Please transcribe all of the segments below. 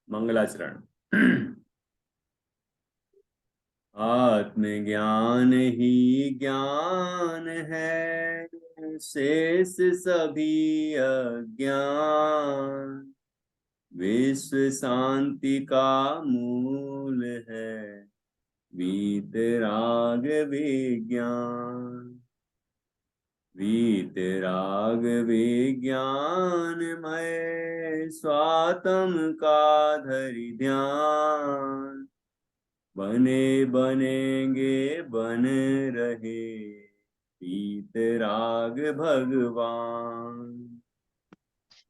मंगलाचरण। आत्मज्ञान ही ज्ञान है, शेष सभी अज्ञान। विश्व शांति का मूल है, वीतराग विज्ञान। वीतराग विज्ञानमय स्वात्म का धरि ध्यान। बने बनेंगे बन रहे वीतराग भगवान।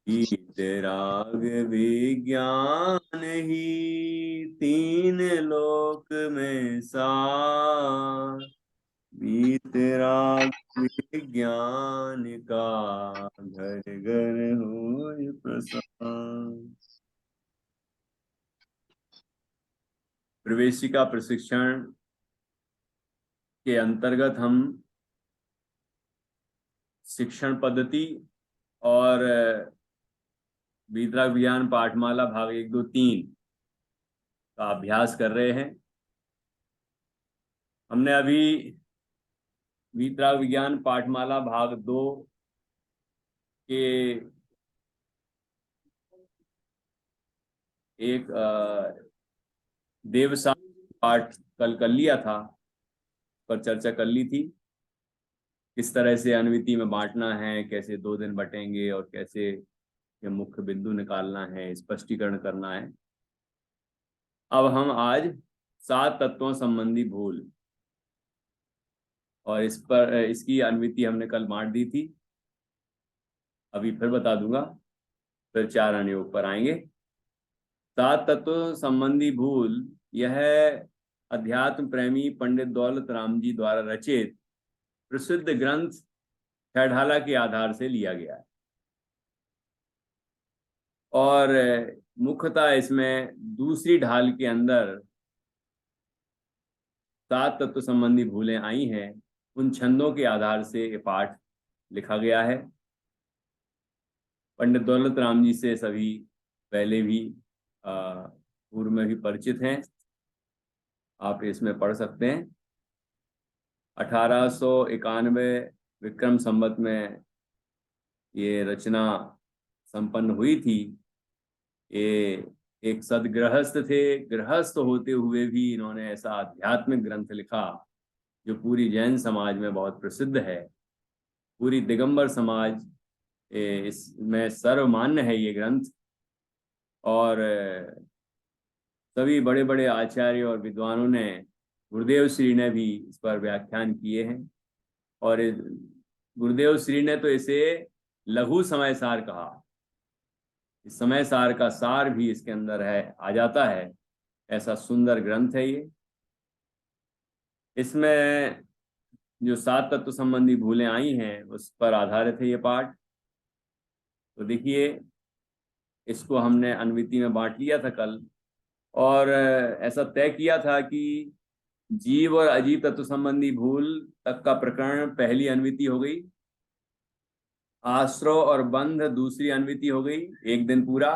वीतराग विज्ञान ही तीन लोक में सार। वीतराग विज्ञान का घर घर होय प्रसार। प्रवेशिका प्रशिक्षण के अंतर्गत हम शिक्षण पद्धति और वीतराग विज्ञान पाठमाला भाग 1, 2, 3 का अभ्यास कर रहे हैं। हमने अभी वीतराग विज्ञान पाठमाला भाग 2 के एक देवसा पाठ कल कर लिया था, पर चर्चा कर ली थी। किस तरह से अन्विति में बांटना है, कैसे 2 दिन बटेंगे और कैसे ये मुख्य बिंदु निकालना है, स्पष्टीकरण करना है। अब हम आज 7 तत्वों संबंधी भूल, और इस पर इसकी अन्विति हमने कल बांट दी थी, अभी फिर बता दूंगा, फिर 4 अनुयोग पर आएंगे। 7 तत्व संबंधी भूल यह अध्यात्म प्रेमी पंडित दौलत राम जी द्वारा रचित प्रसिद्ध ग्रंथ छठाला के आधार से लिया गया है, और मुख्यतः इसमें दूसरी ढाल के अंदर 7 तत्व संबंधी भूलें आई हैं। उन छंदों के आधार से ये पाठ लिखा गया है। पंडित दौलत राम जी से सभी पहले भी पूर्व में भी परिचित हैं, आप इसमें पढ़ सकते हैं। 1891 विक्रम संवत में ये रचना संपन्न हुई थी। ये एक सदगृहस्थ थे, गृहस्थ होते हुए भी इन्होंने ऐसा आध्यात्मिक ग्रंथ लिखा जो पूरी जैन समाज में बहुत प्रसिद्ध है। पूरी दिगंबर समाज इसमें सर्वमान्य है ये ग्रंथ, और सभी बड़े बड़े आचार्य और विद्वानों ने, गुरुदेव श्री ने भी इस पर व्याख्यान किए हैं। और गुरुदेव श्री ने तो इसे लघु समय सार कहा। इस समय सार का सार भी इसके अंदर है, आ जाता है। ऐसा सुंदर ग्रंथ है ये। इसमें जो 7 तत्व संबंधी भूलें आई हैं उस पर आधारित है ये पाठ। तो देखिए, इसको हमने अन्विति में बांट लिया था कल, और ऐसा तय किया था कि जीव और अजीव तत्व संबंधी भूल तक का प्रकरण पहली अन्विति हो गई, आश्रव और बंध दूसरी अन्विति हो गई, 1 दिन पूरा।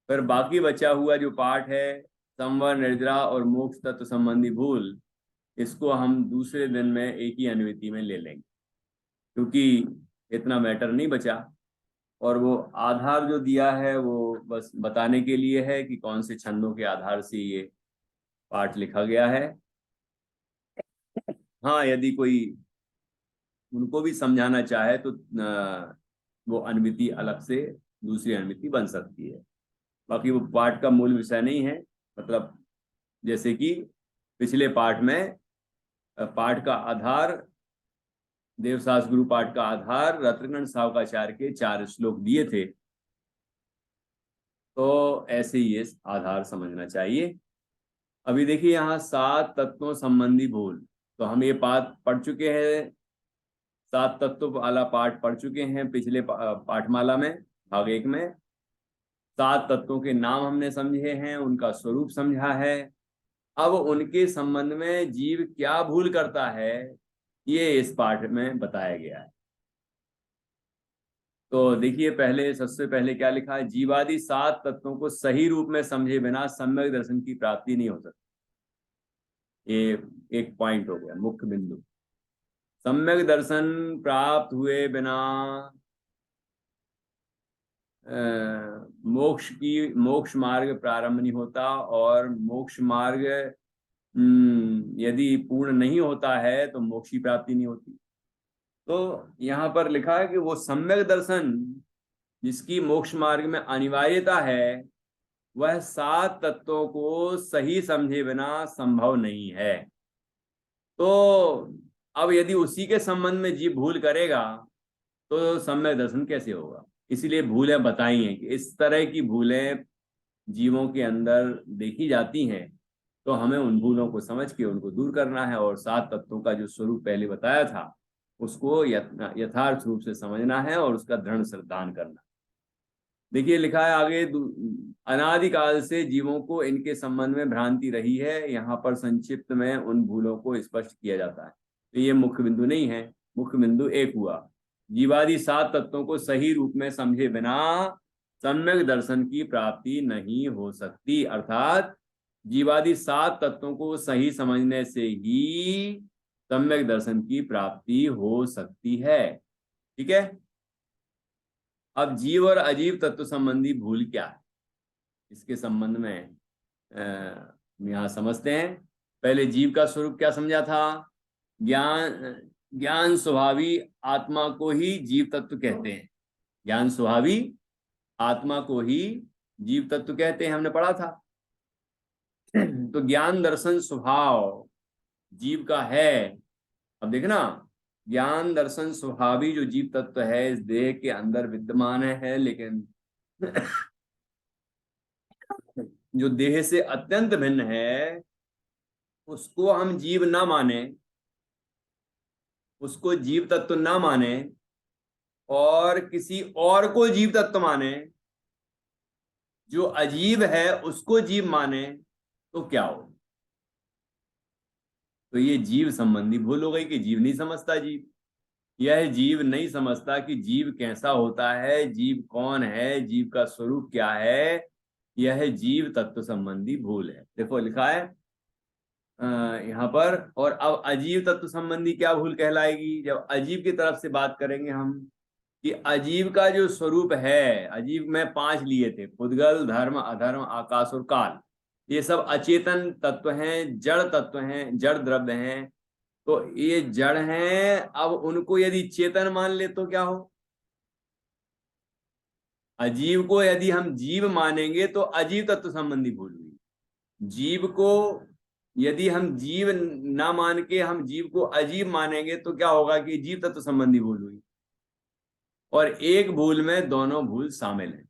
फिर बाकी बचा हुआ जो पाठ है संवर, निर्जरा और मोक्ष तत्व संबंधी भूल, इसको हम दूसरे दिन में एक ही अन्विति में ले लेंगे, क्योंकि इतना मैटर नहीं बचा। और वो आधार जो दिया है वो बस बताने के लिए है कि कौन से छंदों के आधार से ये पाठ लिखा गया है। हाँ, यदि कोई उनको भी समझाना चाहे तो वो अन्विति अलग से दूसरी अन्विति बन सकती है। बाकी वो पाठ का मूल विषय नहीं है। मतलब जैसे कि पिछले पाठ में पाठ का आधार, देवसास गुरु पाठ का आधार रत्नगण सावकाचार्य के 4 श्लोक दिए थे, तो ऐसे ही ये आधार समझना चाहिए। अभी देखिए यहाँ 7 तत्वों संबंधी भूल, तो हम ये पाठ पढ़ चुके हैं, 7 तत्व वाला पाठ पढ़ चुके हैं पिछले पाठमाला में, भाग 1 में। 7 तत्वों के नाम हमने समझे हैं, उनका स्वरूप समझा है। अब उनके संबंध में जीव क्या भूल करता है ये इस पाठ में बताया गया है। तो देखिए पहले, सबसे पहले क्या लिखा है, जीवादि 7 तत्वों को सही रूप में समझे बिना सम्यक दर्शन की प्राप्ति नहीं हो सकती। ये एक पॉइंट हो गया, मुख्य बिंदु। सम्यक दर्शन प्राप्त हुए बिना मोक्ष मार्ग प्रारंभ नहीं होता, और मोक्ष मार्ग यदि पूर्ण नहीं होता है तो मोक्ष की प्राप्ति नहीं होती। तो यहाँ पर लिखा है कि वो सम्यक दर्शन जिसकी मोक्ष मार्ग में अनिवार्यता है, वह 7 तत्वों को सही समझे बिना संभव नहीं है। तो अब यदि उसी के संबंध में जीव भूल करेगा तो सम्यक दर्शन कैसे होगा? इसीलिए भूलें बताई हैं कि इस तरह की भूलें जीवों के अंदर देखी जाती हैं, तो हमें उन भूलों को समझ के उनको दूर करना है, और 7 तत्वों का जो स्वरूप पहले बताया था उसको यथार्थ रूप से समझना है और उसका दृढ़ श्रद्धान करना। देखिए लिखा है आगे, अनादिकाल से जीवों को इनके संबंध में भ्रांति रही है। यहाँ पर संक्षिप्त में उन भूलों को स्पष्ट किया जाता है। तो ये मुख्य बिंदु नहीं है, मुख्य बिंदु एक हुआ, जीवादि 7 तत्वों को सही रूप में समझे बिना सम्यक दर्शन की प्राप्ति नहीं हो सकती। अर्थात जीवादि 7 तत्वों को सही समझने से ही सम्यक दर्शन की प्राप्ति हो सकती है। ठीक है। अब जीव और अजीव तत्व संबंधी भूल क्या है, इसके संबंध में यहाँ समझते हैं। पहले जीव का स्वरूप क्या समझा था? ज्ञान स्वभावी आत्मा को ही जीव तत्व कहते हैं। ज्ञान स्वभावी आत्मा को ही जीव तत्व कहते हैं, हमने पढ़ा था। तो ज्ञान दर्शन स्वभाव जीव का है। अब देखना, ज्ञान दर्शन स्वभावी जो जीव तत्व है इस देह के अंदर विद्यमान है, लेकिन जो देह से अत्यंत भिन्न है उसको हम जीव ना माने, उसको जीव तत्व ना माने, और किसी और को जीव तत्व माने, जो अजीब है उसको जीव माने, तो क्या हो? तो ये जीव संबंधी भूल हो गई कि जीव नहीं समझता जीव। यह जीव नहीं समझता कि जीव कैसा होता है, जीव कौन है, जीव का स्वरूप क्या है। यह जीव तत्व संबंधी भूल है। देखो लिखा है यहाँ पर। और अब अजीव तत्व संबंधी क्या भूल कहलाएगी? जब अजीव की तरफ से बात करेंगे हम कि अजीव का जो स्वरूप है, अजीव में 5 लिए थे, पुद्गल, धर्म, अधर्म, आकाश और काल। ये सब अचेतन तत्व हैं, जड़ तत्व हैं, जड़ द्रव्य हैं। तो ये जड़ हैं, अब उनको यदि चेतन मान ले तो क्या हो? अजीव को यदि हम जीव मानेंगे तो अजीव तत्व संबंधी भूल हुई। जीव को यदि हम जीव ना मान के हम जीव को अजीब मानेंगे तो क्या होगा कि जीव तत्व संबंधी भूल हुई। और एक भूल में दोनों भूल शामिल हैं।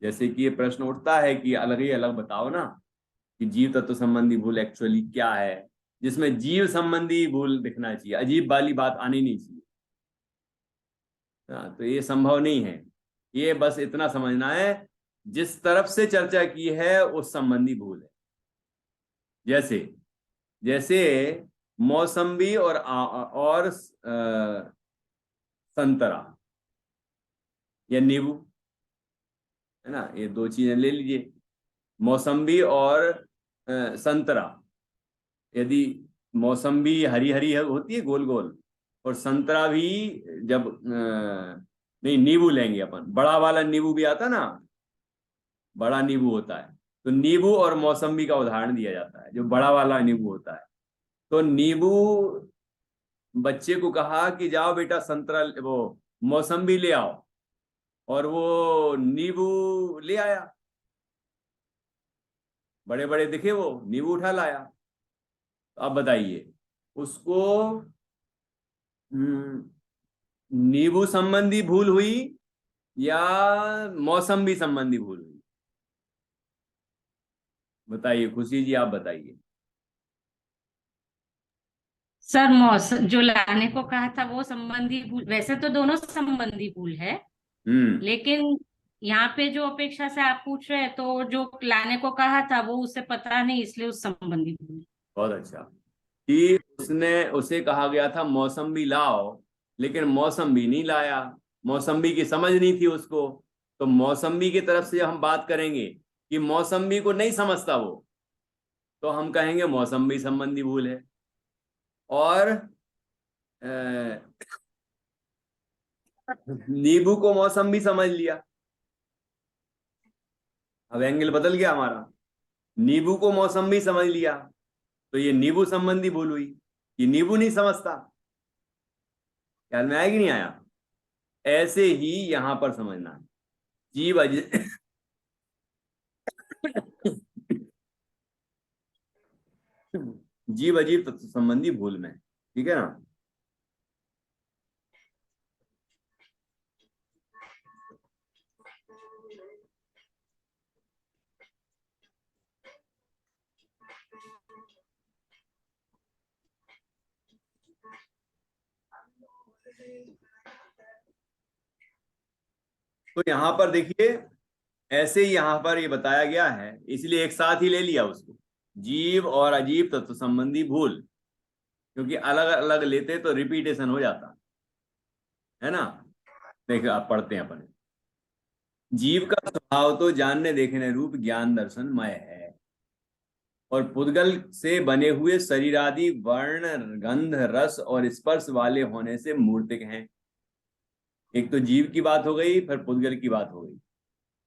जैसे कि ये प्रश्न उठता है कि अलग ही अलग बताओ ना कि जीव तत्व संबंधी भूल एक्चुअली क्या है, जिसमें जीव संबंधी भूल दिखना चाहिए, अजीब वाली बात आनी नहीं चाहिए। तो ये संभव नहीं है। ये बस इतना समझना है, जिस तरफ से चर्चा की है उस संबंधी भूल है। जैसे जैसे मौसम्बी और संतरा या नींबू, है ना, ये 2 चीजें ले लीजिए, मौसम्बी और संतरा। यदि मौसम्बी हरी हरी होती है गोल गोल, और संतरा भी जब नहीं, नींबू लेंगे अपन, बड़ा वाला नींबू भी आता ना, बड़ा नींबू होता है। तो नींबू और मौसम्बी का उदाहरण दिया जाता है, जो बड़ा वाला नींबू होता है। तो नींबू बच्चे को कहा कि जाओ बेटा संतरा वो मौसम्बी ले आओ, और वो नींबू ले आया, बड़े बड़े दिखे, वो नींबू उठा लाया। तो अब बताइए उसको नींबू संबंधी भूल हुई या मौसम्बी संबंधी भूल हुई? बताइए खुशी जी, आप बताइए। सर मौसम जो लाने को कहा था वो संबंधी भूल, वैसे तो दोनों संबंधी भूल है, हम्म लेकिन यहाँ पे जो अपेक्षा से आप पूछ रहे हैं तो जो लाने को कहा था वो उसे पता नहीं, इसलिए उस संबंधी भूल। बहुत अच्छा कि उसे कहा गया था मौसम्बी लाओ, लेकिन मौसम्बी नहीं लाया। मौसम्बी की समझ नहीं थी उसको, तो मौसम्बी की तरफ से हम बात करेंगे कि मौसम्बी को नहीं समझता वो, तो हम कहेंगे मौसम्बी संबंधी भूल है। और नींबू को मौसम्बी समझ लिया, अब एंगल बदल गया हमारा। नींबू को मौसम्बी समझ लिया तो ये नींबू संबंधी भूल हुई, ये नींबू नहीं समझता। ख्याल में आया कि नहीं आया? ऐसे ही यहां पर समझना है। जीव जीव अजीब तत्व संबंधी भूल में, ठीक है ना। तो यहां पर देखिए, ऐसे ही यहां पर ये बताया गया है, इसलिए एक साथ ही ले लिया उसको, जीव और अजीब तत्व संबंधी भूल, क्योंकि अलग अलग लेते तो रिपीटेशन हो जाता है ना। देखिए आप पढ़ते हैं अपने, जीव का स्वभाव तो जानने देखने रूप ज्ञान दर्शनमय है, और पुद्गल से बने हुए शरीर आदि वर्ण गंध रस और स्पर्श वाले होने से मूर्तिक हैं। एक तो जीव की बात हो गई, फिर पुद्गल की बात हो गई।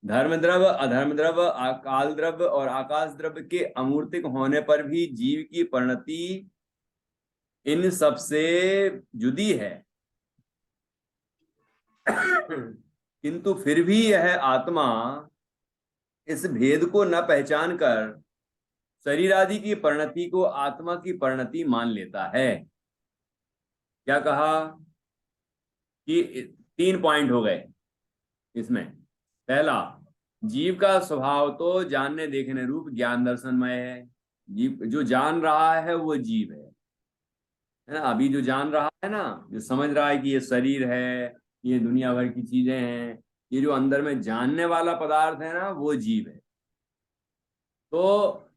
धर्म द्रव्य अधर्म द्रव्य काल द्रव्य और आकाश द्रव्य के अमूर्तिक होने पर भी जीव की परिणति इन सबसे जुदी है, किंतु फिर भी यह आत्मा इस भेद को न पहचान कर शरीर आदि की परिणति को आत्मा की परिणति मान लेता है। क्या कहा कि 3 पॉइंट हो गए इसमें। पहला, जीव का स्वभाव तो जानने देखने रूप ज्ञान दर्शनमय है, जीव जो जान रहा है वो जीव है ना। अभी जो जान रहा है ना, जो समझ रहा है कि ये शरीर है, ये दुनिया भर की चीजें हैं, ये जो अंदर में जानने वाला पदार्थ है ना, वो जीव है। तो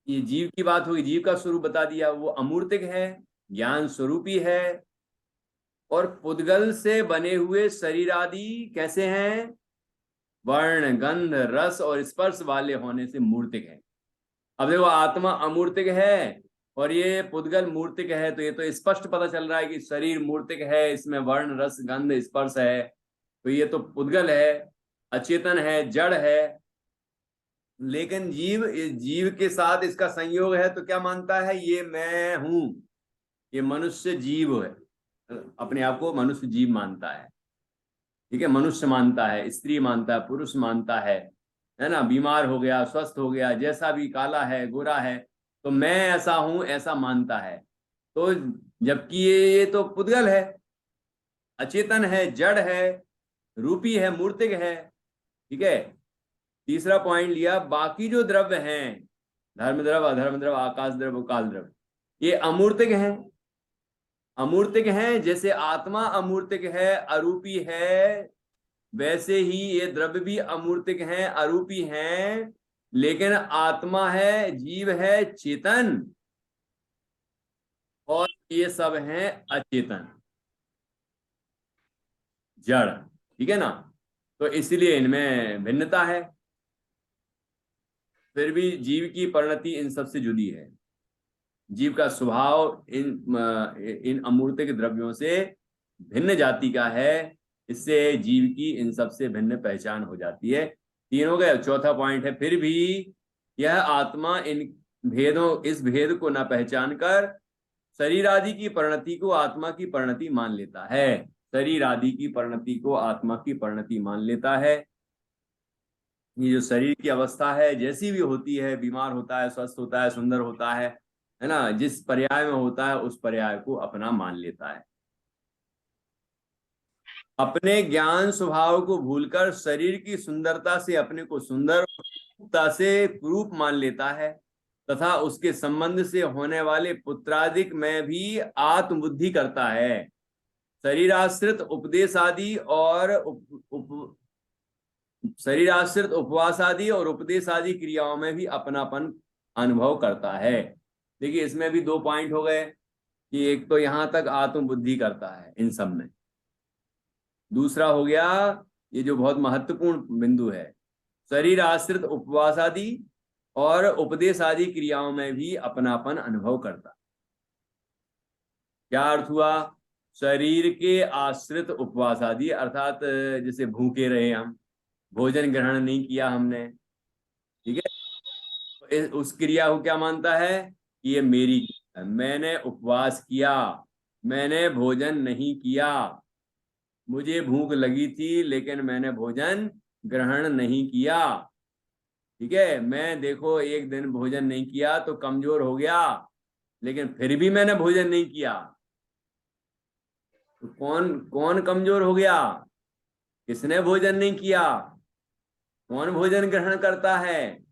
ये जीव की बात होगी, जीव का स्वरूप बता दिया, वो अमूर्तिक है, ज्ञान स्वरूपी है, और पुद्गल से बने हुए शरीर आदि कैसे हैं? वर्ण गंध रस और स्पर्श वाले होने से मूर्तिक है। अब देखो, आत्मा अमूर्तिक है और ये पुद्गल मूर्तिक है, तो ये तो स्पष्ट पता चल रहा है कि शरीर मूर्तिक है, इसमें वर्ण रस गंध स्पर्श है, तो ये तो पुद्गल है, अचेतन है, जड़ है। लेकिन जीव के साथ इसका संयोग है, तो क्या मानता है? ये मैं हूं, ये मनुष्य जीव है, अपने आप को मनुष्य जीव मानता है, ठीक है। मनुष्य मानता है, स्त्री मानता है, पुरुष मानता है ना। बीमार हो गया, स्वस्थ हो गया, जैसा भी, काला है गोरा है, तो मैं ऐसा हूं ऐसा मानता है। तो जबकि ये तो पुद्गल है, अचेतन है, जड़ है, रूपी है, मूर्तिक है, ठीक है। तीसरा पॉइंट लिया, बाकी जो द्रव्य हैं, धर्म द्रव्य अधर्म द्रव्य आकाश द्रव्य काल द्रव्य, ये अमूर्तिक हैं। अमूर्तिक हैं, जैसे आत्मा अमूर्तिक है, अरूपी है, वैसे ही ये द्रव्य भी अमूर्तिक हैं, अरूपी हैं। लेकिन आत्मा है, जीव है, चेतन, और ये सब हैं अचेतन, जड़, ठीक है ना। तो इसलिए इनमें भिन्नता है, फिर भी जीव की परिणति इन सबसे जुदी है। जीव का स्वभाव इन अमूर्तिक द्रव्यों से भिन्न जाति का है, इससे जीव की इन सबसे भिन्न पहचान हो जाती है। 3 हो गए। चौथा पॉइंट है, फिर भी यह आत्मा इस भेद को न पहचान कर शरीर आदि की परिणति को आत्मा की परिणति मान लेता है। शरीर आदि की परिणति को आत्मा की परिणति मान लेता है। ये जो शरीर की अवस्था है, जैसी भी होती है, बीमार होता है, स्वस्थ होता है, सुंदर होता है ना, जिस पर्याय में होता है उस पर्याय को अपना मान लेता है। अपने ज्ञान स्वभाव को भूलकर शरीर की सुंदरता से अपने को सुंदरता से कुरूप मान लेता है, तथा उसके संबंध से होने वाले पुत्रादिक में भी आत्मबुद्धि करता है। शरीराश्रित उपदेश आदि और शरीर आश्रित उपवास आदि और उपदेश आदि क्रियाओं में भी अपनापन अनुभव करता है। देखिए, इसमें भी 2 पॉइंट हो गए कि एक तो यहां तक आत्मबुद्धि करता है इन सब में, दूसरा हो गया, ये जो बहुत महत्वपूर्ण बिंदु है, शरीर आश्रित उपवास आदि और उपदेश आदि क्रियाओं में भी अपनापन अनुभव करता। क्या अर्थ हुआ? शरीर के आश्रित उपवास आदि अर्थात जैसे भूखे रहे, हम भोजन ग्रहण नहीं किया हमने, ठीक है, तो उस क्रिया को क्या मानता है कि ये मेरी क्रिया है। मैंने उपवास किया, मैंने भोजन नहीं किया, मुझे भूख लगी थी लेकिन मैंने भोजन ग्रहण नहीं किया, ठीक है। मैं देखो एक दिन भोजन नहीं किया तो कमजोर हो गया, लेकिन फिर भी मैंने भोजन नहीं किया, तो कौन कौन कमजोर हो गया? किसने भोजन नहीं किया? कौन भोजन ग्रहण करता है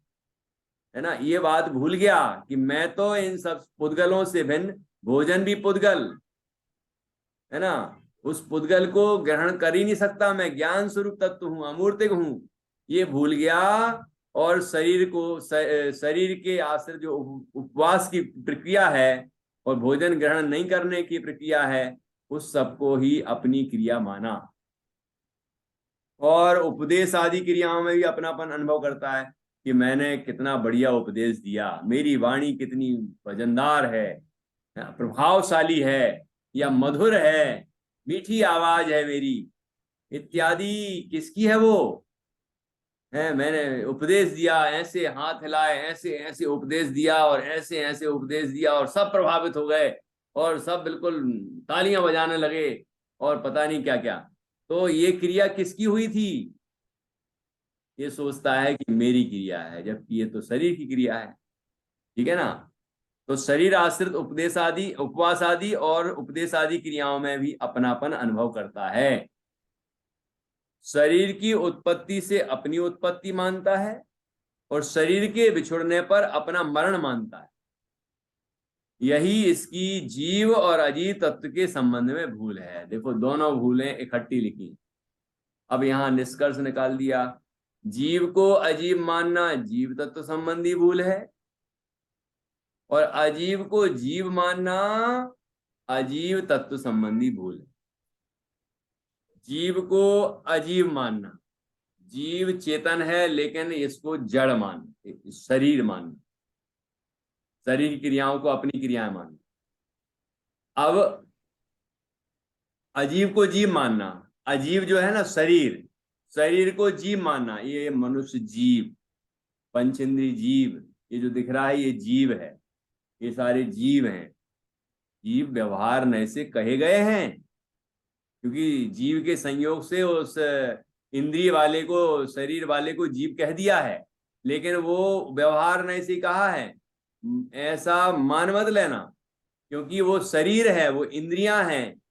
ना? ये बात भूल गया कि मैं तो इन सब पुद्गलों से भिन्न, भोजन भी पुद्गल है ना, उस पुद्गल को ग्रहण कर ही नहीं सकता, मैं ज्ञान स्वरूप तत्व हूं, अमूर्तिक हूं, ये भूल गया। और शरीर को शरीर के आश्रित जो उपवास की प्रक्रिया है और भोजन ग्रहण नहीं करने की प्रक्रिया है, उस सबको ही अपनी क्रिया माना। और उपदेश आदि क्रियाओं में भी अपनापन अनुभव करता है कि मैंने कितना बढ़िया उपदेश दिया, मेरी वाणी कितनी वजनदार है, प्रभावशाली है, या मधुर है, मीठी आवाज है मेरी, इत्यादि। किसकी है वो? है, मैंने उपदेश दिया, ऐसे हाथ हिलाए, ऐसे ऐसे उपदेश दिया और ऐसे ऐसे उपदेश दिया और सब प्रभावित हो गए और सब बिल्कुल तालियां बजाने लगे और पता नहीं क्या क्या। तो ये क्रिया किसकी हुई थी? ये सोचता है कि मेरी क्रिया है, जबकि ये तो शरीर की क्रिया है, ठीक है ना। तो शरीर आश्रित उपदेश आदि उपवास आदि और उपदेश आदि क्रियाओं में भी अपनापन अनुभव करता है। शरीर की उत्पत्ति से अपनी उत्पत्ति मानता है और शरीर के बिछुड़ने पर अपना मरण मानता है। यही इसकी जीव और अजीव तत्व के संबंध में भूल है। देखो, दोनों भूलें इकट्ठी लिखी। अब यहां निष्कर्ष निकाल दिया, जीव को अजीव मानना जीव तत्व संबंधी भूल है और अजीव को जीव मानना अजीव तत्व संबंधी भूल है। जीव को अजीव मानना, जीव चेतन है लेकिन इसको जड़ मानना, शरीर मानना, शरीर की क्रियाओं को अपनी क्रियाएं मानना। अब अजीव को जीव मानना, अजीव जो है ना शरीर, शरीर को जीव मानना, ये मनुष्य जीव, पंचेंद्रिय जीव, ये जो दिख रहा है ये जीव है, ये सारे जीव हैं। जीव व्यवहार नए से कहे गए हैं क्योंकि जीव के संयोग से उस इंद्रिय वाले को, शरीर वाले को जीव कह दिया है, लेकिन वो व्यवहार नए से कहा है। ऐसा मान मत लेना, क्योंकि वो शरीर है, वो इंद्रियां हैं,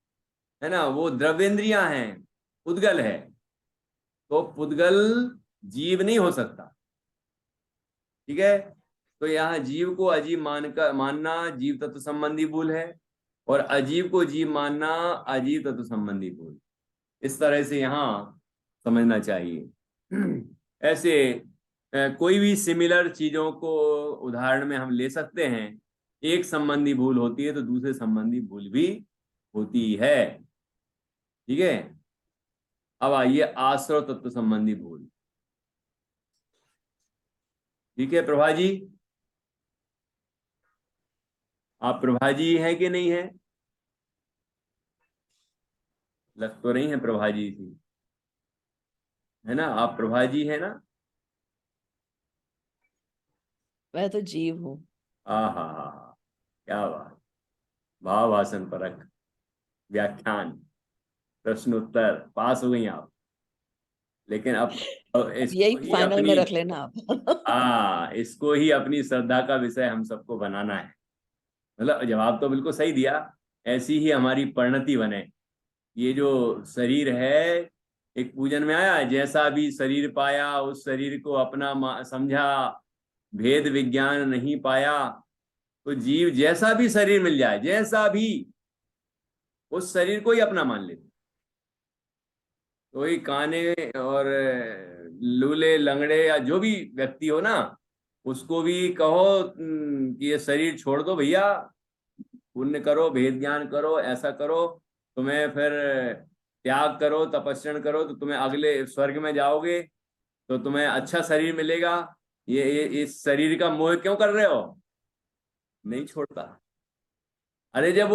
है ना, वो द्रव्येंद्रियां हैं, पुद्गल है, तो पुद्गल जीव नहीं हो सकता, ठीक है। तो यहाँ जीव को अजीव मानना जीव तत्व संबंधी भूल है और अजीव को जीव मानना अजीव तत्व संबंधी भूल। इस तरह से यहाँ समझना चाहिए। ऐसे कोई भी सिमिलर चीजों को उदाहरण में हम ले सकते हैं। एक संबंधी भूल होती है तो दूसरे संबंधी भूल भी होती है, ठीक है। अब आइए आश्रव तत्व संबंधी भूल, ठीक है। प्रभा जी, आप प्रभा जी हैं कि नहीं है? लग तो नहीं है प्रभा जी थी, है ना? आप प्रभा जी है ना? मैं तो जीव हूँ। हाँ, क्या बात! भावासन परक व्याख्यान, प्रश्न उत्तर पास हो गई आप। लेकिन अब यही इसको ही फाइनल में अपनी, रख लेना आप। इसको ही अपनी श्रद्धा का विषय हम सबको बनाना है। मतलब जवाब तो बिल्कुल सही दिया, ऐसी ही हमारी परिणति बने। ये जो शरीर है, एक पूजन में आया, जैसा भी शरीर पाया उस शरीर को अपना समझा, भेद विज्ञान नहीं पाया। तो जीव जैसा भी शरीर मिल जाए, जैसा भी, उस शरीर को ही अपना मान लेते। कोई काने और लूले लंगड़े या जो भी व्यक्ति हो ना, उसको भी कहो कि ये शरीर छोड़ दो भैया, पुण्य करो, भेद ज्ञान करो, ऐसा करो, तुम्हें फिर त्याग करो, तपस्या करो तो तुम्हें अगले स्वर्ग में जाओगे, तो तुम्हें अच्छा शरीर मिलेगा। ये इस शरीर का मोह क्यों कर रहे हो? नहीं छोड़ता। अरे जब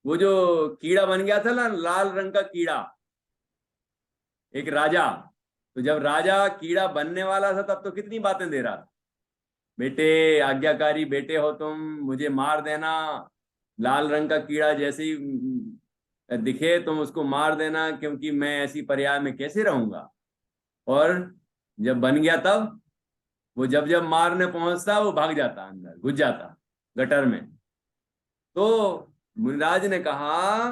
वो जो कीड़ा बन गया था ना, लाल रंग का कीड़ा, एक राजा, तो जब राजा कीड़ा बनने वाला था तब तो कितनी बातें दे रहा था, बेटे आज्ञाकारी बेटे हो तुम, मुझे मार देना, लाल रंग का कीड़ा जैसे ही दिखे तुम उसको मार देना, क्योंकि मैं ऐसी पर्याय में कैसे रहूंगा। और जब बन गया तब वो जब जब मारने पहुंचता वो भाग जाता, अंदर घुस जाता गटर में। तो मुनिराज ने कहा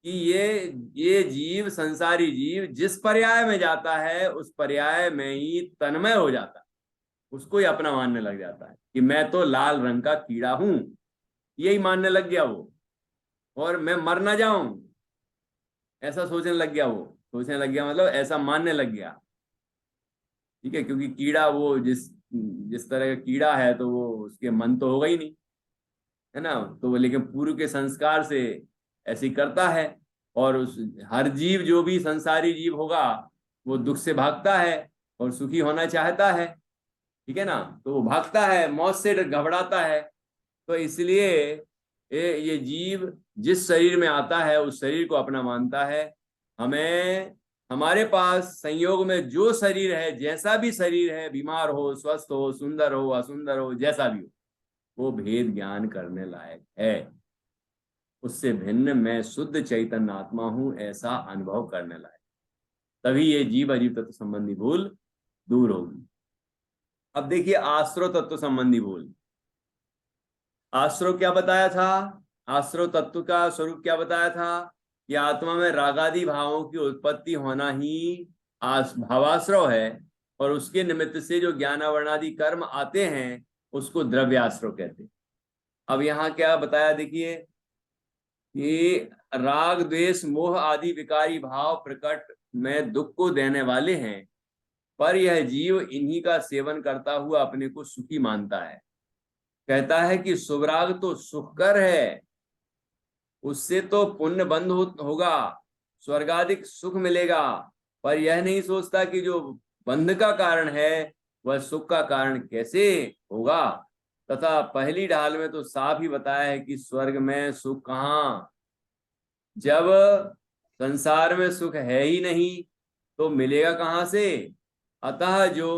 कि ये जीव, संसारी जीव जिस पर्याय में जाता है उस पर्याय में ही तन्मय हो जाता है, उसको ही अपना मानने लग जाता है कि मैं तो लाल रंग का कीड़ा हूं, यही मानने लग गया वो, और मैं मर ना जाऊं ऐसा सोचने लग गया। वो सोचने लग गया मतलब ऐसा मानने लग गया, ठीक है, क्योंकि कीड़ा वो जिस जिस तरह का कीड़ा है तो वो उसके मन तो होगा ही नहीं, है ना। तो वो लेकिन पूर्व के संस्कार से ऐसे ही करता है। और उस हर जीव जो भी संसारी जीव होगा वो दुख से भागता है और सुखी होना चाहता है, ठीक है ना। तो वो भागता है, मौत से घबराता है। तो इसलिए ये जीव जिस शरीर में आता है उस शरीर को अपना मानता है। हमें हमारे पास संयोग में जो शरीर है, जैसा भी शरीर है, बीमार हो, स्वस्थ हो, सुंदर हो, असुंदर हो, जैसा भी हो, वो भेद ज्ञान करने लायक है। उससे भिन्न मैं शुद्ध चैतन्य आत्मा हूं, ऐसा अनुभव करने लायक, तभी ये जीव अजीव तत्व संबंधी भूल दूर होगी। अब देखिए आश्रव तत्व संबंधी भूल। आश्रव क्या बताया था? आश्रव तत्व का स्वरूप क्या बताया था? कि आत्मा में रागादि भावों की उत्पत्ति होना ही भावाश्रव है, और उसके निमित्त से जो ज्ञानावरणादि कर्म आते हैं उसको द्रव्याश्रव कहते हैं। अब यहाँ क्या बताया देखिए कि राग द्वेष मोह आदि विकारी भाव प्रकट में दुख को देने वाले हैं, पर यह जीव इन्हीं का सेवन करता हुआ अपने को सुखी मानता है। कहता है कि सुभराग तो सुखकर है, उससे तो पुण्य बंद होगा, स्वर्गाधिक सुख मिलेगा, पर यह नहीं सोचता कि जो बंध का कारण है वह सुख का कारण कैसे होगा। तथा पहली ढाल में तो साफ ही बताया है कि स्वर्ग में सुख कहाँ, जब संसार में सुख है ही नहीं तो मिलेगा कहां से। अतः जो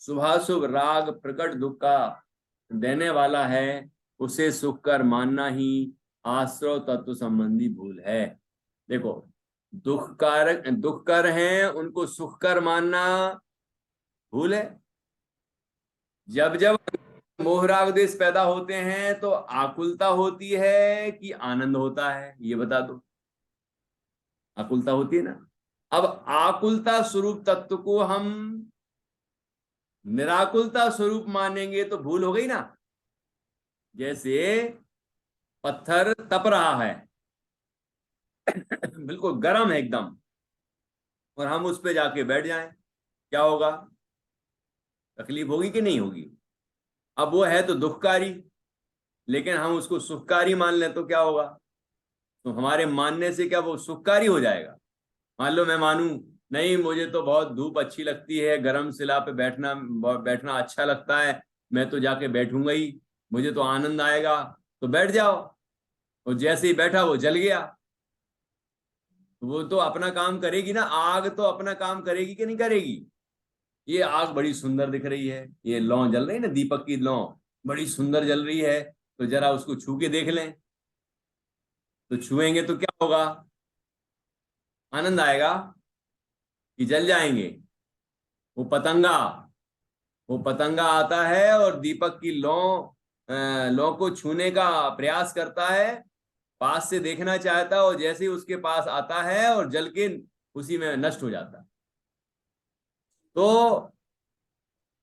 शुभाशुभ राग प्रकट दुख का देने वाला है उसे सुख कर मानना ही आश्रव तत्व संबंधी भूल है। देखो, दुख कर हैं उनको सुख कर मानना भूल है। जब जब मोह राग द्वेष पैदा होते हैं तो आकुलता होती है कि आनंद होता है, ये बता दो। आकुलता होती है ना। अब आकुलता स्वरूप तत्व को हम निराकुलता स्वरूप मानेंगे तो भूल हो गई ना। जैसे पत्थर तप रहा है बिल्कुल गर्म है एकदम, और हम उस पे जाके बैठ जाएं, क्या होगा? तकलीफ होगी कि नहीं होगी? अब वो है तो दुखकारी, लेकिन हम उसको सुखकारी मान लें तो क्या होगा? तो हमारे मानने से क्या वो सुखकारी हो जाएगा? मान लो मैं मानूं नहीं, मुझे तो बहुत धूप अच्छी लगती है, गर्म शिला पे बैठना बैठना अच्छा लगता है, मैं तो जाके बैठूंगा ही, मुझे तो आनंद आएगा, तो बैठ जाओ। और जैसे ही बैठा वो जल गया, वो तो अपना काम करेगी ना, आग तो अपना काम करेगी कि नहीं करेगी। ये आग बड़ी सुंदर दिख रही है, ये लौ जल रही है ना, दीपक की लौ बड़ी सुंदर जल रही है, तो जरा उसको छू के देख लें। तो छुएंगे तो क्या होगा? आनंद आएगा कि जल जाएंगे? वो पतंगा वो पतंगा आता है और दीपक की लौ को छूने का प्रयास करता है, पास से देखना चाहता है, और जैसे ही उसके पास आता है और जल के उसी में नष्ट हो जाता है। तो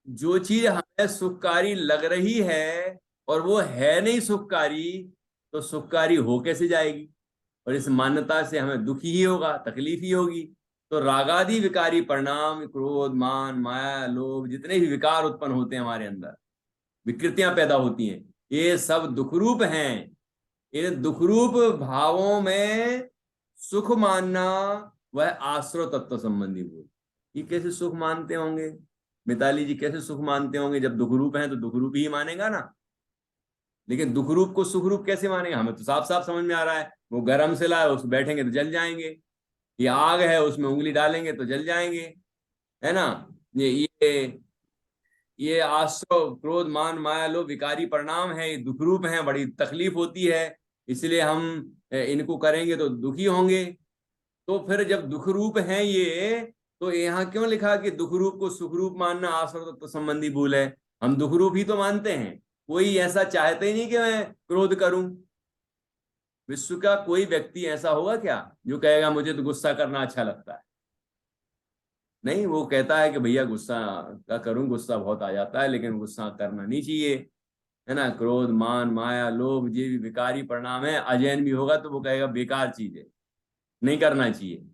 जो चीज हमें सुखकारी लग रही है और वो है नहीं सुखकारी, तो सुखकारी हो कैसे जाएगी? और इस मान्यता से हमें दुखी ही होगा, तकलीफ ही होगी। तो रागादि विकारी परिणाम, क्रोध, मान, माया, लोभ, जितने भी विकार उत्पन्न होते हैं हमारे अंदर, विकृतियां पैदा होती हैं, ये सब दुखरूप हैं। इन दुखरूप भावों में सुख मानना वह आश्रव तत्व संबंधी भूल। ये कैसे सुख मानते होंगे मिताली जी, कैसे सुख मानते होंगे? जब दुख रूप है तो दुख रूप ही मानेगा ना, लेकिन दुख रूप को सुख रूप कैसे मानेगा? हमें तो साफ साफ समझ में आ रहा है, वो गरम से लाए, उस बैठेंगे तो जल जाएंगे, ये आग है उसमें उंगली डालेंगे तो जल जाएंगे, है ना। ये आश्रव क्रोध मान माया लोभ विकारी परिणाम है, ये दुख रूप है, बड़ी तकलीफ होती है, इसलिए हम इनको करेंगे तो दुखी होंगे। तो फिर जब दुख रूप है ये, तो यहाँ क्यों लिखा कि दुख रूप को सुख रूप मानना आश्रव तत्व संबंधी भूल है? हम दुख रूप ही तो मानते हैं, कोई ऐसा चाहते ही नहीं कि मैं क्रोध करूं। विश्व का कोई व्यक्ति ऐसा होगा क्या जो कहेगा मुझे तो गुस्सा करना अच्छा लगता है? नहीं, वो कहता है कि भैया गुस्सा का करूं, गुस्सा बहुत आ जाता है, लेकिन गुस्सा करना नहीं चाहिए, है ना। क्रोध मान माया लोभ ये भी विकारी परिणाम है, अजैन भी होगा तो वो कहेगा बेकार चीज है, नहीं करना चाहिए।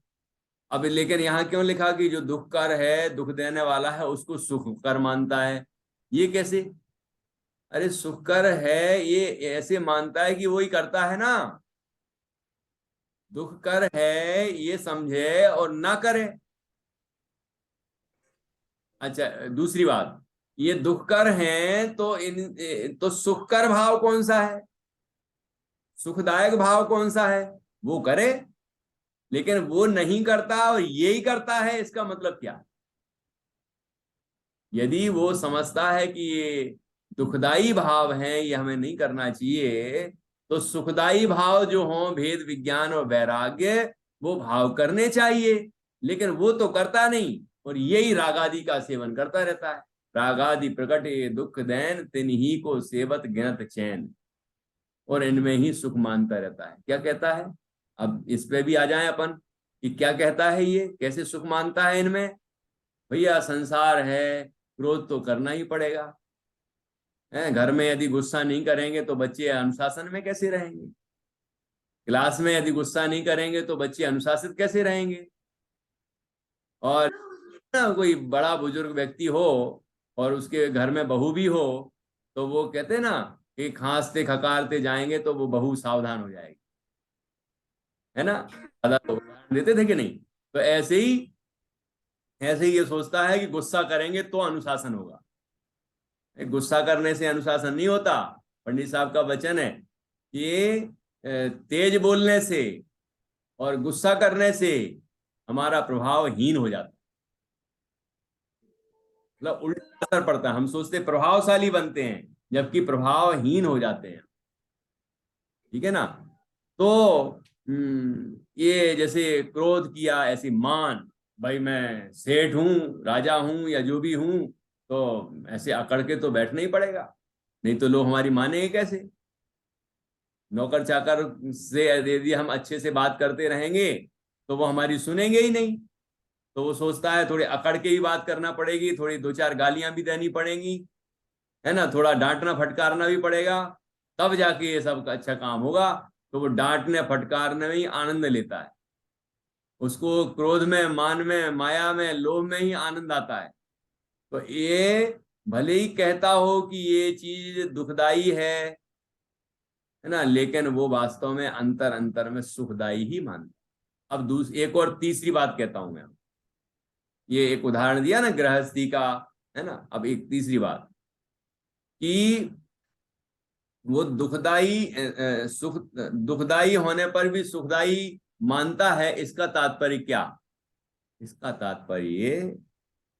अब लेकिन यहाँ क्यों लिखा कि जो दुख कर है, दुख देने वाला है, उसको सुख कर मानता है? ये कैसे? अरे सुख कर है ये ऐसे मानता है कि वही करता है ना, दुख कर है ये समझे और ना करे। अच्छा, दूसरी बात, ये दुख कर हैं तो तो सुख कर भाव कौन सा है, सुखदायक भाव कौन सा है? वो करे, लेकिन वो नहीं करता और ये ही करता है, इसका मतलब क्या? यदि वो समझता है कि ये दुखदाई भाव है, ये हमें नहीं करना चाहिए, तो सुखदाई भाव जो हो भेद विज्ञान और वैराग्य, वो भाव करने चाहिए, लेकिन वो तो करता नहीं, और यही रागादि का सेवन करता रहता है। रागादि प्रकटे दुख दैन तिन्ही को सेवत गिनत चैन, और इनमें ही सुख मानता रहता है। क्या कहता है? अब इस पे भी आ जाए अपन कि क्या कहता है, ये कैसे सुख मानता है इनमें? भैया संसार है, क्रोध तो करना ही पड़ेगा, है। घर में यदि गुस्सा नहीं करेंगे तो बच्चे अनुशासन में कैसे रहेंगे? क्लास में यदि गुस्सा नहीं करेंगे तो बच्चे अनुशासित कैसे रहेंगे? और ना कोई बड़ा बुजुर्ग व्यक्ति हो और उसके घर में बहू भी हो, तो वो कहते ना कि खांसते खकारते जाएंगे तो वो बहू सावधान हो जाएगी, है ना। दादा तो उदाहरण देते थे कि नहीं? तो ऐसे ही ये सोचता है कि गुस्सा करेंगे तो अनुशासन होगा। गुस्सा करने से अनुशासन नहीं होता। पंडित साहब का वचन है कि तेज बोलने से और गुस्सा करने से हमारा प्रभावहीन हो जाता है, मतलब उल्टा असर पड़ता है। हम सोचते प्रभावशाली बनते हैं, जबकि प्रभावहीन हो जाते हैं, ठीक है ना। तो ये जैसे क्रोध किया, ऐसी मान, भाई मैं सेठ हूं, राजा हूं या जो भी हूं, तो ऐसे अकड़ के तो बैठना ही पड़ेगा, नहीं तो लोग हमारी मानेंगे कैसे? नौकर चाकर से यदि हम अच्छे से बात करते रहेंगे तो वो हमारी सुनेंगे ही नहीं, तो वो सोचता है थोड़ी अकड़ के ही बात करना पड़ेगी, थोड़ी दो चार गालियां भी देनी पड़ेंगी, है ना, थोड़ा डांटना फटकारना भी पड़ेगा, तब जाके ये सब अच्छा काम होगा। तो वो डांटने फटकारने में ही आनंद लेता है, उसको क्रोध में मान में माया में लोभ में ही आनंद आता है। तो ये भले ही कहता हो कि ये चीज दुखदाई है ना, लेकिन वो वास्तव में अंतर अंतर में सुखदाई ही मानता। अब एक और तीसरी बात कहता हूं मैं, ये एक उदाहरण दिया ना गृहस्थी का, है ना। अब एक तीसरी बात कि वो दुखदाई होने पर भी सुखदाई मानता है, इसका तात्पर्य क्या? इसका तात्पर्य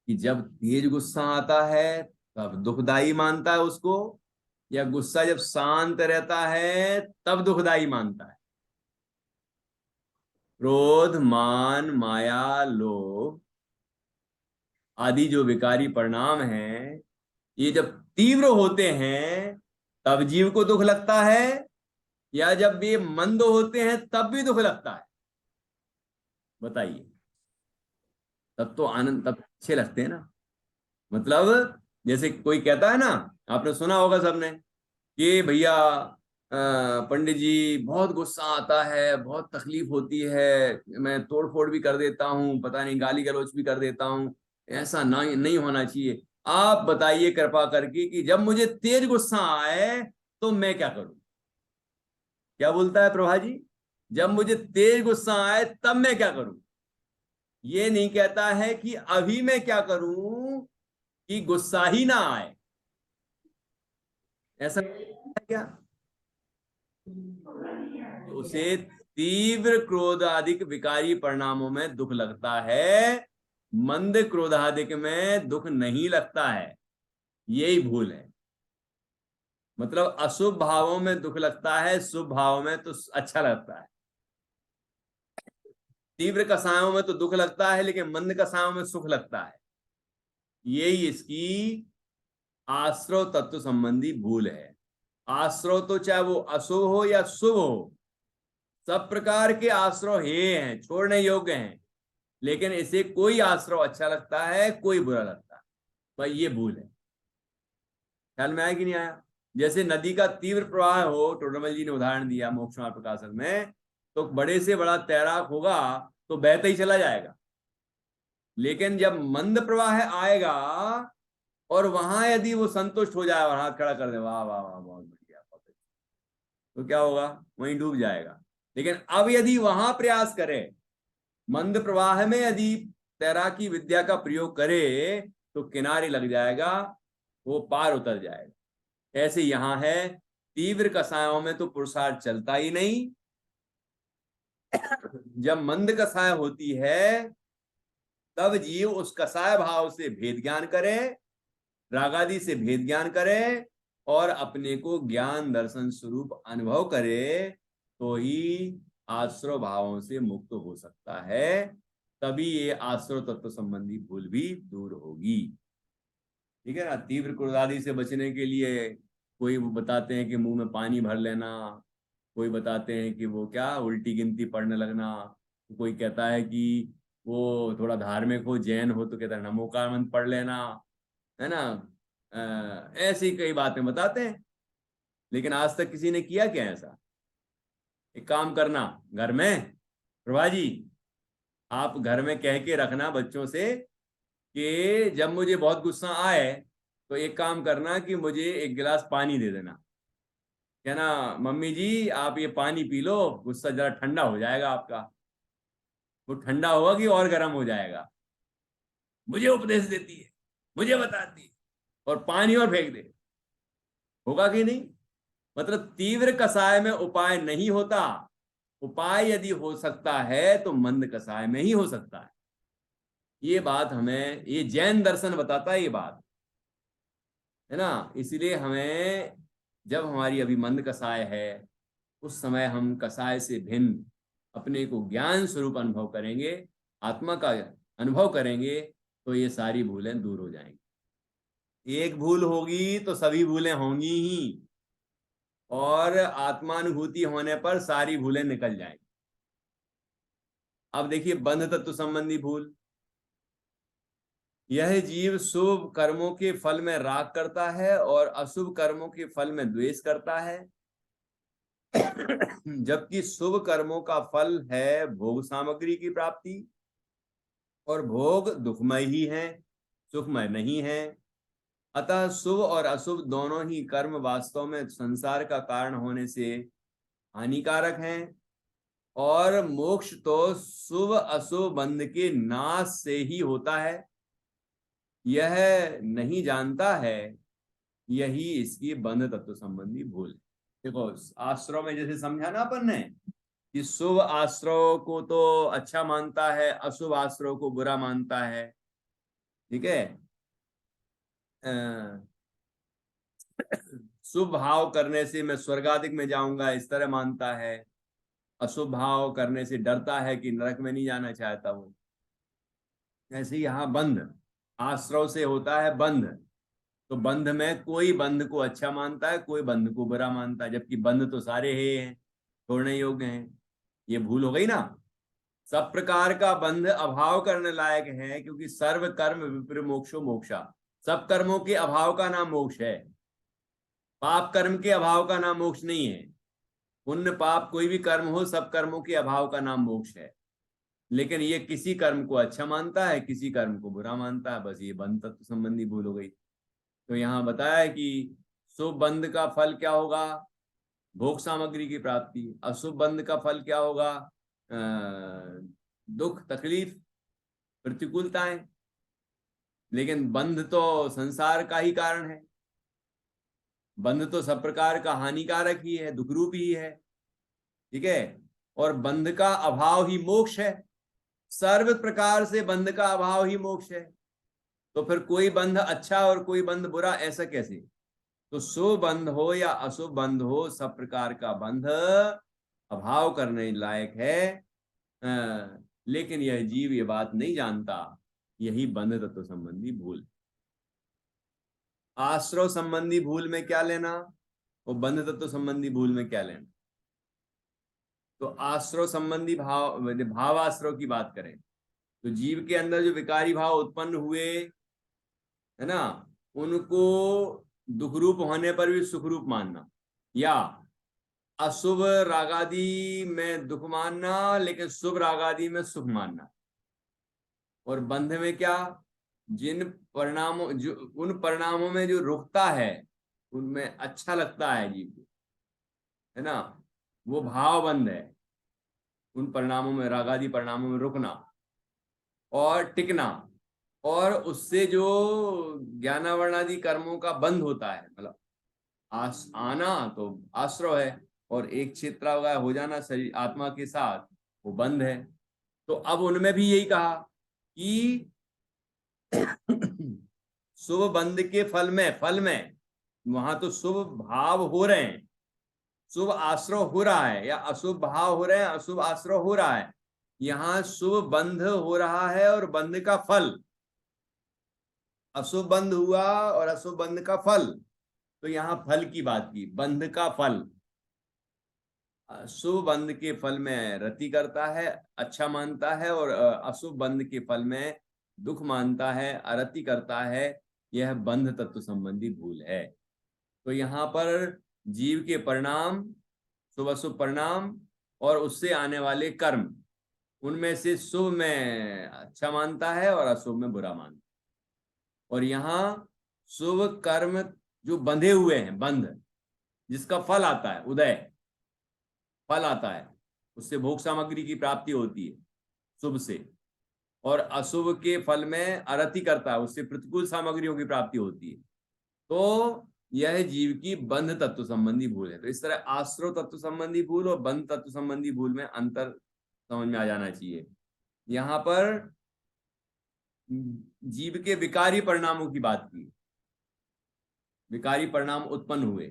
कि जब तेज गुस्सा आता है तब दुखदाई मानता है उसको, या गुस्सा जब शांत रहता है तब दुखदाई मानता है? क्रोध मान माया लोभ आदि जो विकारी परिणाम हैं, ये जब तीव्र होते हैं तब जीव को दुख लगता है, या जब ये मंद होते हैं तब भी दुख लगता है? बताइए। तब तो आनंद, तब अच्छे लगते हैं ना। मतलब जैसे कोई कहता है ना, आपने सुना होगा सबने कि भैया पंडित जी बहुत गुस्सा आता है, बहुत तकलीफ होती है, मैं तोड़ फोड़ भी कर देता हूँ, पता नहीं गाली गलौज भी कर देता हूँ, ऐसा नहीं होना चाहिए। आप बताइए कृपा करके कि जब मुझे तेज गुस्सा आए तो मैं क्या करूं? क्या बोलता है प्रभा जी? जब मुझे तेज गुस्सा आए तब मैं क्या करूं? ये नहीं कहता है कि अभी मैं क्या करूं कि गुस्सा ही ना आए, ऐसा है क्या? तो उसे तीव्र क्रोधाधिक विकारी परिणामों में दुख लगता है, मंद क्रोधाधिक में दुख नहीं लगता है। यही भूल है। मतलब अशुभ भावों में दुख लगता है, शुभ भावों में तो अच्छा लगता है। तीव्र कषायों में तो दुख लगता है, लेकिन मंद कषायों में सुख लगता है। यही इसकी आश्रव तत्व संबंधी भूल है। आश्रव तो चाहे वो अशुभ हो या शुभ हो, सब प्रकार के आश्रव हे हैं, छोड़ने योग्य हैं, लेकिन इसे कोई आश्रव अच्छा लगता है, कोई बुरा लगता है। भाई ये भूल है। ख्याल में आया कि नहीं आया? जैसे नदी का तीव्र प्रवाह हो, टोडरमल जी ने उदाहरण दिया मोक्ष मार्ग प्रकाशन में, तो बड़े से बड़ा तैराक होगा तो बहता ही चला जाएगा। लेकिन जब मंद प्रवाह आएगा और वहां यदि वो संतुष्ट हो जाए और हाथ खड़ा कर दे, वाह वाह वाह बहुत बढ़िया, बहुत अच्छा, तो क्या होगा? वहीं डूब जाएगा। लेकिन अब यदि वहां प्रयास करे, मंद प्रवाह में यदि तैराकी विद्या का प्रयोग करे, तो किनारे लग जाएगा, वो पार उतर जाएगा। ऐसे यहां है, तीव्र कषायों में तो पुरुषार्थ चलता ही नहीं। जब मंद कषाय होती है, तब जीव उस कषाय भाव से भेद ज्ञान करे, रागादि से भेद ज्ञान करे, और अपने को ज्ञान दर्शन स्वरूप अनुभव करे, तो ही आश्रव भावों से मुक्त हो सकता है। तभी ये आश्रव तत्व संबंधी भूल भी दूर होगी। ठीक है ना? तीव्र क्रोधादि से बचने के लिए कोई बताते हैं कि मुंह में पानी भर लेना, कोई बताते हैं कि वो क्या उल्टी गिनती पढ़ने लगना, कोई कहता है कि वो थोड़ा धार्मिक हो, जैन हो तो कहता है नमोकार मंत्र पढ़ लेना, है ना? ऐसी कई बातें बताते हैं, लेकिन आज तक किसी ने किया क्या ऐसा? एक काम करना घर में, प्रभा जी, आप घर में कह के रखना बच्चों से कि जब मुझे बहुत गुस्सा आए तो एक काम करना कि मुझे एक गिलास पानी दे देना। कहना मम्मी जी आप ये पानी पी लो, गुस्सा जरा ठंडा हो जाएगा आपका। वो ठंडा होगा कि और गर्म हो जाएगा। मुझे उपदेश देती है, मुझे बताती है, और पानी और फेंक दे, होगा कि नहीं? मतलब तीव्र कषाय में उपाय नहीं होता। उपाय यदि हो सकता है तो मंद कषाय में ही हो सकता है। ये बात हमें ये जैन दर्शन बताता है, ये बात है ना? इसलिए हमें जब हमारी अभी मंद कषाय है, उस समय हम कषाय से भिन्न अपने को ज्ञान स्वरूप अनुभव करेंगे, आत्मा का अनुभव करेंगे, तो ये सारी भूलें दूर हो जाएंगी। एक भूल होगी तो सभी भूलें होंगी ही, और आत्मानुभूति होने पर सारी भूलें निकल जाएंगी। अब देखिए बंध तत्व संबंधी भूल। यह जीव शुभ कर्मों के फल में राग करता है और अशुभ कर्मों के फल में द्वेष करता है। जबकि शुभ कर्मों का फल है भोग सामग्री की प्राप्ति, और भोग दुखमय ही है, सुखमय नहीं है। अतः शुभ और अशुभ दोनों ही कर्म वास्तव में संसार का कारण होने से हानिकारक हैं, और मोक्ष तो शुभ अशुभ बंध के नाश से ही होता है। यह नहीं जानता है, यही इसकी बंध तत्व संबंधी भूल है। देखो आश्रव में जैसे समझा ना अपन ने कि शुभ आश्रव को तो अच्छा मानता है, अशुभ आश्रव को बुरा मानता है। ठीक है? शुभ भाव करने से मैं स्वर्गादिक में जाऊंगा इस तरह मानता है, अशुभ भाव करने से डरता है कि नरक में नहीं जाना चाहता वो। ऐसे यहाँ बंध आश्रव से होता है बंध। तो बंध में कोई बंध को अच्छा मानता है, कोई बंध को बुरा मानता है, जबकि बंध तो सारे हैं, छोड़ने योग्य हैं। ये भूल हो गई ना? सब प्रकार का बंध अभाव करने लायक है, क्योंकि सर्व कर्म विपर मोक्षो मोक्षा। सब कर्मों के अभाव का नाम मोक्ष है। पाप कर्म के अभाव का नाम मोक्ष नहीं है। पुण्य पाप कोई भी कर्म हो, सब कर्मों के अभाव का नाम मोक्ष है। लेकिन ये किसी कर्म को अच्छा मानता है, किसी कर्म को बुरा मानता है। बस ये बंध तत्व संबंधी भूल हो गई। तो यहाँ बताया कि शुभ बंध का फल क्या होगा? भोग सामग्री की प्राप्ति। अशुभ बंध का फल क्या होगा? दुख तकलीफ। प्रतिकूलताएं, लेकिन बंध तो संसार का ही कारण है। बंध तो सब प्रकार का हानिकारक ही है, दुखरूप ही है, ठीक है। और बंध का अभाव ही मोक्ष है, सर्व प्रकार से बंध का अभाव ही मोक्ष है। तो फिर कोई बंध अच्छा और कोई बंध बुरा, ऐसा कैसे? तो शुभ बंध हो या अशुभ बंध हो, सब प्रकार का बंध अभाव करने लायक है। लेकिन यह जीव ये बात नहीं जानता, यही बंध तत्व संबंधी भूल। आश्रव संबंधी भूल में क्या लेना और बंध तत्व संबंधी भूल में क्या लेना? तो आश्रव संबंधी भाव आश्रव की बात करें तो जीव के अंदर जो विकारी भाव उत्पन्न हुए है ना, उनको दुख रूप होने पर भी सुख रूप मानना, या अशुभ रागादि में दुख मानना लेकिन शुभ रागादि में सुख मानना। और बंध में क्या, जिन परिणामों, जो उन परिणामों में जो रुकता है उनमें अच्छा लगता है जीव को, है ना, वो भाव बंध है। उन परिणामों में, रागादि परिणामों में रुकना और टिकना, और उससे जो ज्ञानावरणादि कर्मों का बंध होता है, मतलब आना तो आश्रव है, और एक क्षेत्र हो जाना शरीर आत्मा के साथ, वो बंध है। तो अब उनमें भी यही कहा कि शुभ बंध के फल में वहां तो शुभ भाव हो रहे हैं, शुभ आश्रव हो रहा है, या अशुभ भाव हो रहे हैं, अशुभ आश्रव हो रहा है। यहां शुभ बंध हो रहा है और बंध का फल, अशुभ बंध हुआ और अशुभ बंध का फल। तो यहां फल की बात की, बंध का फल। शुभ बंध के फल में रति करता है, अच्छा मानता है, और अशुभ बंध के फल में दुख मानता है, अरति करता है। यह बंध तत्व संबंधी भूल है। तो यहाँ पर जीव के परिणाम, शुभ अशुभ परिणाम और उससे आने वाले कर्म, उनमें से शुभ में अच्छा मानता है और अशुभ में बुरा मानता है। और यहाँ शुभ कर्म जो बंधे हुए हैं, बंध जिसका फल आता है, उदय फल आता है, उससे भोग सामग्री की प्राप्ति होती है शुभ से, और अशुभ के फल में अरति करता है, उससे प्रतिकूल सामग्रियों की प्राप्ति होती है। तो यह जीव की बंध तत्व संबंधी भूल है। तो इस तरह आश्रव तत्व संबंधी भूल और बंध तत्व संबंधी भूल में अंतर समझ में आ जाना चाहिए। यहां पर जीव के विकारी परिणामों की बात की, विकारी परिणाम उत्पन्न हुए,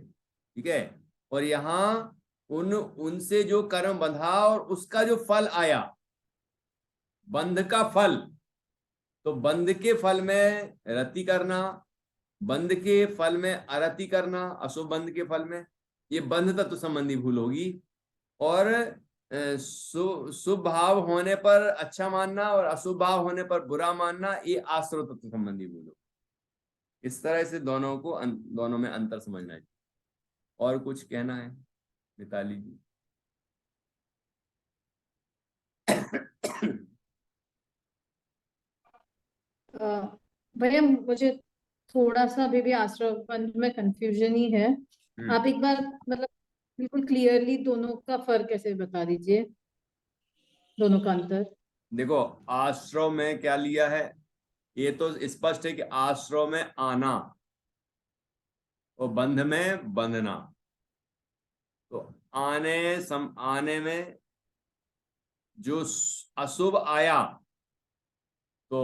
ठीक है। और यहां उनसे जो कर्म बंधा और उसका जो फल आया, बंध का फल, तो बंध के फल में रति करना, बंध के फल में अरति करना, अशुभ बंध के फल में, ये बंध तत्व संबंधी भूल होगी। और शुभ भाव होने पर अच्छा मानना और अशुभ भाव होने पर बुरा मानना, ये आश्रव तत्व संबंधी भूल हो। इस तरह से दोनों में अंतर समझना है। और कुछ कहना है मिताली जी? भैया मुझे थोड़ा सा अभी भी आश्रव बंध में कंफ्यूजन ही है। आप एक बार मतलब बिल्कुल क्लियरली दोनों का फर्क कैसे बता दीजिए, दोनों का अंतर। देखो, आश्रव में क्या लिया है, ये तो स्पष्ट है कि आश्रव में आना और बंध में बंधना। तो आने में जो अशुभ आया तो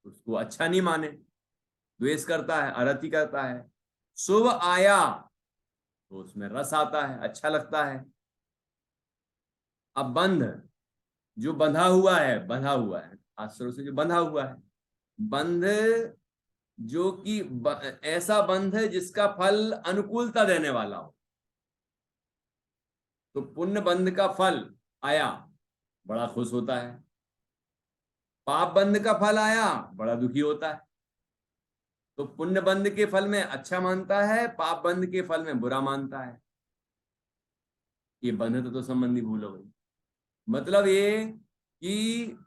उसको अच्छा नहीं माने, द्वेष करता है, अरति करता है। शुभ आया तो उसमें रस आता है, अच्छा लगता है। अब बंध, जो बंधा हुआ है आश्रव से, जो बंधा हुआ है, बंध जो कि ऐसा बंध है जिसका फल अनुकूलता देने वाला हो। तो पुण्य बंध का फल आया, बड़ा खुश होता है। पाप बंध का फल आया, बड़ा दुखी होता है। तो पुण्य बंध के फल में अच्छा मानता है, पाप बंध के फल में बुरा मानता है। ये बंध तो संबंधी भूल हो गई। मतलब ये कि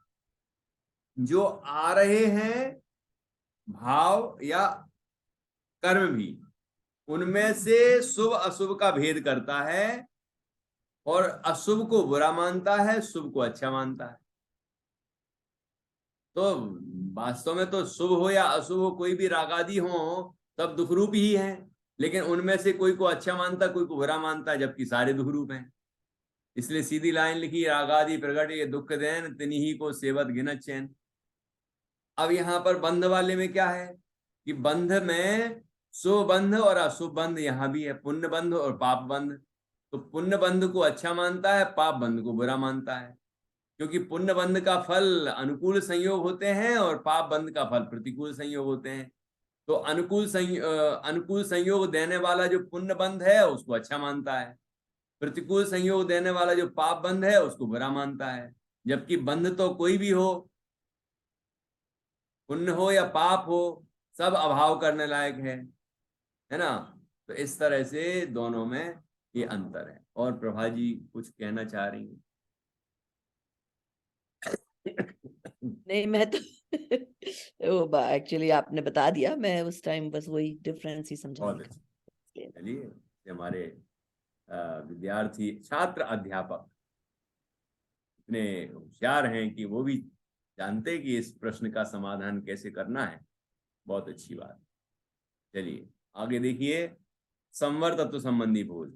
जो आ रहे हैं भाव या कर्म भी, उनमें से शुभ अशुभ का भेद करता है, और अशुभ को बुरा मानता है, शुभ को अच्छा मानता है। तो वास्तव में तो शुभ हो या अशुभ हो, कोई भी राग आदि हो तब दुख रूप ही है, लेकिन उनमें से कोई को अच्छा मानता, कोई को बुरा मानता, जबकि सारे दुख रूप हैं। इसलिए सीधी लाइन लिखी, रागादि प्रगट ये दुख देन, तिन्ही को सेवत गिनत चैन। अब यहाँ पर बंध वाले में क्या है कि बंध में शुभ बंध और अशुभ बंध यहाँ भी है, पुण्य बंध और पाप बंध। तो पुण्य बंध को अच्छा मानता है, पाप बंध को बुरा मानता है, क्योंकि पुण्य बंध का फल अनुकूल संयोग होते हैं और पाप बंध का फल प्रतिकूल संयोग होते हैं। तो अनुकूल संयोग देने वाला जो पुण्य बंध है उसको अच्छा मानता है, प्रतिकूल संयोग देने वाला जो पाप बंध है उसको बुरा मानता है। जबकि बंध तो कोई भी हो, पुण्य हो या पाप हो, सब अभाव करने लायक है ना। तो इस तरह से दोनों में ये अंतर है। और प्रभा जी कुछ कहना चाह रही हैं? नहीं, मैं तो एक्चुअली आपने बता दिया, मैं उस टाइम बस वही डिफरेंस ही समझा बहुत अच्छा। चलिए, हमारे विद्यार्थी, छात्र, अध्यापक इतने होशियार हैं कि वो भी जानते कि इस प्रश्न का समाधान कैसे करना है। बहुत अच्छी बात। चलिए आगे देखिए, संवर तत्व संबंधी भूल।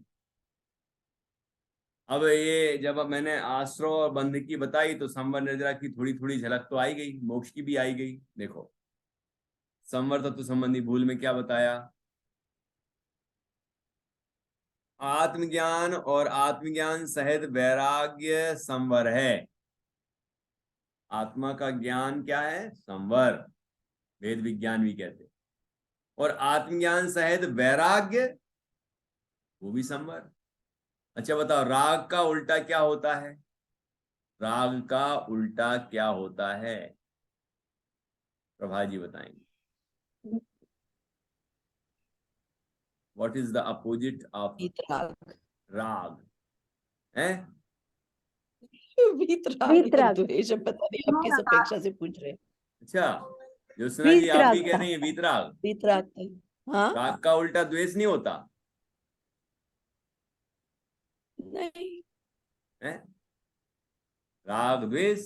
अब ये जब मैंने आश्रव और बंध की बताई तो संवर निर्जरा की थोड़ी थोड़ी झलक तो आई गई, मोक्ष की भी आई गई। देखो संवर तत्व संबंधी भूल में क्या बताया, आत्मज्ञान और आत्मज्ञान सहित वैराग्य संवर है। आत्मा का ज्ञान क्या है? संवर, वेद विज्ञान भी कहते हैं। और आत्मज्ञान सहित वैराग्य, वो भी संवर। अच्छा बताओ, राग का उल्टा क्या होता है? राग का उल्टा क्या होता है? प्रभा जी बताएंगे। What is the opposite of वीतराग। राग? है वीतराग या वीतराग। द्वेष, अब पता नहीं आप किस अपेक्षा से पूछ रहे हैं। अच्छा, ज्योत्सना जी आप भी वीतराग कह था। रही हैं वीतराग। वीतराग था। हाँ, राग का उल्टा द्वेष नहीं होता नहीं, है? राग द्वेष,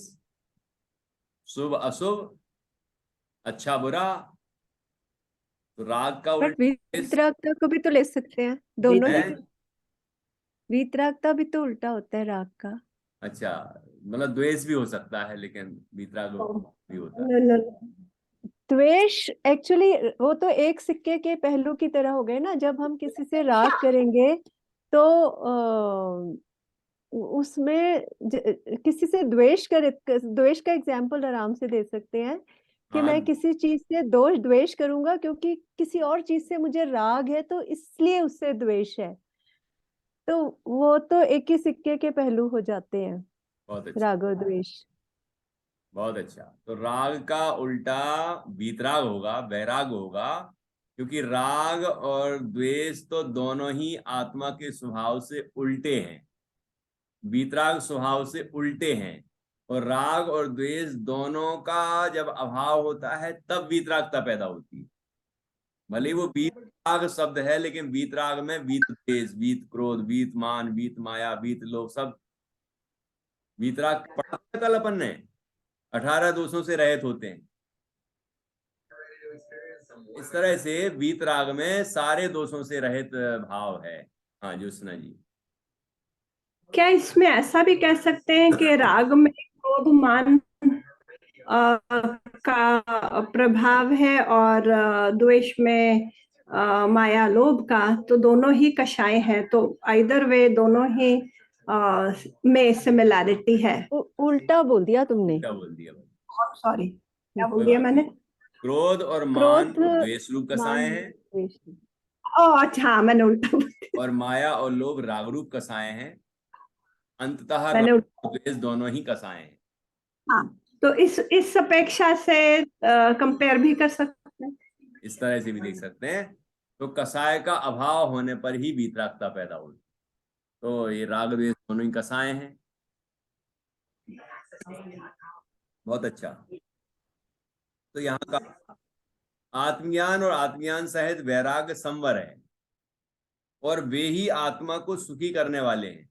शुभ अशुभ, अच्छा बुरा। तो राग का बट उल्टा द्वेष वीतरागता को भी तो ले सकते हैं, दोनों है। ही। वीतरागता भी तो उल्टा होता है राग का। अच्छा, मतलब द्वेष भी हो सकता है, लेकिन वीतराग भी होता है। नो नो, द्वेष एक्चुअली वो तो एक सिक्के के पहलू की तरह हो गए ना। जब हम किसी से राग करेंगे तो उसमें किसी से द्वेष का एग्जाम्पल आराम से दे सकते हैं कि हाँ, मैं किसी चीज से द्वेष करूंगा क्योंकि किसी और चीज से मुझे राग है, तो इसलिए उससे द्वेष है। तो वो तो एक ही सिक्के के पहलू हो जाते हैं, बहुत अच्छा, राग और द्वेष। बहुत अच्छा। तो राग का उल्टा वीतराग होगा, वैराग होगा, क्योंकि राग और द्वेष तो दोनों ही आत्मा के स्वभाव से उल्टे हैं, वीतराग स्वभाव से उल्टे हैं। और राग और द्वेष दोनों का जब अभाव होता है तब वीतरागता पैदा होती है। भले ही वो वीतराग शब्द है, लेकिन वीतराग में वीत द्वेष, वीत क्रोध, वीत मान, वीत माया, वीत लोभ, सब वीतराग पढ़ा था कल अपन ने। 18 दोषों से रहित होते हैं। इस तरह से वीतराग में सारे दोषों से रहित भाव है। हाँ ज्योत्सना जी। क्या इसमें ऐसा भी कह सकते हैं कि राग में क्रोध मान का प्रभाव है और द्वेष में माया लोभ का, तो दोनों ही कषाय हैं, तो आइदर वे दोनों ही में सिमिलैरिटी है। उल्टा बोल दिया तुमने। क्या बोल दिया? सॉरी, क्या बोल दिया मैंने? क्रोध और मान क्रोध, द्वेष रूप कसाए हैं, द्वेष। अच्छा हाँ, मैंने उल्टा बोल दिया। और माया और लोभ राग रूप कसाए हैं। अंततः मैंने राग और द्वेष दोनों ही कसाए हैं। हाँ, तो इस अपेक्षा से कंपेयर भी कर सकते हैं, इस तरह से भी देख सकते हैं। तो कसाय का अभाव होने पर ही वीतरागता पैदा होती। तो ये राग द्वेष दोनों ही कसाए हैं। बहुत अच्छा। तो यहाँ का आत्मज्ञान और आत्मज्ञान सहित वैराग्य संवर है, और वे ही आत्मा को सुखी करने वाले हैं।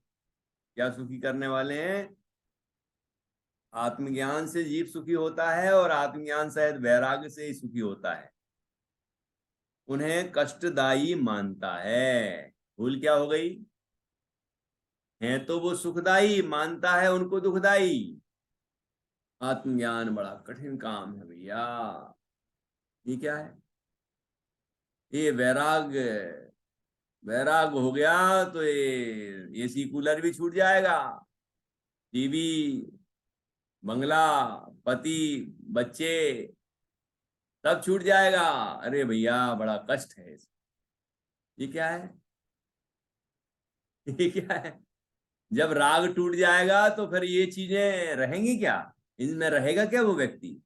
क्या सुखी करने वाले हैं? आत्मज्ञान से जीव सुखी होता है और आत्मज्ञान सहित वैराग्य से ही सुखी होता है। उन्हें कष्टदायी मानता है। भूल क्या हो गई? है तो वो सुखदाई, मानता है उनको दुखदाई। आत्मज्ञान बड़ा कठिन काम है भैया। ये क्या है? ये वैराग, वैराग हो गया तो ये एसी कूलर भी छूट जाएगा, टीवी, बंगला, पति, बच्चे सब छूट जाएगा। अरे भैया बड़ा कष्ट है। ये क्या है? ये क्या है? जब राग टूट जाएगा तो फिर ये चीजें रहेंगी क्या? इनमें रहेगा क्या वो व्यक्ति?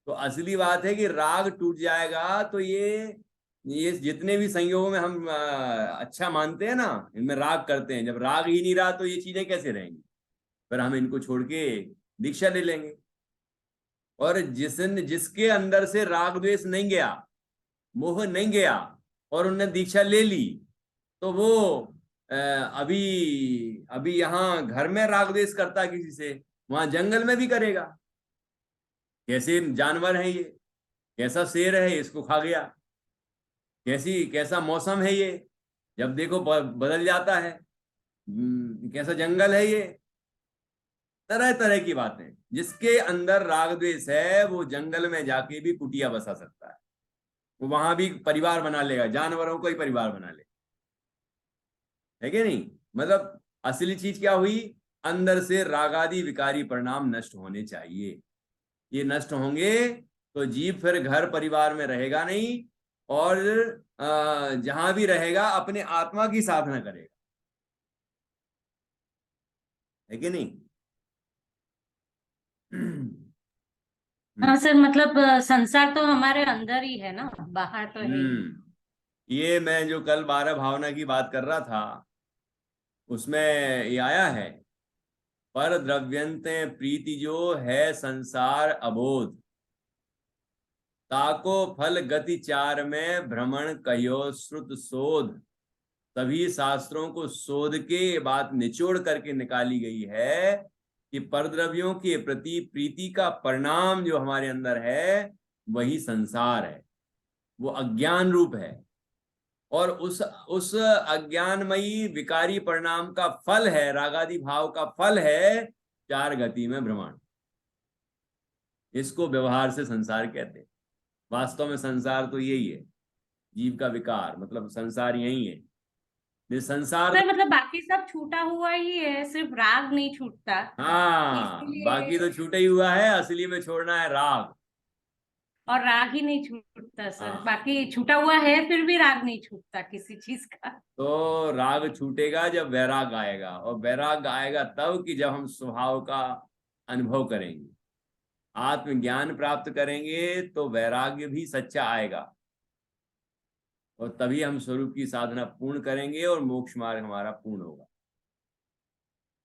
तो असली बात है कि राग टूट जाएगा तो ये जितने भी संयोगों में हम अच्छा मानते हैं ना, इनमें राग करते हैं, जब राग ही नहीं रहा तो ये चीजें कैसे रहेंगी? फिर हम इनको छोड़ के दीक्षा ले लेंगे। और जिसके अंदर से राग द्वेष नहीं गया, मोह नहीं गया, और उन्होंने दीक्षा ले ली, तो वो अभी यहाँ घर में राग द्वेष करता है किसी से, वहां जंगल में भी करेगा। कैसे जानवर है ये? कैसा शेर है, इसको खा गया? कैसा मौसम है ये, जब देखो बदल जाता है। कैसा जंगल है ये? तरह तरह की बातें। जिसके अंदर राग द्वेष है वो जंगल में जाके भी कुटिया बसा सकता है, वो वहां भी परिवार बना लेगा, जानवरों को ही परिवार बना लेगा, है कि नहीं? मतलब असली चीज क्या हुई? अंदर से रागादि विकारी परिणाम नष्ट होने चाहिए। ये नष्ट होंगे तो जीव फिर घर परिवार में रहेगा नहीं, और जहां भी रहेगा अपने आत्मा की साधना करेगा, है कि नहीं? हाँ सर, मतलब संसार तो हमारे अंदर ही है ना, बाहर तो है ही। ये मैं जो कल 12 भावना की बात कर रहा था उसमें ये आया है, पर द्रव्यंते प्रीति जो है संसार अबोध, ताको फल गति चार में भ्रमण कहो श्रुत शोध। सभी शास्त्रों को शोध के ये बात निचोड़ करके निकाली गई है कि परद्रव्यों के प्रति प्रीति का परिणाम जो हमारे अंदर है वही संसार है, वो अज्ञान रूप है, और उस अज्ञानमयी विकारी परिणाम का फल है, रागादि भाव का फल है चार गति में भ्रमण। इसको व्यवहार से संसार कहते हैं। वास्तव में संसार तो यही है, जीव का विकार, मतलब संसार यही है। संसार सर मतलब बाकी सब छूटा हुआ ही है, सिर्फ राग नहीं छूटता। हाँ, बाकी तो छूटा ही हुआ है, असली में छोड़ना है राग। और राग ही नहीं छूटता सर, हाँ। बाकी छूटा हुआ है फिर भी राग नहीं छूटता किसी चीज का। तो राग छूटेगा जब वैराग आएगा, और वैराग आएगा तब कि जब हम स्वभाव का अनुभव करेंगे, आत्मज्ञान प्राप्त करेंगे, तो वैराग्य भी सच्चा आएगा, और तभी हम स्वरूप की साधना पूर्ण करेंगे और मोक्ष मार्ग हमारा पूर्ण होगा।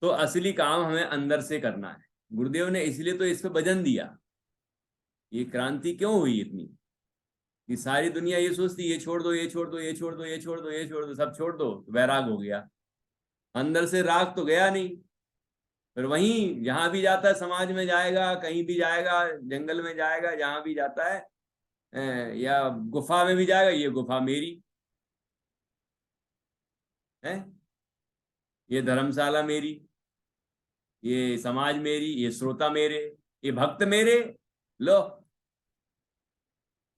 तो असली काम हमें अंदर से करना है। गुरुदेव ने इसलिए तो इस पे वजन दिया। ये क्रांति क्यों हुई इतनी कि सारी दुनिया ये सोचती ये छोड़ दो, ये छोड़ दो, ये छोड़ दो, ये छोड़ दो, ये छोड़ दो, सब छोड़ दो, तो वैराग हो गया। अंदर से राग तो गया नहीं। फिर वहीं जहां भी जाता है, समाज में जाएगा, कहीं भी जाएगा, जंगल में जाएगा, जहां भी जाता है, या गुफा में भी जाएगा, ये गुफा मेरी है, ये धर्मशाला मेरी, ये समाज मेरी, ये श्रोता मेरे, ये भक्त मेरे। लो,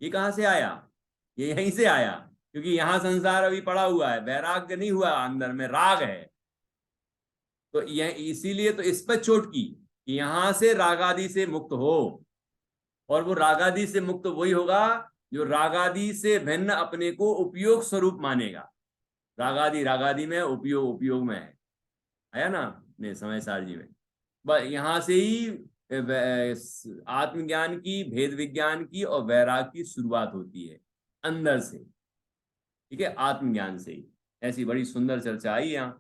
ये कहां से आया? ये यहीं से आया, क्योंकि यहां संसार अभी पड़ा हुआ है, वैराग्य नहीं हुआ, अंदर में राग है। तो यह इसीलिए तो इस पर चोट की कि यहां से रागादि से मुक्त हो, और वो रागादि से मुक्त वही होगा जो रागादि से भिन्न अपने को उपयोग स्वरूप मानेगा। रागादि में, उपयोग में है, आया ना अपने समय सार जी में। बस यहां से ही आत्मज्ञान की, भेद विज्ञान की और वैराग की शुरुआत होती है, अंदर से। ठीक है, आत्मज्ञान से ही। ऐसी बड़ी सुंदर चर्चा आई यहाँ।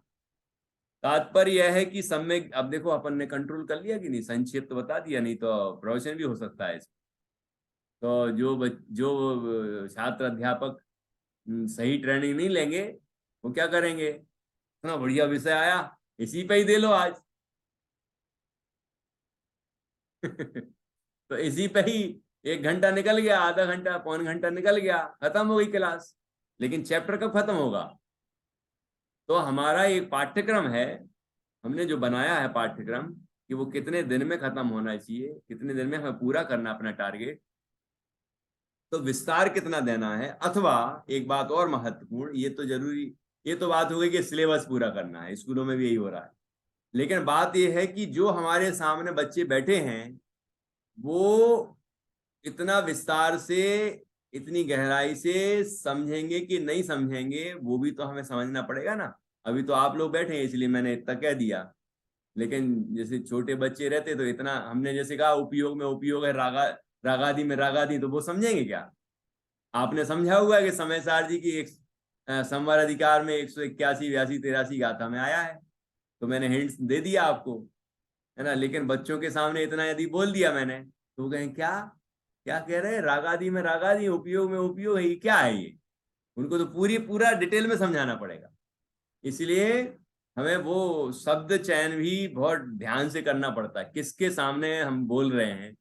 तात्पर्य यह है कि सम्यक, अब देखो अपन ने कंट्रोल कर लिया कि नहीं, संक्षेप तो बता दिया, नहीं तो प्रवचन भी हो सकता है इसमें। तो जो छात्र अध्यापक सही ट्रेनिंग नहीं लेंगे वो क्या करेंगे? इतना बढ़िया विषय आया, इसी पे ही दे लो आज। तो इसी पे ही 1 घंटा निकल गया, आधा घंटा, पौन घंटा निकल गया, खत्म हो गई क्लास। लेकिन चैप्टर कब खत्म होगा? तो हमारा एक पाठ्यक्रम है, हमने जो बनाया है पाठ्यक्रम, कि वो कितने दिन में खत्म होना चाहिए, कितने दिन में हमें पूरा करना अपना टारगेट, तो विस्तार कितना देना है। अथवा एक बात और महत्वपूर्ण, ये तो जरूरी, ये तो बात हो गई कि सिलेबस पूरा करना है, स्कूलों में भी यही हो रहा है। लेकिन बात यह है कि जो हमारे सामने बच्चे बैठे हैं वो इतना विस्तार से, इतनी गहराई से समझेंगे कि नहीं समझेंगे, वो भी तो हमें समझना पड़ेगा ना। अभी तो आप लोग बैठे हैं इसलिए मैंने इतना कह दिया, लेकिन जैसे छोटे बच्चे रहते तो इतना, हमने जैसे कहा उपयोग में उपयोग है, रागादि में रागादि, तो वो समझेंगे क्या? आपने समझा हुआ है कि समय सार जी की एक संवर अधिकार में 181, 82, 83 गाथा में आया है, तो मैंने हिंट्स दे दिया आपको, है ना। लेकिन बच्चों के सामने इतना यदि बोल दिया मैंने तो वो कहें क्या क्या कह रहे हैं, रागादि में रागादि, उपयोग में उपयोग है, ये क्या है ये? उनको तो पूरा डिटेल में समझाना पड़ेगा। इसलिए हमें वो शब्द चयन भी बहुत ध्यान से करना पड़ता है, किसके सामने हम बोल रहे हैं,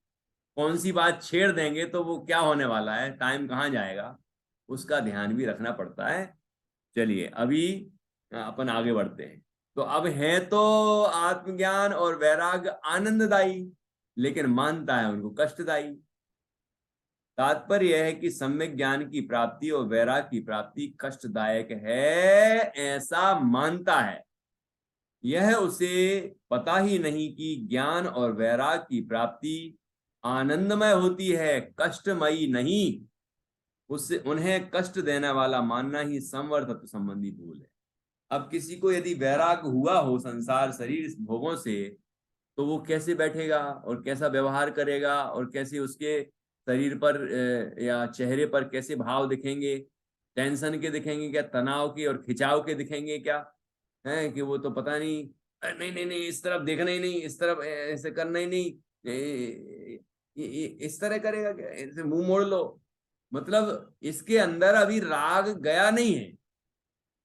कौन सी बात छेड़ देंगे तो वो क्या होने वाला है, टाइम कहाँ जाएगा, उसका ध्यान भी रखना पड़ता है। चलिए अभी अपन आगे बढ़ते हैं। तो अब है तो आत्मज्ञान और वैराग्य आनंददायी, लेकिन मानता है उनको कष्टदायी। तात्पर्य यह है कि सम्यक ज्ञान की प्राप्ति और वैराग्य की प्राप्ति कष्टदायक है, ऐसा मानता है। यह उसे पता ही नहीं कि ज्ञान और वैराग्य की प्राप्ति आनंदमय होती है, कष्टमयी नहीं। उससे उन्हें कष्ट देने वाला मानना ही संवर तत्व संबंधी भूल है। अब किसी को यदि वैराग्य हुआ हो संसार शरीर भोगों से, तो वो कैसे बैठेगा और कैसा व्यवहार करेगा और कैसे उसके शरीर पर या चेहरे पर कैसे भाव दिखेंगे, टेंशन के दिखेंगे क्या, तनाव के और खिंचाव के दिखेंगे क्या, है कि वो तो पता नहीं, नहीं नहीं नहीं इस तरफ देखना ही नहीं, इस तरफ ऐसे करना ही नहीं, इस तरह करेगा क्या, ऐसे मुंह मोड़ लो। मतलब इसके अंदर अभी राग गया नहीं है,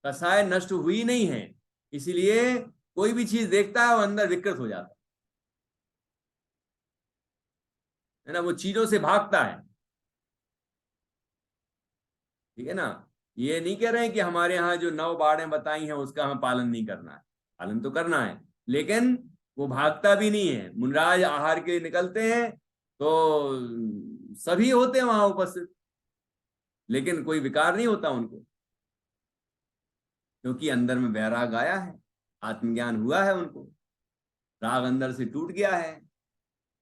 कसाय नष्ट हुई नहीं है, इसीलिए कोई भी चीज देखता है वो अंदर विकृत हो जाता है ना, वो चीजों से भागता है। ठीक है ना। ये नहीं कह रहे हैं कि हमारे यहाँ जो 9 बाड़ें बताई हैं उसका हमें पालन नहीं करना है, पालन तो करना है, लेकिन वो भागता भी नहीं है। मुनराज आहार के निकलते हैं तो सभी होते हैं वहां उपस्थित, लेकिन कोई विकार नहीं होता उनको, क्योंकि अंदर में वैराग आया है, आत्मज्ञान हुआ है उनको, राग अंदर से टूट गया है।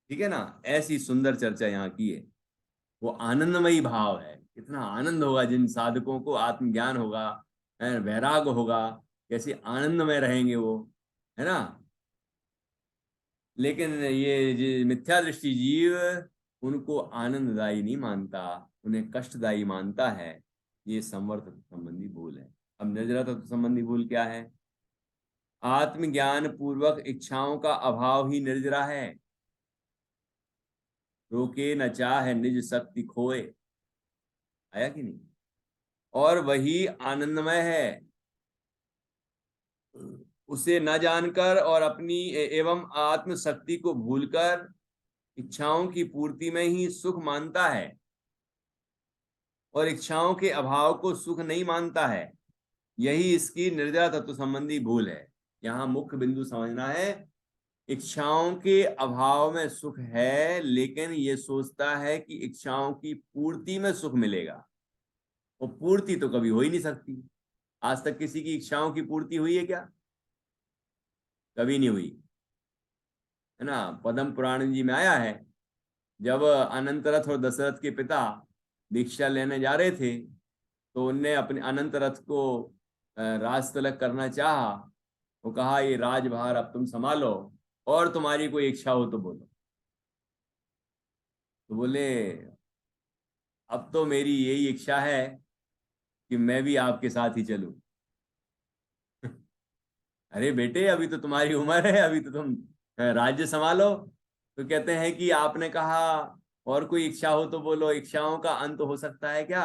ठीक है ना। ऐसी सुंदर चर्चा यहाँ की है। वो आनंदमयी भाव है, कितना आनंद होगा जिन साधकों को आत्मज्ञान होगा, वैराग होगा, कैसे आनंदमय रहेंगे वो, है ना। लेकिन ये मिथ्या दृष्टि जीव उनको आनंददायी नहीं मानता, उन्हें कष्टदायी मानता है। ये संवर तत्व संबंधी भूल है। अब निर्जरा तत्व संबंधी भूल क्या है? आत्मज्ञान पूर्वक इच्छाओं का अभाव ही निर्जरा है। रोके न चाहे निज शक्ति खोए, आया कि नहीं? और वही आनंदमय है। उसे न जानकर और अपनी एवं आत्म शक्ति को भूलकर इच्छाओं की पूर्ति में ही सुख मानता है और इच्छाओं के अभाव को सुख नहीं मानता है। यही इसकी निर्जरा तत्व संबंधी भूल है। यहाँ मुख्य बिंदु समझना है, इच्छाओं के अभाव में सुख है, लेकिन ये सोचता है कि इच्छाओं की पूर्ति में सुख मिलेगा, और पूर्ति तो कभी हो ही नहीं सकती। आज तक किसी की इच्छाओं की पूर्ति हुई है क्या? कभी नहीं हुई, है ना। पद्म पुराण जी में आया है, जब अनंत रथ और दशरथ के पिता दीक्षा लेने जा रहे थे तो उनने अपने अनंत रथ को राज तिलक करना चाहा। वो कहा ये राजभार अब तुम संभालो और तुम्हारी कोई इच्छा हो तो बोलो। तो बोले अब तो मेरी यही इच्छा है कि मैं भी आपके साथ ही चलूं। अरे बेटे अभी तो तुम्हारी उम्र है, अभी तो तुम राज्य संभालो। तो कहते हैं कि आपने कहा और कोई इच्छा हो तो बोलो। इच्छाओं का अंत हो सकता है क्या?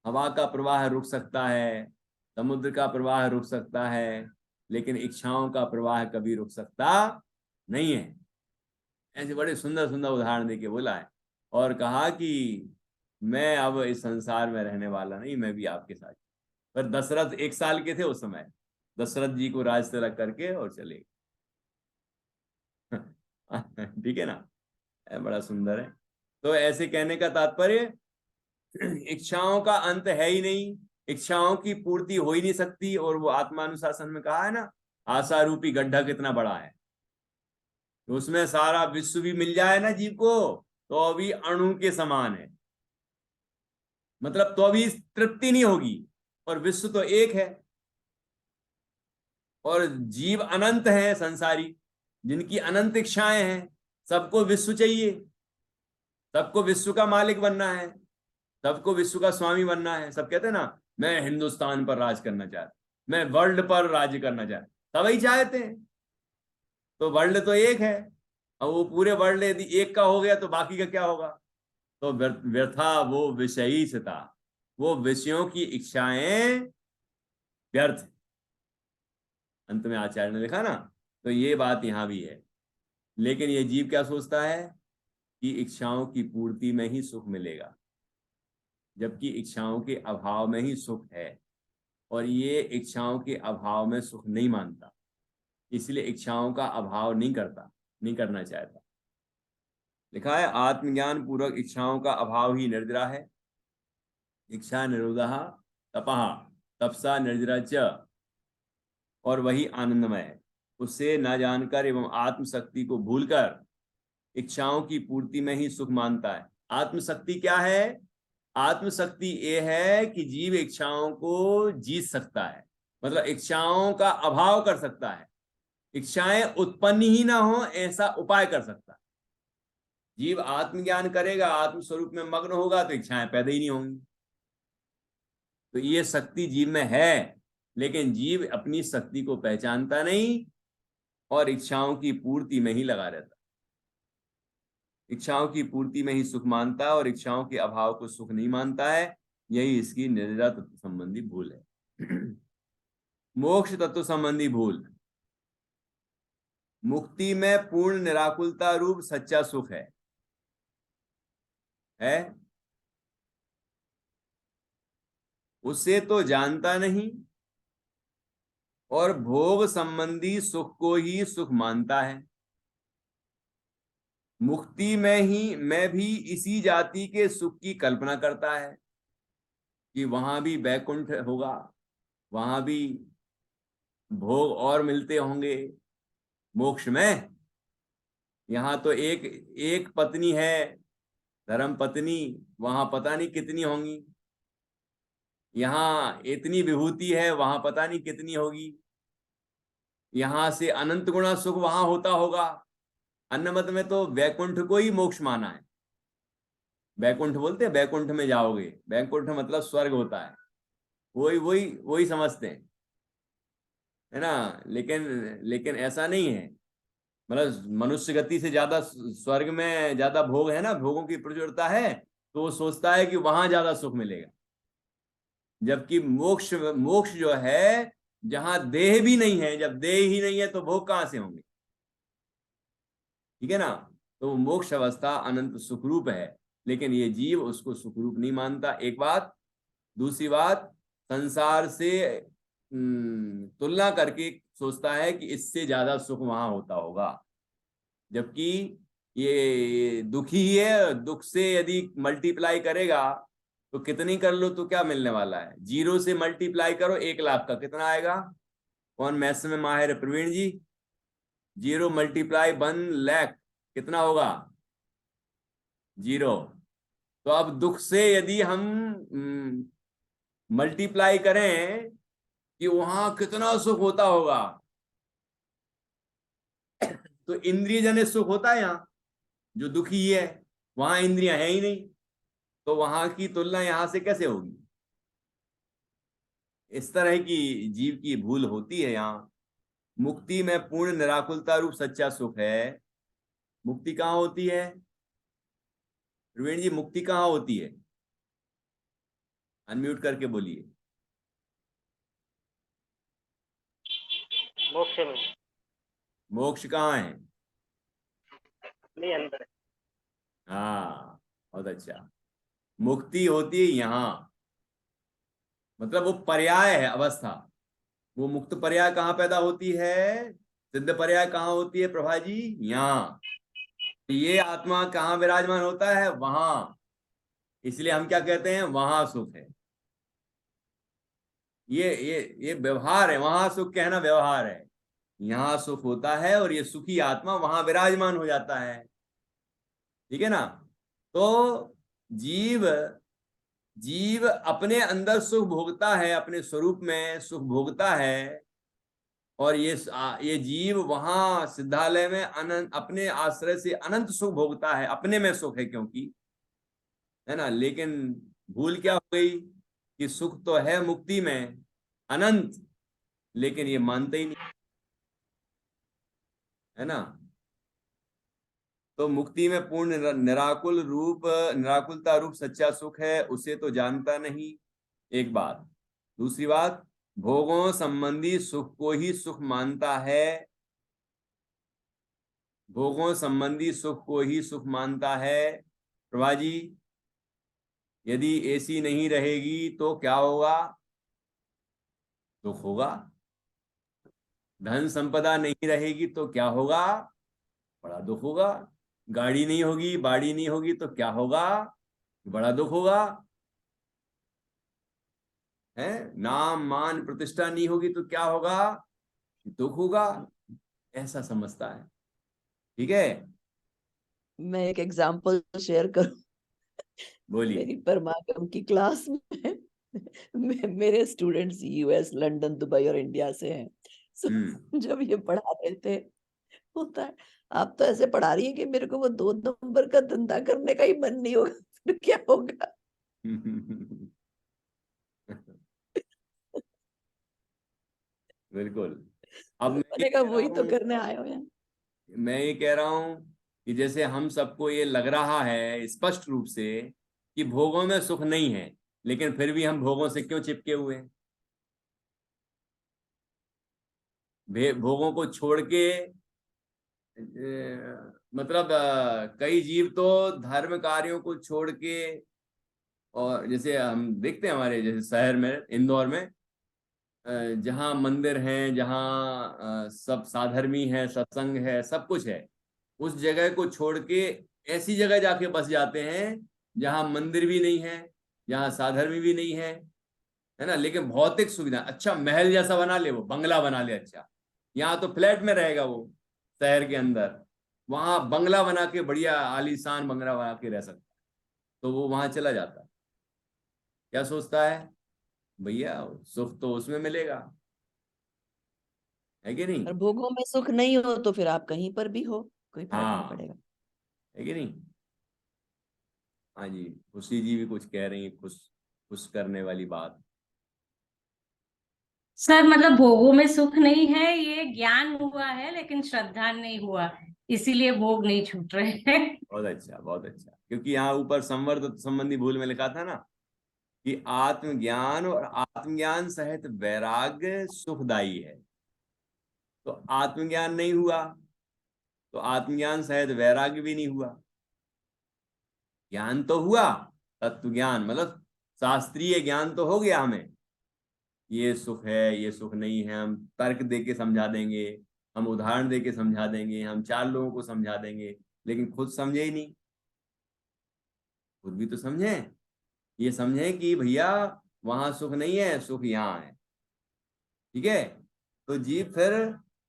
हवा का प्रवाह रुक सकता है, समुद्र का प्रवाह रुक सकता है, लेकिन इच्छाओं का प्रवाह कभी रुक सकता नहीं है। ऐसे बड़े सुंदर सुंदर उदाहरण देके बोला है और कहा कि मैं अब इस संसार में रहने वाला नहीं, मैं भी आपके साथ। पर दशरथ 1 साल के थे उस समय, दशरथ जी को राज तिलक करके और चले ठीक है ना, बड़ा सुंदर है। तो ऐसे कहने का तात्पर्य, इच्छाओं का अंत है ही नहीं, इच्छाओं की पूर्ति हो ही नहीं सकती। और वो आत्मानुशासन में कहा है ना, आशा रूपी गड्ढा कितना बड़ा है, तो उसमें सारा विश्व भी मिल जाए ना जीव को तो अभी अणु के समान है, मतलब तो अभी तृप्ति नहीं होगी। और विश्व तो एक है और जीव अनंत है, संसारी जिनकी अनंत इच्छाएं हैं। सबको विश्व चाहिए, सबको विश्व का मालिक बनना है, सबको विश्व का स्वामी बनना है। सब कहते हैं ना, मैं हिंदुस्तान पर राज करना चाहता, मैं वर्ल्ड पर राज्य करना चाहता, सभी चाहते हैं। तो वर्ल्ड तो एक है, अब वो पूरे वर्ल्ड यदि एक का हो गया तो बाकी का क्या होगा। तो व्यर्था वो विषयीचता, वो विषयों की इच्छाएं व्यर्थ। अंत में आचार्य ने लिखा ना, तो ये बात यहां भी है। लेकिन ये जीव क्या सोचता है कि इच्छाओं की पूर्ति में ही सुख मिलेगा, जबकि इच्छाओं के अभाव में ही सुख है। और ये इच्छाओं के अभाव में सुख नहीं मानता, इसलिए इच्छाओं का अभाव नहीं करता, नहीं करना चाहता। लिखा है, आत्मज्ञान पूर्वक इच्छाओं का अभाव ही निर्जरा है। इच्छा निरोधः तपः तपसा निर्जरा च, और वही आनंदमय है। उससे न जानकर एवं आत्मशक्ति को भूलकर इच्छाओं की पूर्ति में ही सुख मानता है। आत्मशक्ति क्या है? आत्मशक्ति ये है कि जीव इच्छाओं को जीत सकता है, मतलब इच्छाओं का अभाव कर सकता है, इच्छाएं उत्पन्न ही ना हो ऐसा उपाय कर सकता है। जीव आत्मज्ञान करेगा, आत्म स्वरूप में मग्न होगा तो इच्छाएं पैदा ही नहीं होंगी। तो ये शक्ति जीव में है, लेकिन जीव अपनी शक्ति को पहचानता नहीं और इच्छाओं की पूर्ति में ही लगा रहता। इच्छाओं की पूर्ति में ही सुख मानता है और इच्छाओं के अभाव को सुख नहीं मानता है। यही इसकी निर्जरा तत्व संबंधी भूल है। मोक्ष तत्व संबंधी भूल, मुक्ति में पूर्ण निराकुलता रूप सच्चा सुख है? उसे तो जानता नहीं और भोग संबंधी सुख को ही सुख मानता है। मुक्ति में भी इसी जाति के सुख की कल्पना करता है कि वहां भी वैकुंठ होगा, वहां भी भोग और मिलते होंगे। मोक्ष में यहां तो एक पत्नी है, धर्म पत्नी, वहां पता नहीं कितनी होंगी। यहां इतनी विभूति है, वहां पता नहीं कितनी होगी। यहां से अनंत गुणा सुख वहां होता होगा। अन्य मत में तो वैकुंठ को ही मोक्ष माना है। वैकुंठ बोलते हैं, वैकुंठ में जाओगे, वैकुंठ मतलब स्वर्ग होता है, वही वही वही समझते हैं, है ना। लेकिन ऐसा नहीं है, मतलब मनुष्य गति से ज्यादा स्वर्ग में ज्यादा भोग है ना, भोगों की प्रचुरता है, तो वो सोचता है कि वहां ज्यादा सुख मिलेगा। जबकि मोक्ष मोक्ष जो है, जहां देह भी नहीं है, जब देह ही नहीं है तो भोग कहां से होंगे, ठीक है ना। तो मोक्ष अवस्था अनंत सुखरूप है, लेकिन ये जीव उसको सुखरूप नहीं मानता, एक बात। दूसरी बात, संसार से तुलना करके सोचता है कि इससे ज्यादा सुख वहां होता होगा, जबकि ये दुखी ही है। दुख से यदि मल्टीप्लाई करेगा तो कितनी कर लो तो क्या मिलने वाला है। 0 से मल्टीप्लाई करो 1 लाख का, कितना आएगा? कौन मैथ्स में माहिर है? प्रवीण जी। 0 × 1 लाख कितना होगा? 0। तो अब दुख से यदि हम मल्टीप्लाई करें कि वहां कितना सुख होता होगा, तो इंद्रिय जनित सुख होता है यहाँ। जो दुखी है वहां इंद्रियां है ही नहीं, तो वहां की तुलना यहां से कैसे होगी। इस तरह की जीव की भूल होती है यहाँ। मुक्ति में पूर्ण निराकुलता रूप सच्चा सुख है। मुक्ति कहाँ होती है प्रवीण जी? मुक्ति कहाँ होती है? अनम्यूट करके बोलिए। मोक्ष में। मोक्ष कहाँ है? नहीं अंदर है। हाँ, बहुत अच्छा। मुक्ति होती है यहाँ, मतलब वो पर्याय है अवस्था। वो मुक्त पर्याय कहाँ पैदा होती है, सिद्ध पर्याय कहाँ होती है प्रभा जी? यहाँ। ये आत्मा कहाँ विराजमान होता है? वहां। इसलिए हम क्या कहते हैं? वहां सुख है। ये व्यवहार है, वहां सुख कहना व्यवहार है। यहाँ सुख होता है और ये सुखी आत्मा वहां विराजमान हो जाता है। ठीक है ना? तो जीव जीव अपने अंदर सुख भोगता है, अपने स्वरूप में सुख भोगता है, और ये जीव वहां सिद्धालय में अनंत अपने आश्रय से अनंत सुख भोगता है, अपने में सुख है क्योंकि, है ना? लेकिन भूल क्या हो गई कि सुख तो है मुक्ति में अनंत, लेकिन ये मानते ही नहीं, है ना? तो मुक्ति में पूर्ण निराकुलता रूप सच्चा सुख है, उसे तो जानता नहीं, एक बात। दूसरी बात, भोगों संबंधी सुख को ही सुख मानता है, भोगों संबंधी सुख को ही सुख मानता है। प्रभा जी, यदि एसी नहीं रहेगी तो क्या होगा? दुख होगा। धन संपदा नहीं रहेगी तो क्या होगा? बड़ा दुख होगा। गाड़ी नहीं होगी, बाड़ी नहीं होगी तो क्या होगा? बड़ा दुख होगा। है? नाम मान प्रतिष्ठा नहीं होगी तो क्या होगा? दुख होगा। ऐसा समझता है। ठीक है? मैं एक एग्जांपल शेयर करूं। बोलिए। मेरी परमागम की क्लास में मेरे स्टूडेंट्स यूएस, लंदन, दुबई और इंडिया से हैं। जब ये पढ़ा रहे थे, होता है आप तो ऐसे पढ़ा रही है कि मेरे को वो 2 नंबर का धंधा करने का ही मन नहीं होगा, फिर क्या होगा? बिल्कुल। अब मैंने कहा वही तो करने आए हो यार। मैं ये कह रहा हूं कि जैसे हम सबको ये लग रहा है स्पष्ट रूप से कि भोगों में सुख नहीं है, लेकिन फिर भी हम भोगों से क्यों चिपके हुए हैं? भोगों को छोड़ के मतलब कई जीव तो धर्म कार्यों को छोड़ के, और जैसे हम देखते हैं हमारे जैसे शहर में, इंदौर में, जहाँ मंदिर हैं, जहाँ सब साधर्मी है, सत्संग है, सब कुछ है, उस जगह को छोड़ के ऐसी जगह जाके बस जाते हैं जहाँ मंदिर भी नहीं है, जहाँ साधर्मी भी नहीं है ना? लेकिन भौतिक सुविधा, अच्छा महल जैसा बना ले, वो बंगला बना ले, अच्छा यहाँ तो फ्लैट में रहेगा वो शहर के अंदर, वहां बंगला बना के बढ़िया आलीशान बंगला बना के रह सकता है, तो वो वहां चला जाता है। क्या सोचता है? भैया सुख तो उसमें मिलेगा, है कि नहीं? और भोगों में सुख नहीं हो तो फिर आप कहीं पर भी हो, कोई फर्क नहीं हाँ, पड़ेगा। है कि नहीं? हाँ जी, खुशी जी भी कुछ कह रही है, खुश खुश करने वाली बात। सर मतलब भोगों में सुख नहीं है, ये ज्ञान हुआ है लेकिन श्रद्धा नहीं हुआ, इसीलिए भोग नहीं छूट रहे हैं। बहुत अच्छा, बहुत अच्छा। क्योंकि यहाँ ऊपर संवर्ध संबंधी भूल में लिखा था ना कि आत्मज्ञान और आत्मज्ञान सहित वैराग्य सुखदायी है। तो आत्मज्ञान नहीं हुआ तो आत्मज्ञान सहित वैराग्य भी नहीं हुआ। ज्ञान तो हुआ, तत्व ज्ञान मतलब शास्त्रीय ज्ञान तो हो गया हमें, ये सुख है, ये सुख नहीं है, हम तर्क दे के समझा देंगे, हम उदाहरण दे के समझा देंगे, हम 4 लोगों को समझा देंगे, लेकिन खुद समझे ही नहीं। खुद भी तो समझे, ये समझे कि भैया वहां सुख नहीं है, सुख यहाँ है। ठीक है? तो जीव फिर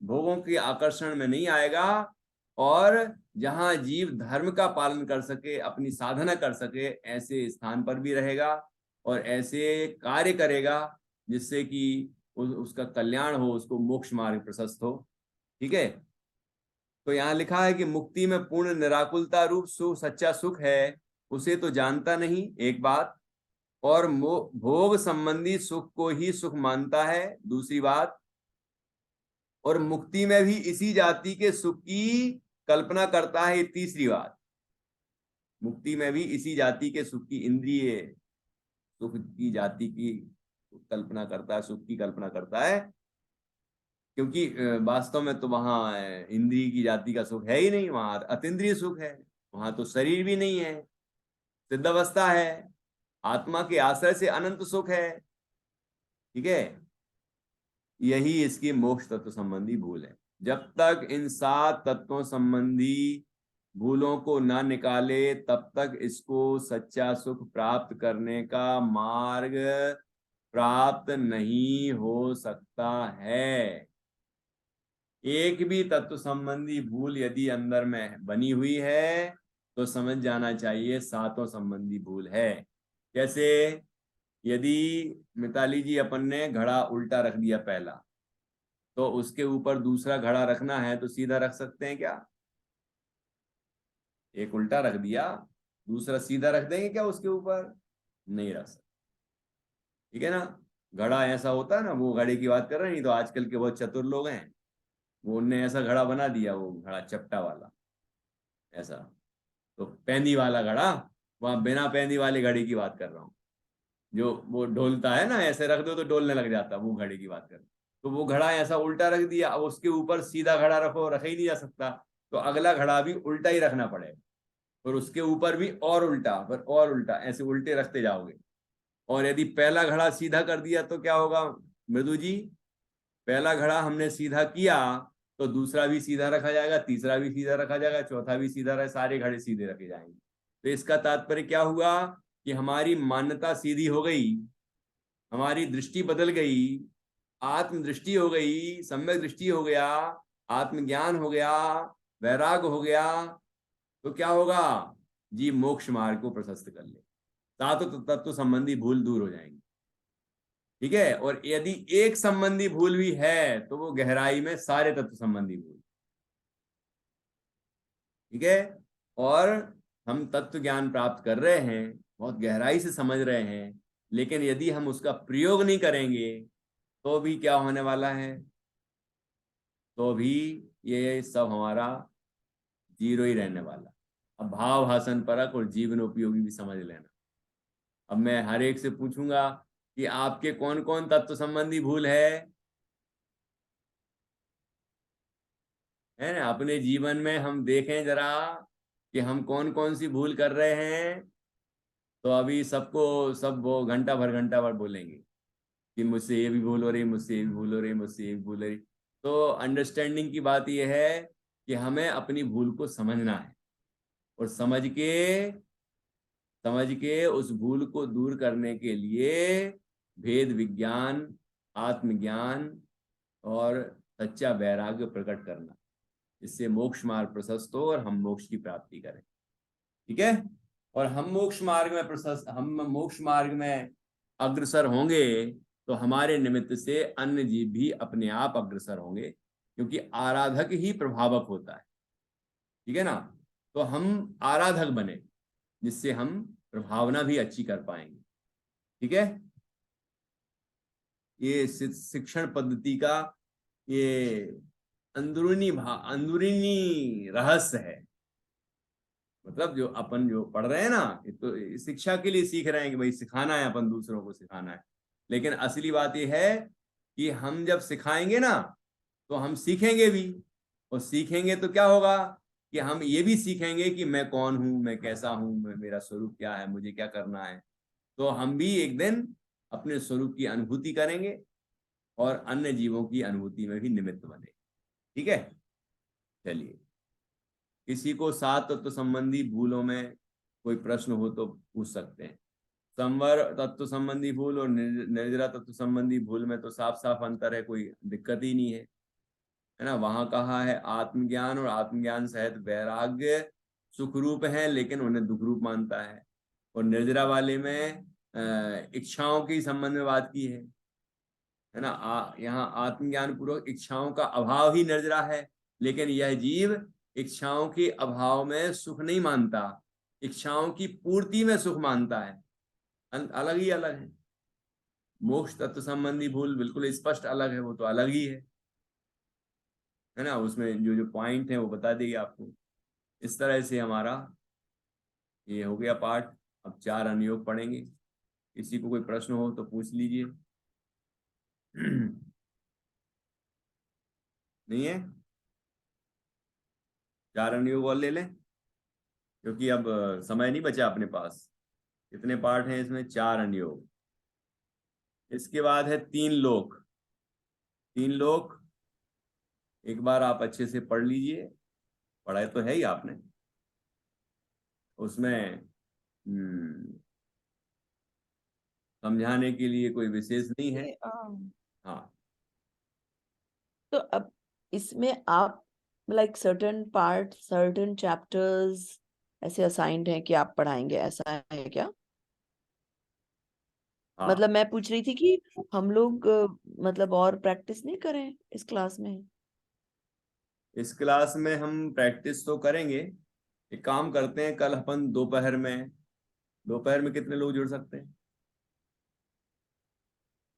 भोगों के आकर्षण में नहीं आएगा, और जहां जीव धर्म का पालन कर सके, अपनी साधना कर सके, ऐसे स्थान पर भी रहेगा और ऐसे कार्य करेगा जिससे कि उसका कल्याण हो, उसको मोक्ष मार्ग प्रशस्त हो। ठीक है? तो यहाँ लिखा है कि मुक्ति में पूर्ण निराकुलता रूप सुख सच्चा सुख है, उसे तो जानता नहीं, एक बात। और भोग संबंधी सुख को ही सुख मानता है, दूसरी बात। और मुक्ति में भी इसी जाति के सुख की कल्पना करता है, तीसरी बात। मुक्ति में भी इसी जाति के सुख की, इंद्रिय सुख की जाति की कल्पना करता है, सुख की कल्पना करता है। क्योंकि वास्तव में तो वहां इंद्रिय की जाति का सुख है ही नहीं, वहां अतीन्द्रिय सुख है, वहां तो शरीर भी नहीं है, सिद्ध अवस्था है, आत्मा के आश्रय से अनंत सुख है। ठीक है, यही इसकी मोक्ष तत्व संबंधी भूल है। जब तक इन 7 तत्वों संबंधी भूलों को न निकाले तब तक इसको सच्चा सुख प्राप्त करने का मार्ग प्राप्त नहीं हो सकता है। एक भी तत्व संबंधी भूल यदि अंदर में बनी हुई है तो समझ जाना चाहिए 7 संबंधी भूल है। जैसे यदि मिताली जी अपन ने घड़ा उल्टा रख दिया पहला, तो उसके ऊपर दूसरा घड़ा रखना है तो सीधा रख सकते हैं क्या? एक उल्टा रख दिया, दूसरा सीधा रख देंगे क्या उसके ऊपर? नहीं रख सकते। ठीक है ना, घड़ा ऐसा होता है ना, वो घड़े की बात कर रहे हैं, नहीं तो आजकल के बहुत चतुर लोग हैं, वो उनने ऐसा घड़ा बना दिया, वो घड़ा चपटा वाला ऐसा, तो पैंदी वाला घड़ा, वहां बिना पैंदी वाले घड़े की बात कर रहा हूँ, जो वो ढोलता है ना, ऐसे रख दो तो ढोलने लग जाता, वो घड़े की बात कर रहा हूं। तो वो घड़ा ऐसा उल्टा रख दिया, अब उसके ऊपर सीधा घड़ा रखो, रख ही नहीं जा सकता, तो अगला घड़ा भी उल्टा ही रखना पड़ेगा, और उसके ऊपर भी और उल्टा, फिर और उल्टा, ऐसे उल्टे रखते जाओगे। और यदि पहला घड़ा सीधा कर दिया तो क्या होगा मृदु जी? पहला घड़ा हमने सीधा किया तो दूसरा भी सीधा रखा जाएगा, तीसरा भी सीधा रखा जाएगा, चौथा भी सीधा रहे, सारे घड़े सीधे रखे जाएंगे। तो इसका तात्पर्य क्या हुआ कि हमारी मान्यता सीधी हो गई, हमारी दृष्टि बदल गई, आत्मदृष्टि हो गई, सम्यक दृष्टि हो गया, आत्मज्ञान हो गया, वैराग हो गया, तो क्या होगा जी? मोक्ष मार्ग को प्रशस्त कर ले, 7 तत्व संबंधी भूल दूर हो जाएंगी। ठीक है, और यदि एक संबंधी भूल भी है तो वो गहराई में सारे तत्व संबंधी भूल। ठीक है, और हम तत्व ज्ञान प्राप्त कर रहे हैं, बहुत गहराई से समझ रहे हैं, लेकिन यदि हम उसका प्रयोग नहीं करेंगे तो भी क्या होने वाला है? तो भी ये सब हमारा जीरो ही रहने वाला। अब भाव हासन परक और जीवन उपयोगी भी समझ लेना। अब मैं हर एक से पूछूंगा कि आपके कौन कौन तत्व संबंधी भूल है ना? अपने जीवन में हम देखें जरा कि हम कौन कौन सी भूल कर रहे हैं। तो अभी सबको सब वो घंटा भर बोलेंगे कि मुझसे ये भी भूल हो रही, मुझसे ये भी भूल हो रही, मुझसे ये भी भूल हो रही। तो अंडरस्टैंडिंग की बात यह है कि हमें अपनी भूल को समझना है, और समझ के उस भूल को दूर करने के लिए भेद विज्ञान, आत्मज्ञान और सच्चा वैराग्य प्रकट करना, इससे मोक्ष मार्ग प्रशस्त हो और हम मोक्ष की प्राप्ति करें। ठीक है, और हम मोक्ष मार्ग में अग्रसर होंगे तो हमारे निमित्त से अन्य जीव भी अपने आप अग्रसर होंगे, क्योंकि आराधक ही प्रभावक होता है। ठीक है ना, तो हम आराधक बने जिससे हम प्रभावना भी अच्छी कर पाएंगे। ठीक है, ये शिक्षण पद्धति का ये अंदरूनी रहस्य है। मतलब जो अपन जो पढ़ रहे हैं ना, तो शिक्षा के लिए सीख रहे हैं कि भाई सिखाना है, अपन दूसरों को सिखाना है, लेकिन असली बात यह है कि हम जब सिखाएंगे ना तो हम सीखेंगे भी, और सीखेंगे तो क्या होगा कि हम ये भी सीखेंगे कि मैं कौन हूं, मैं कैसा हूं, मेरा स्वरूप क्या है, मुझे क्या करना है। तो हम भी एक दिन अपने स्वरूप की अनुभूति करेंगे और अन्य जीवों की अनुभूति में भी निमित्त बने। ठीक है, चलिए, किसी को 7 तत्व संबंधी भूलों में कोई प्रश्न हो तो पूछ सकते हैं। संवर तत्व संबंधी भूल और निर्जरा तत्व संबंधी भूल में तो साफ साफ अंतर है, कोई दिक्कत ही नहीं है ना। वहां कहा है आत्मज्ञान और आत्मज्ञान सहित वैराग्य सुख रूप है, लेकिन उन्हें दुख रूप मानता है। और निर्जरा वाले में इच्छाओं के संबंध में बात की है ना। यहाँ आत्मज्ञान पूर्वक इच्छाओं का अभाव ही निर्जरा है, लेकिन यह जीव इच्छाओं के अभाव में सुख नहीं मानता, इच्छाओं की पूर्ति में सुख मानता है। अलग ही अलग है। मोक्ष तत्व संबंधी भूल बिल्कुल स्पष्ट अलग है, वो तो अलग ही है ना। उसमें जो जो पॉइंट है वो बता देगी आपको। इस तरह से हमारा ये हो गया पाठ। अब 4 अनुयोग पढ़ेंगे। किसी को कोई प्रश्न हो तो पूछ लीजिए। नहीं है? 4 अनुयोग और ले लें, क्योंकि अब समय नहीं बचा अपने पास। कितने पार्ट हैं इसमें? 4 अनुयोग। इसके बाद है 3 लोक। 3 लोक एक बार आप अच्छे से पढ़ लीजिए, पढ़ाई तो है ही आपने। उसमें समझाने के लिए कोई विशेष नहीं है। हाँ, तो अब इसमें आप like certain part, certain chapters ऐसे असाइंड हैं कि आप पढ़ाएंगे, ऐसा है क्या? हाँ। मतलब मैं पूछ रही थी कि हम लोग मतलब और प्रैक्टिस नहीं करें इस क्लास में? इस क्लास में हम प्रैक्टिस तो करेंगे। एक काम करते हैं, कल अपन दोपहर में कितने लोग जुड़ सकते हैं?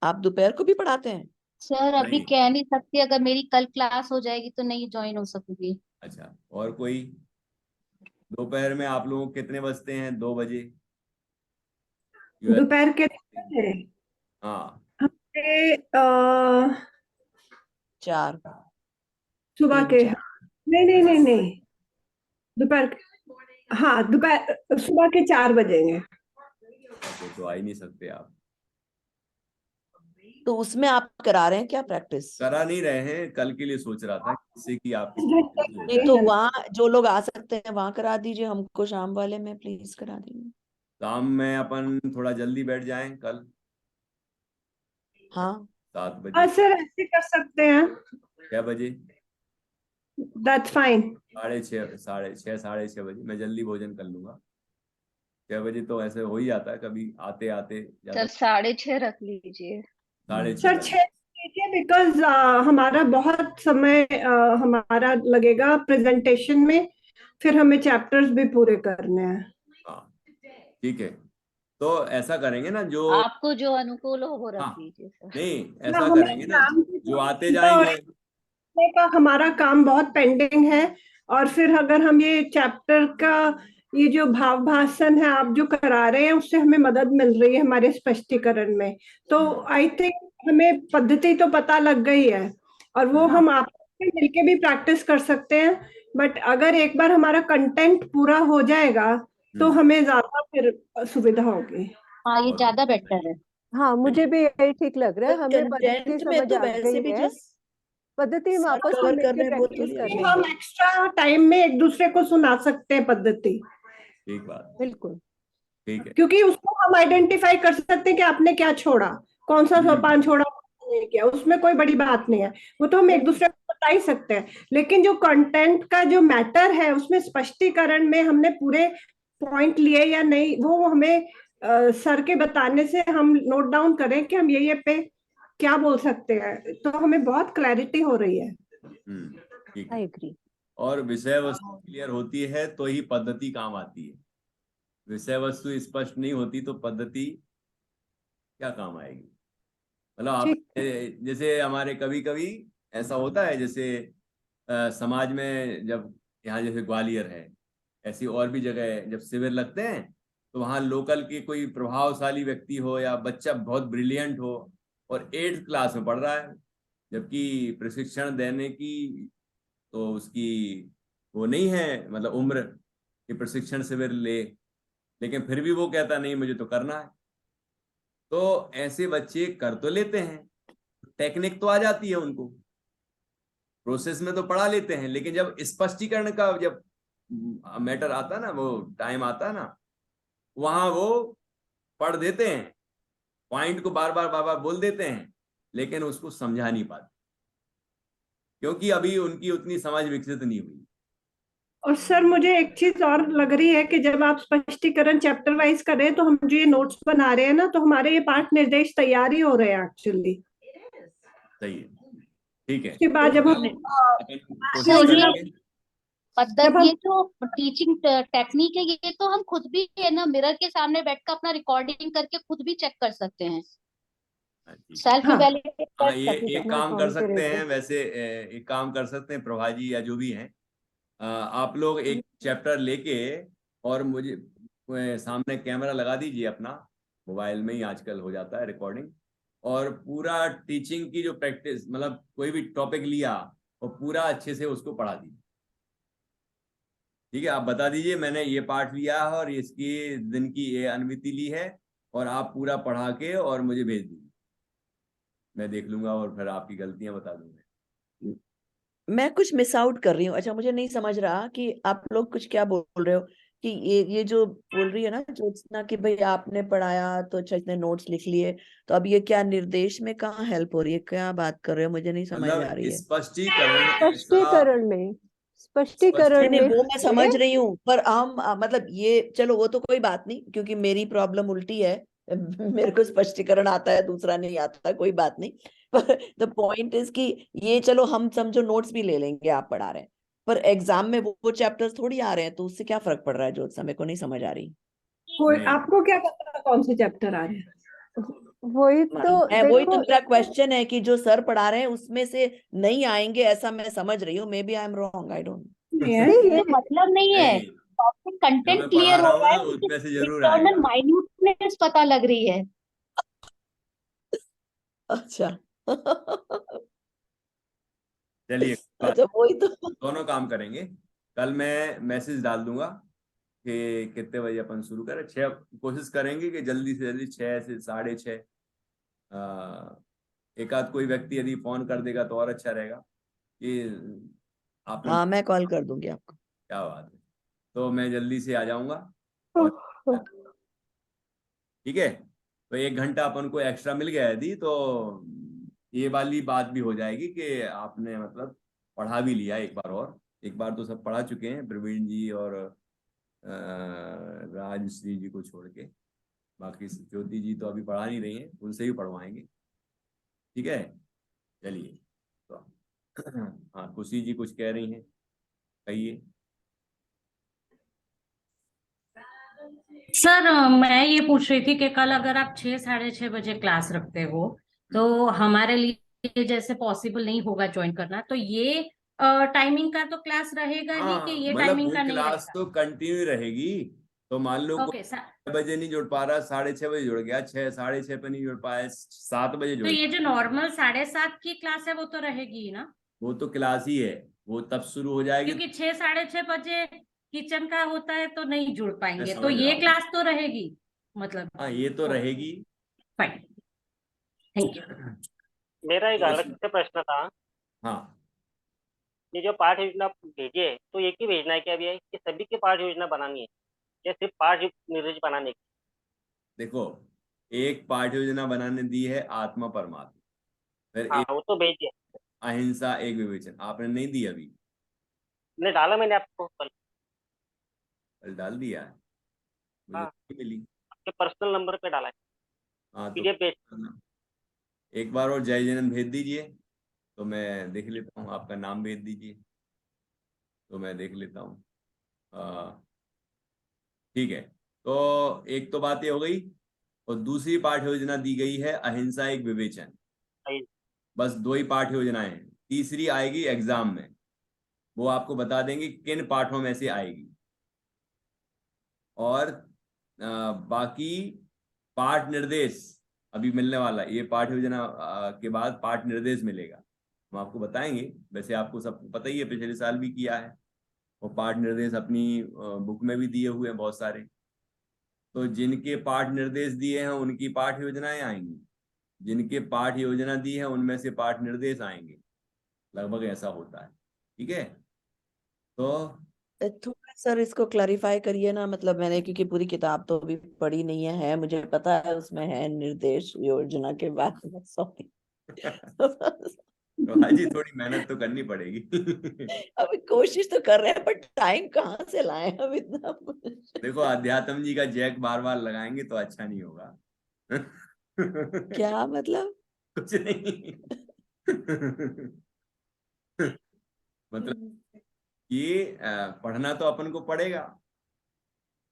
आप दोपहर को भी पढ़ाते हैं? सर अभी नहीं। कह नहीं सकती, अगर मेरी कल क्लास हो जाएगी तो नहीं ज्वाइन हो सकूंगी। अच्छा, और कोई? दोपहर में आप लोगों को कितने बजते हैं? 2 बजे? दोपहर के हाँ, हफ्ते 4, सुबह 3, के 4। नहीं दोपहर, हाँ दोपहर सुबह के 4 बजेंगे। तो आ ही नहीं सकते आप। तो उसमें आप करा रहे हैं क्या प्रैक्टिस? करा नहीं रहे हैं, कल के लिए सोच रहा था, जिससे कि आपकी नहीं तो वहाँ जो लोग आ सकते हैं वहां करा दीजिए, हमको शाम वाले में प्लीज करा दीजिए। शाम में अपन थोड़ा जल्दी बैठ जाएं कल, हाँ 7 बजे। हाँ सर ऐसे कर सकते हैं, 6 बजे? That's fine. 6:30, 6:30, 6:30 बजे मैं जल्दी भोजन कर लूंगा। 6 बजे तो ऐसे हो ही जाता है, कभी आते आते सर 6:30 रख लीजिए। 6:30। सर 6 लीजिए, बिकॉज हमारा बहुत समय हमारा लगेगा प्रेजेंटेशन में, फिर हमें चैप्टर्स भी पूरे करने हैं। हाँ ठीक है, तो ऐसा करेंगे ना, जो आपको जो अनुकूल हो वो रख हाँ लीजिए सर। नहीं, ना ऐसा हमें करेंगे ना, एग्जाम की जो आते चिंता और जाएंगे। लिखने का हमारा काम बहुत पेंडिंग है, और फिर अगर हम ये चैप्टर का ये जो भाव भाषण है आप जो करा रहे हैं उससे हमें मदद मिल रही है हमारे स्पष्टीकरण में, तो आई थिंक हमें पद्धति तो पता लग गई है, और वो हम आपसे मिलके भी प्रैक्टिस कर सकते हैं। बट अगर एक बार हमारा कंटेंट पूरा हो जाएगा तो हमें ज्यादा फिर सुविधा होगी। हाँ ये ज्यादा बेटर है। हाँ मुझे भी यही ठीक लग रहा है, हमें पद्धति कंटेंट में समझ तो आ वैसे गई भी है, जो पद्धति हम सर आपस में कवर कर मिलके रहे हैं वो प्रैक्टिस थोड़ी कर है। लेंगे। हम एक्स्ट्रा टाइम में एक दूसरे को सुना सकते हैं पद्धति, ठीक बात, बिल्कुल। ठीक है। क्योंकि उसको हम आइडेंटिफाई कर सकते हैं कि आपने क्या छोड़ा, कौन सा सोपान छोड़ा, नहीं किया, उसमें कोई बड़ी बात नहीं है, वो तो हम एक दूसरे को बता ही सकते हैं। लेकिन जो कंटेंट का जो मैटर है उसमें स्पष्टीकरण में हमने पूरे पॉइंट लिए या नहीं, वो हमें सर के बताने से हम नोट डाउन करें कि हम ये पे क्या बोल सकते हैं, तो हमें बहुत क्लैरिटी हो रही है। ठीक आई है। एग्री। और विषय वस्तु क्लियर होती है तो ही पद्धति काम आती है। विषय वस्तु स्पष्ट नहीं होती तो पद्धति क्या काम आएगी? मतलब आप जैसे हमारे कभी कभी ऐसा होता है, जैसे समाज में जब यहाँ जैसे ग्वालियर है, ऐसी और भी जगह जब शिविर लगते हैं तो वहाँ लोकल के कोई प्रभावशाली व्यक्ति हो या बच्चा बहुत ब्रिलियंट हो और 8th क्लास में पढ़ रहा है, जबकि प्रशिक्षण देने की तो उसकी वो नहीं है, मतलब उम्र कि प्रशिक्षण शिविर ले, लेकिन फिर भी वो कहता नहीं मुझे तो करना है। तो ऐसे बच्चे कर तो लेते हैं, टेक्निक तो आ जाती है उनको, प्रोसेस में तो पढ़ा लेते हैं, लेकिन जब स्पष्टीकरण का जब मैटर आता ना, वो टाइम आता ना, वहां वो पढ़ देते हैं, पॉइंट को बार बार बोल देते हैं, लेकिन उसको समझा नहीं पाते, क्योंकि अभी उनकी उतनी समझ विकसित नहीं हुई। और सर मुझे एक चीज और लग रही है कि जब आप स्पष्टीकरण चैप्टर वाइज कर रहे हैं तो हम जो ये नोट्स बना रहे हैं ना, तो हमारे ये पाठ निर्देश तैयार ही हो रहे हैं एक्चुअली। सही है, ठीक है। उसके बाद जब हम सर ये जब पद्धति, हम ये जो टीचिंग टेक्निक है ये तो हम खुद भी है ना मिरर के सामने बैठकर अपना रिकॉर्डिंग करके खुद भी चेक कर सकते हैं, सेल्फ हाँ इवैल्यूएट कर हाँ, ये सकते एक हैं। काम कर सकते हैं, वैसे एक काम कर सकते हैं प्रभा जी या जो भी हैं, आप लोग एक चैप्टर लेके और मुझे सामने कैमरा लगा दीजिए अपना, मोबाइल में ही आजकल हो जाता है रिकॉर्डिंग, और पूरा टीचिंग की जो प्रैक्टिस, मतलब कोई भी टॉपिक लिया और पूरा अच्छे से उसको पढ़ा दीजिए। ठीक है, आप बता दीजिए मैंने ये पाठ लिया है और इसकी दिन की ये अनुमति ली है, और आप पूरा पढ़ा के और मुझे भेज दीजिए, मैं देख लूंगा और फिर आपकी गलतियां बता दूंगा। मैं कुछ मिस आउट कर रही हूँ। अच्छा, मुझे नहीं समझ रहा कि आप लोग कुछ क्या बोल रहे हो, कि ये जो बोल रही है ना ज्योत्सना कि भाई आपने पढ़ाया तो अच्छा इतने नोट्स लिख लिए, तो अब ये क्या निर्देश में कहाँ हेल्प हो रही है, क्या बात कर रहे हो, मुझे नहीं समझ में आ रही है। स्पष्टीकरण स्पष्टीकरण में, नहीं स्पष्टीकरण नहीं, में वो मैं समझ रही हूँ, पर हम मतलब ये चलो वो तो कोई बात नहीं, क्योंकि मेरी प्रॉब्लम उल्टी है। मेरे को स्पष्टीकरण आता है, दूसरा नहीं आता, कोई बात नहीं। पर द पॉइंट इज कि ये चलो हम समझो नोट्स भी ले लेंगे, आप पढ़ा रहे हैं, पर एग्जाम में वो चैप्टर्स थोड़ी आ रहे हैं, तो उससे क्या फर्क पड़ रहा है ज्योत्सना, मेरे को नहीं समझ आ रही। नहीं। आपको क्या पता कौन से चैप्टर आ रहे हैं? वही तो वही तो देखो, मेरा क्वेश्चन है कि जो सर पढ़ा रहे हैं उसमें से नहीं आएंगे, ऐसा मैं समझ रही हूँ। May be I am wrong, I don't. नहीं है नहीं, ये ये मतलब नहीं है, नहीं, टॉपिक जो कंटेंट मैं क्लियर पढ़ा हो रहा हूँ रहा ना है, उसमें से लेकिन जरूर इंटरनल आएगा। माइन्यूटनेस पता लग रही है। अच्छा। चलिए, अच्छा, वही तो। दोनों काम करेंगे। कल मैं मैसेज डाल दूंगा कि कितने बजे अपन शुरू करें। 6 कोशिश करेंगे कि जल्दी से जल्दी 6 से 6:30। एक आध कोई व्यक्ति यदि फोन कर देगा तो और अच्छा रहेगा कि आपने। हाँ, मैं कॉल कर दूंगी आपको। क्या बात है, तो मैं जल्दी से आ जाऊंगा। और ठीक है, तो 1 घंटा अपन को एक्स्ट्रा मिल गया यदि, तो ये वाली बात भी हो जाएगी कि आपने मतलब पढ़ा भी लिया एक बार। और एक बार तो सब पढ़ा चुके हैं, प्रवीण जी और राजश्री जी को छोड़ के। बाकी ज्योति जी तो अभी पढ़ा नहीं रही हैं, उनसे भी पढ़वाएंगे। ठीक है, चलिए। तो हाँ, खुशी जी कुछ कह रही हैं, कहिए। सर मैं ये पूछ रही थी कि कल अगर आप 6 साढ़े 6 बजे क्लास रखते हो तो हमारे लिए जैसे पॉसिबल नहीं होगा ज्वाइन करना, तो ये टाइमिंग का तो क्लास रहेगा ही कि हाँ, ये मतलब टाइमिंग वो का नहीं क्लास रहेगा? तो कंटिन्यू रहेगी। तो मान लो कोई ओके सर। 6 बजे नहीं जुड़ पा रहा, 6:30 बजे जुड़ गया, 6 साढ़े 6 पे नहीं जुड़ पाया, 7 बजे तो जुड़ ये गया, जो नॉर्मल 7:30 की क्लास है वो तो रहेगी ही ना? वो तो क्लास ही है, वो तब शुरू हो जाएगी। क्योंकि 6 साढ़े 6 बजे किचन का होता है तो नहीं जुड़ मैं पाएंगे, तो समझ रहा ये हूँ। क्लास तो रहेगी मतलब। हाँ, ये तो रहेगी। Fine, thank you. मेरा एक तो अलग से प्रश्न था। हाँ, ये जो पाठ योजना आप भेजे तो एक ही भेजना है क्या भैया, कि सभी की पाठ योजना बनानी है या सिर्फ पाठ निर्देश बनाने की? देखो, एक पाठ्य योजना बनाने दी है आत्मा परमात्मा, फिर हाँ, एक वो तो भेज दिया, अहिंसा, एक विवेचन, आपने नहीं दी अभी। नहीं डाला मैंने आपको कल। कल डाल दिया है, मुझे हाँ, नहीं मिली। आपके पर्सनल नंबर पे डाला है, हाँ, तो पीडीएफ भेज। एक बार और जय जैनन भेज दीजिए, तो मैं देख लेता हूँ। आपका नाम भेज दीजिए तो मैं देख लेता हूँ। ठीक है, तो एक तो बात ये हो गई, और दूसरी पाठ योजना दी गई है अहिंसा एक विवेचन। बस 2 ही पाठ योजनाएं हैं, तीसरी आएगी एग्जाम में, वो आपको बता देंगे किन पाठों में से आएगी। और बाकी पाठ निर्देश अभी मिलने वाला, ये पाठ योजना के बाद पाठ निर्देश मिलेगा, हम आपको बताएंगे। वैसे आपको सब पता ही है, पिछले साल भी किया है, और पाठ निर्देश अपनी बुक में भी दिए हुए हैं बहुत सारे। तो जिनके पाठ निर्देश दिए हैं उनकी पाठ योजनाएं आएंगी, जिनके पाठ योजना दी है उनमें से पाठ निर्देश आएंगे, लगभग ऐसा होता है। ठीक है, तो थोड़ा सर इसको क्लैरिफाई करिए ना, मतलब मैंने क्योंकि पूरी किताब तो अभी पढ़ी नहीं है, मुझे पता है उसमें है निर्देश योजना के बारे में, सॉरी। तो हाजी थोड़ी मेहनत तो करनी पड़ेगी। अभी कोशिश तो कर रहे हैं, पर टाइम कहाँ से लाए अब इतना। देखो, अध्यात्म जी का जैक बार बार लगाएंगे तो अच्छा नहीं होगा। क्या मतलब? कुछ नहीं। मतलब ये पढ़ना तो अपन को पड़ेगा,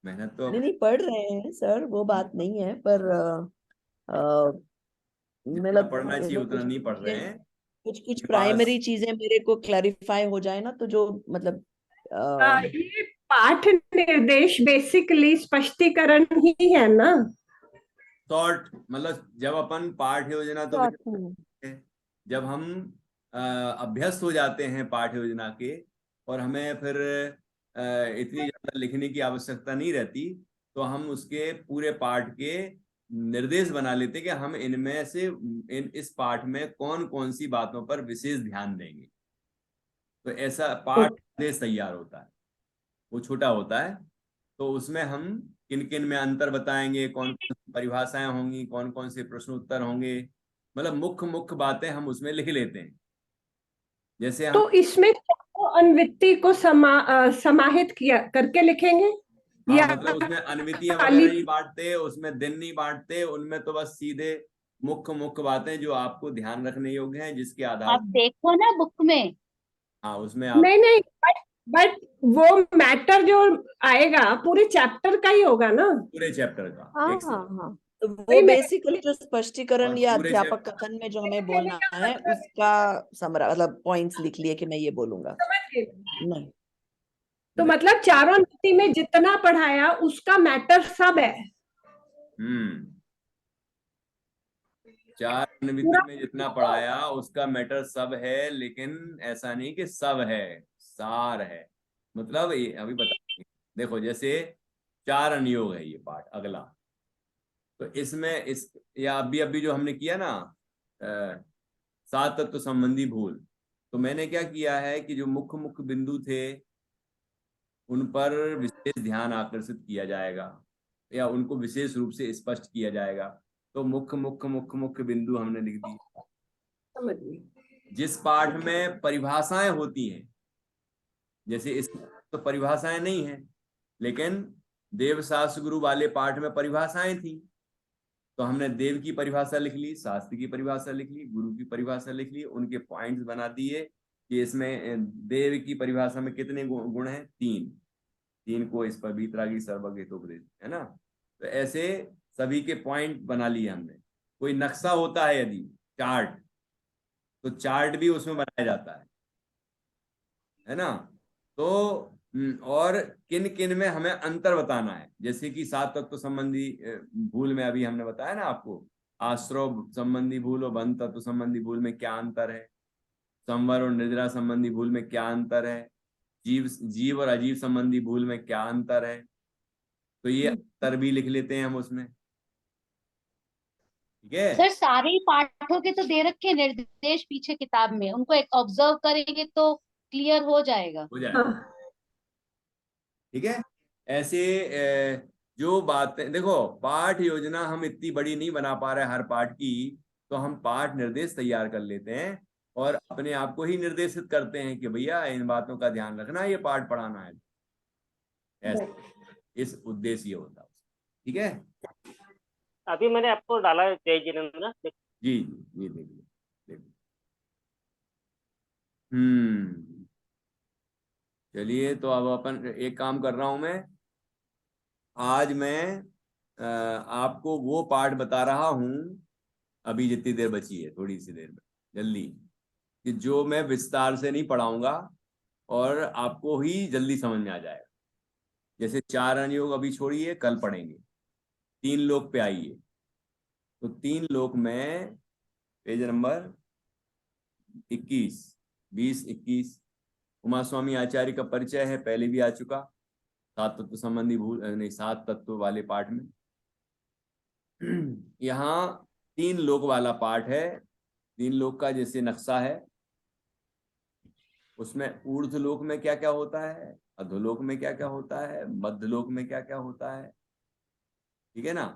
मेहनत तो नहीं नहीं, पढ़ रहे हैं सर, वो बात नहीं है, पर जितना मतलब पढ़ना चाहिए उतना कुछ नहीं पढ़ रहे हैं। कुछ कुछ निवास प्राइमरी चीजें मेरे को क्लैरिफाई हो जाए ना, तो जो मतलब ये पाठ निर्देश बेसिकली स्पष्टीकरण ही है ना? शॉर्ट, मतलब जब अपन पाठ योजना तो शॉर्ट में। जब हम अभ्यस्त हो जाते हैं पाठ योजना के, और हमें फिर इतनी ज्यादा लिखने की आवश्यकता नहीं रहती, तो हम उसके पूरे पाठ के निर्देश बना लेते कि हम इनमें से इस पाठ में कौन कौन सी बातों पर विशेष ध्यान देंगे। तो ऐसा पाठ निर्देश तैयार होता है, वो छोटा होता है, तो उसमें हम किन किन में अंतर बताएंगे, कौन कौन सी परिभाषाएं होंगी, कौन कौन से प्रश्न उत्तर होंगे, मतलब मुख्य मुख्य बातें हम उसमें लिख लेते हैं। जैसे हम तो इसमें अनुवृत्ति को समाहित किया करके लिखेंगे, या मतलब उसमें अनुवृत्तियां खाली वगैरह नहीं बांटते, उसमें दिन नहीं बांटते, उनमें तो बस सीधे मुख्य मुख्य बातें जो आपको ध्यान रखने योग्य हैं, जिसके आधार आप देखो ना बुक में। हाँ उसमें आप नहीं, बट वो मैटर जो आएगा पूरे चैप्टर का ही होगा ना, पूरे चैप्टर का हाँ एक हाँ हाँ। तो वो बेसिकली जो स्पष्टीकरण और या पूरे अध्यापक कथन में जो हमें बोलना है उसका मतलब पॉइंट्स लिख लिए कि मैं ये बोलूंगा। नहीं, तो मतलब चारों नीति में जितना पढ़ाया उसका मैटर सब है। चार अनुवृत्ति में जितना पढ़ाया उसका मैटर सब है, लेकिन ऐसा नहीं कि सब है, सार है। मतलब ये अभी बताएंगे, देखो जैसे 4 अनुयोग है ये पाठ अगला, तो इसमें इस या अभी जो हमने किया ना 7 तत्व संबंधी भूल, तो मैंने क्या किया है कि जो मुख्य मुख्य बिंदु थे उन पर विशेष ध्यान आकर्षित किया जाएगा, या उनको विशेष रूप से स्पष्ट किया जाएगा। तो मुख्य मुख्य मुख्य मुख्य बिंदु हमने लिख दी। समझ गई। जिस पाठ में परिभाषाएं होती हैं, जैसे इस तो परिभाषाएं नहीं है, लेकिन देव शास्त्र गुरु वाले पाठ में परिभाषाएं थी, तो हमने देव की परिभाषा लिख ली, शास्त्र की परिभाषा लिख ली, गुरु की परिभाषा लिख ली, उनके पॉइंट्स बना दिए कि इसमें देव की परिभाषा में कितने गुण हैं, 3 को इस पर भीतरागी सर्वज्ञोपदेश है ना। तो ऐसे सभी के पॉइंट बना लिए हमने। कोई नक्शा होता है यदि चार्ट, तो चार्ट भी उसमें बनाया जाता है ना। तो और किन किन में हमें अंतर बताना है, जैसे कि 7 तत्व संबंधी भूल में अभी हमने बताया ना आपको, आश्रव संबंधी भूल और बंध तत्व संबंधी भूल में क्या अंतर है, संवर और निद्रा संबंधी भूल में क्या अंतर है, जीव और अजीव संबंधी भूल में क्या अंतर है, तो ये अंतर भी लिख लेते हैं हम उसमें। ठीक है सर सारे ही पाठों के तो दे रखे निर्देश पीछे किताब में, उनको एक ऑब्जर्व करेंगे तो क्लियर हो जाएगा। हो जाएगा। ठीक है, ऐसे जो बातें देखो, पाठ योजना हम इतनी बड़ी नहीं बना पा रहे हर पाठ की, तो हम पाठ निर्देश तैयार कर लेते हैं और अपने आप को ही निर्देशित करते हैं कि भैया इन बातों का ध्यान रखना, ये पाठ पढ़ाना है, ऐसा इस उद्देश्य ये होता है। ठीक है, अभी मैंने आपको डाला है जय जिनेंद्र। जी जी देखिए। चलिए, तो अब अपन एक काम कर रहा हूं मैं, आज मैं आपको वो पाठ बता रहा हूं, अभी जितनी देर बची है, थोड़ी सी देर में जल्दी, कि जो मैं विस्तार से नहीं पढ़ाऊंगा और आपको ही जल्दी समझ में आ जाएगा। जैसे 4 अनुयोग अभी छोड़िए, कल पढ़ेंगे। 3 लोक पे आइए, तो 3 लोक में पेज नंबर 21, 20, 21 उमा स्वामी आचार्य का परिचय है, पहले भी आ चुका, 7 तत्व संबंधी भूल नहीं 7 तत्व वाले पाठ में। यहाँ 3 लोक वाला पाठ है। 3 लोक का जैसे नक्शा है, उसमें ऊर्ध्व लोक में क्या क्या होता है, अधोलोक में क्या क्या होता है, मध्य लोक में क्या क्या होता है। ठीक है ना,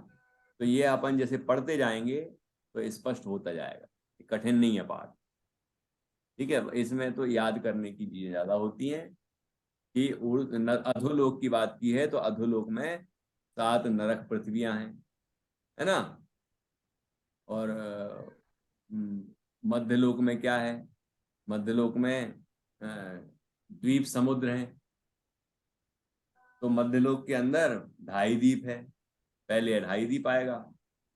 तो ये अपन जैसे पढ़ते जाएंगे तो स्पष्ट होता जाएगा, कठिन नहीं है पाठ। ठीक है, इसमें तो याद करने की चीजें ज्यादा होती हैं कि अधोलोक की बात की है तो अधोलोक में 7 नरक पृथ्वियां हैं, है ना। और मध्यलोक में क्या है, मध्यलोक में द्वीप समुद्र हैं। तो मध्यलोक के अंदर 2.5 द्वीप है, पहले 2.5 द्वीप आएगा,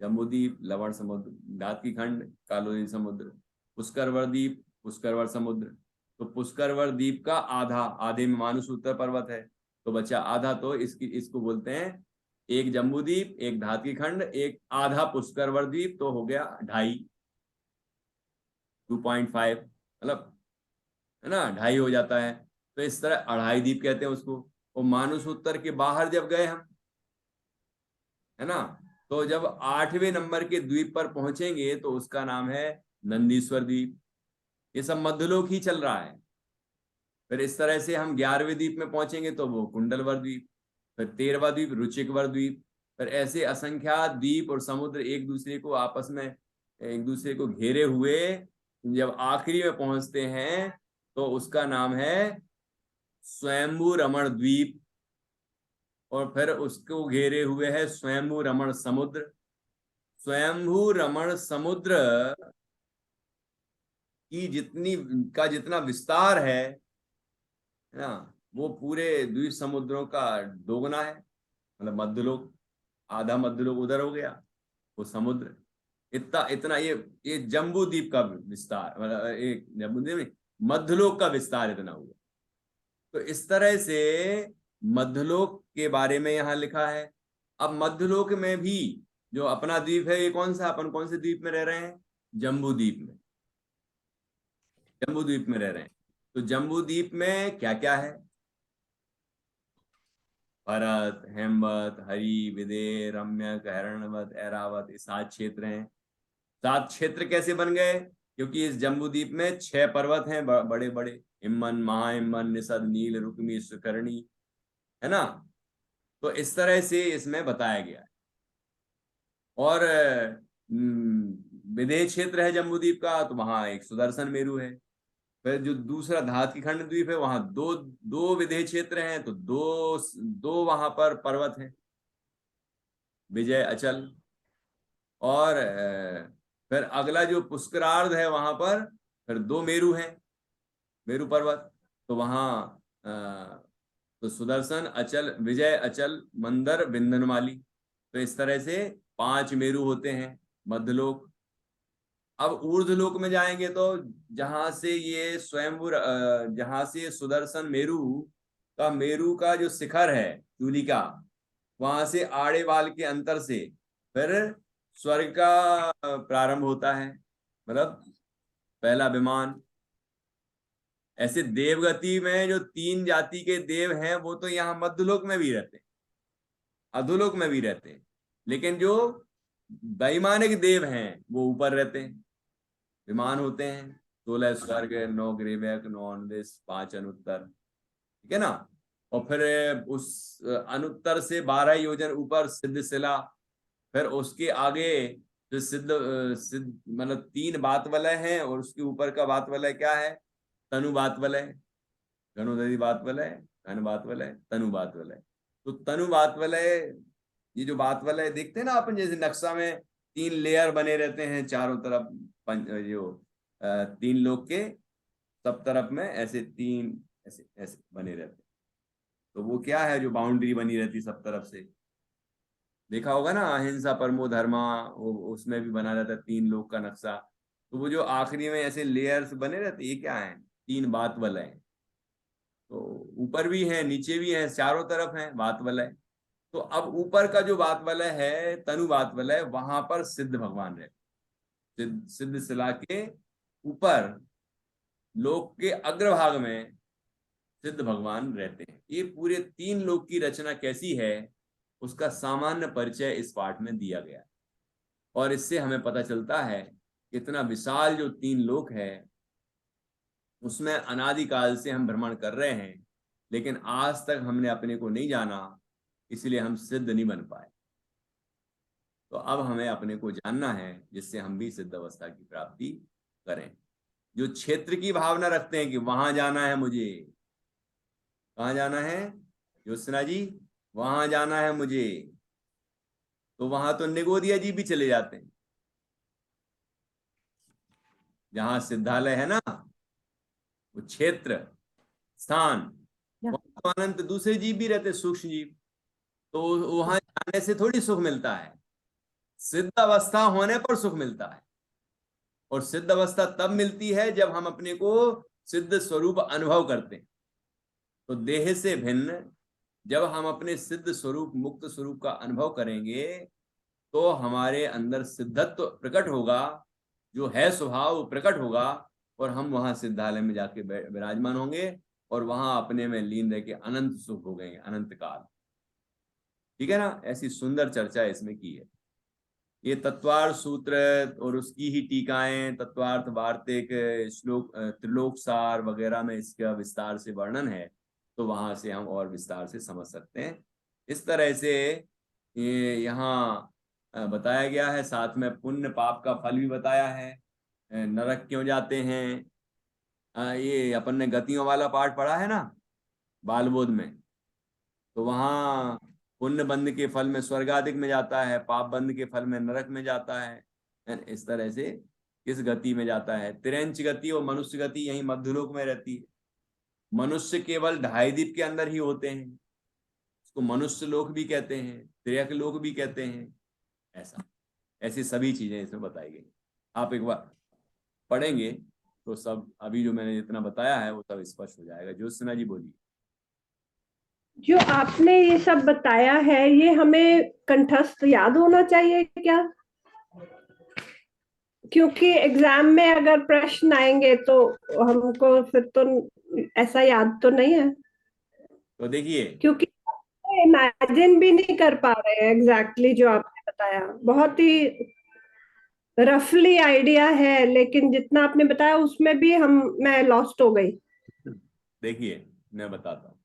जम्बूद्वीप, लवण समुद्र, धातकी खंड, कालोनी समुद्र, पुष्करवर द्वीप, पुष्करवर समुद्र। तो पुष्करवर द्वीप का आधे में मानुसूत्र पर्वत है, तो बचा आधा, तो इसको बोलते हैं एक जम्बूद्वीप, एक धातकी खंड, एक आधा पुष्करवर द्वीप, तो हो गया 2.5, 2.5। मतलब है ना 2.5 हो जाता है, तो इस तरह 2.5 द्वीप कहते हैं उसको। और मानसोत्तर के बाहर जब गए हम, है ना, तो जब 8वें नंबर के द्वीप पर पहुंचेंगे तो उसका नाम है नंदीश्वर द्वीप। ये सब मध्यलोक ही चल रहा है। फिर इस तरह से हम 11वें द्वीप में पहुंचेंगे तो वो कुंडलवर द्वीप, फिर 13वां द्वीप रुचिकवर द्वीप, फिर ऐसे असंख्यात द्वीप और समुद्र एक दूसरे को आपस में एक दूसरे को घेरे हुए जब आखिरी में पहुंचते हैं तो उसका नाम है स्वयंभू रमण द्वीप। और फिर उसको घेरे हुए है स्वयंभू रमण समुद्र। स्वयंभू रमण समुद्र की जितना विस्तार है ना, वो पूरे द्वीप समुद्रों का दोगुना है। मतलब मध्यलोक, आधा मध्यलोक उधर हो गया, वो समुद्र इतना इतना ये जम्बू द्वीप का विस्तार, मतलब एक जम्बू द्वीप नहीं, मध्यलोक का विस्तार इतना हुआ। तो इस तरह से मध्यलोक के बारे में यहाँ लिखा है। अब मध्यलोक में भी जो अपना द्वीप है, ये कौन सा, अपन कौन से द्वीप में रह रहे हैं? जम्बू द्वीप में, जम्बू द्वीप में रह रहे हैं। तो जम्बू द्वीप में क्या क्या है? भरत, हेमवत, हरि, विदेह, रम्यक, हिरण्यवत, ऐरावत, ये 7 क्षेत्र हैं। 7 क्षेत्र कैसे बन गए? क्योंकि इस जम्बू द्वीप में 6 पर्वत हैं बड़े बड़े, इम्मन, महाइम्मन, निषद, नील, रुक्मी, सुकर्णी, है ना। तो इस तरह से इसमें बताया गया है। और विदेह क्षेत्र है जम्बू द्वीप का, तो वहां एक सुदर्शन मेरु है। फिर जो दूसरा धातकी खंड द्वीप है, वहां दो विदेह क्षेत्र हैं, तो दो वहां पर पर्वत हैं, विजय, अचल। और फिर अगला जो पुष्करार्ध है, वहां पर फिर 2 मेरु हैं, मेरु पर्वत। तो वहां तो सुदर्शन, अचल, विजय, अचल, मंदर, विंध्यनमाली। तो इस तरह से 5 मेरु होते हैं मध्यलोक। अब ऊर्ध्वलोक में जाएंगे तो जहां से ये स्वयंभू, जहां से सुदर्शन मेरु का जो शिखर है चूलिका, वहां से आड़े वाल के अंतर से फिर स्वर्ग का प्रारंभ होता है, मतलब पहला विमान। ऐसे देवगति में जो 3 जाति के देव हैं वो तो यहाँ मध्यलोक में भी रहते हैं, अधोलोक में भी रहते हैं, लेकिन जो वैमानिक देव हैं वो ऊपर रहते हैं। विमान होते हैं 16 स्वर्ग, 9 ग्रेवैक, 9 अन्वेष, 5 अनुत्तर, ठीक है ना। और फिर उस अनुत्तर से 12 योजन ऊपर सिद्धशिला। फिर उसके आगे जो सिद्ध मतलब 3 बात वलय हैं, और उसके ऊपर का बात वलय क्या है? तनु बात वलय, गणोदरी बात वलय, घन बात वलय, तनु बात वलय। तो तनु बात वलय, ये जो बात वलय देखते हैं ना अपन, जैसे नक्शा में 3 लेयर बने रहते हैं चारों तरफ, जो 3 लोग के सब तरफ में ऐसे 3 ऐसे ऐसे बने रहते हैं। तो वो क्या है जो बाउंड्री बनी रहती सब तरफ से? देखा होगा ना, अहिंसा परमो धर्मा, उसमें भी बना रहता है 3 लोग का नक्शा। तो वो जो आखिरी में ऐसे लेयर्स बने रहते, ये क्या है? 3 बात वलय। तो ऊपर भी है, नीचे भी है, चारों तरफ है बात वलय। तो अब ऊपर का जो बात वलय है, तनु बात वलय, वहां पर सिद्ध भगवान रहते। सिद्ध शिला के ऊपर लोक के अग्रभाग में सिद्ध भगवान रहते हैं। ये पूरे 3 लोक की रचना कैसी है, उसका सामान्य परिचय इस पाठ में दिया गया। और इससे हमें पता चलता है इतना विशाल जो 3 लोक है, उसमें अनादिकाल से हम भ्रमण कर रहे हैं, लेकिन आज तक हमने अपने को नहीं जाना, इसलिए हम सिद्ध नहीं बन पाए। तो अब हमें अपने को जानना है, जिससे हम भी सिद्ध अवस्था की प्राप्ति करें। जो क्षेत्र की भावना रखते हैं कि वहां जाना है मुझे, कहाँ जाना है ज्योत्सना जी? वहां जाना है मुझे, तो वहां तो निगोदिया जी भी चले जाते हैं। जहां सिद्धालय है ना, वो क्षेत्र स्थान, तो अनंत दूसरे जीव भी रहते, सूक्ष्म जीव। तो वहां जाने से थोड़ी सुख मिलता है, सिद्ध अवस्था होने पर सुख मिलता है। और सिद्ध अवस्था तब मिलती है जब हम अपने को सिद्ध स्वरूप अनुभव करते हैं। तो देह से भिन्न जब हम अपने सिद्ध स्वरूप, मुक्त स्वरूप का अनुभव करेंगे, तो हमारे अंदर सिद्धत्व प्रकट होगा, जो है स्वभाव प्रकट होगा। और हम वहां सिद्धालय में जाके विराजमान होंगे और वहां अपने में लीन रह के अनंत सुख हो गए, अनंत काल। ठीक है ना, ऐसी सुंदर चर्चा इसमें की है। ये तत्वार्थ सूत्र और उसकी ही टीकाएं, तत्वार्थ वार्तिक, श्लोक, त्रिलोक सार वगैरह में इसका विस्तार से वर्णन है, तो वहां से हम और विस्तार से समझ सकते हैं। इस तरह से ये यहाँ बताया गया है, साथ में पुण्य पाप का फल भी बताया है, नरक क्यों जाते हैं। ये अपन ने गतियों वाला पाठ पढ़ा है ना बालबोध में, तो वहाँ पुण्य बंध के फल में स्वर्ग आदि में जाता है, पाप बंध के फल में नरक में जाता है। इस तरह से किस गति में जाता है। तिरंच गति और मनुष्य गति यही मध्यलोक में रहती है। मनुष्य केवल 2.5 दीप के अंदर ही होते हैं, उसको मनुष्य लोक भी कहते हैं, त्रियक लोक भी कहते हैं। ऐसी सभी चीजें इसमें बताई गई। आप एक बार पढ़ेंगे तो सब, अभी जो मैंने जितना बताया है वो सब स्पष्ट हो जाएगा। ज्योत्सना जी बोलिए। जो आपने ये सब बताया है ये हमें कंठस्थ याद होना चाहिए क्या? क्योंकि एग्जाम में अगर प्रश्न आएंगे तो हमको फिर तो ऐसा याद तो नहीं है। तो देखिए, क्योंकि इमेजिन भी नहीं कर पा रहे हैं एग्जैक्टली जो आपने बताया, बहुत ही रफली आइडिया है, लेकिन जितना आपने बताया उसमें भी मैं लॉस्ट हो गई। देखिए मैं बताता हूँ।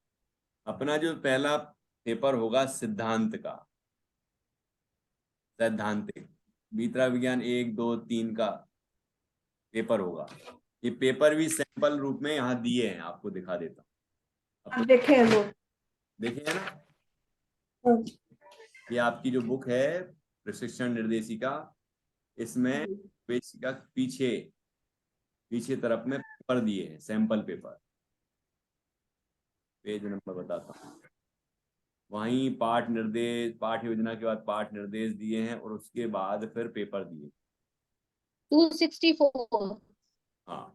अपना जो पहला पेपर होगा सिद्धांत का, सैद्धांतिक बीतरा विज्ञान 1, 2, 3 का पेपर होगा। ये पेपर भी सैंपल रूप में यहाँ दिए हैं, आपको दिखा देता हूँ। आप देखे हैं वो? देखे है ना, ये आपकी जो बुक है प्रशिक्षण निर्देशिका, इसमें का पीछे तरफ में पेपर दिए हैं, सैंपल पेपर। पेज नंबर बताता हूँ। वहीं पाठ निर्देश, पाठ योजना के बाद पाठ निर्देश दिए हैं और उसके बाद फिर पेपर दिए। 264 हाँ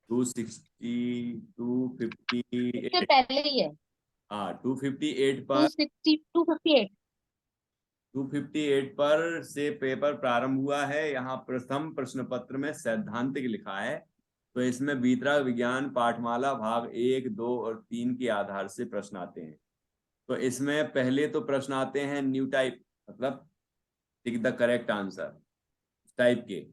260, 258 पहले ही है। हाँ 258 पर 258 258 पर से पेपर प्रारंभ हुआ है। यहाँ प्रथम प्रश्न पत्र में सैद्धांतिक लिखा है, तो इसमें बीतरा विज्ञान पाठमाला भाग 1, 2 और 3 के आधार से प्रश्न आते हैं। तो इसमें पहले तो प्रश्न आते हैं न्यू टाइप, मतलब tick the correct answer type के,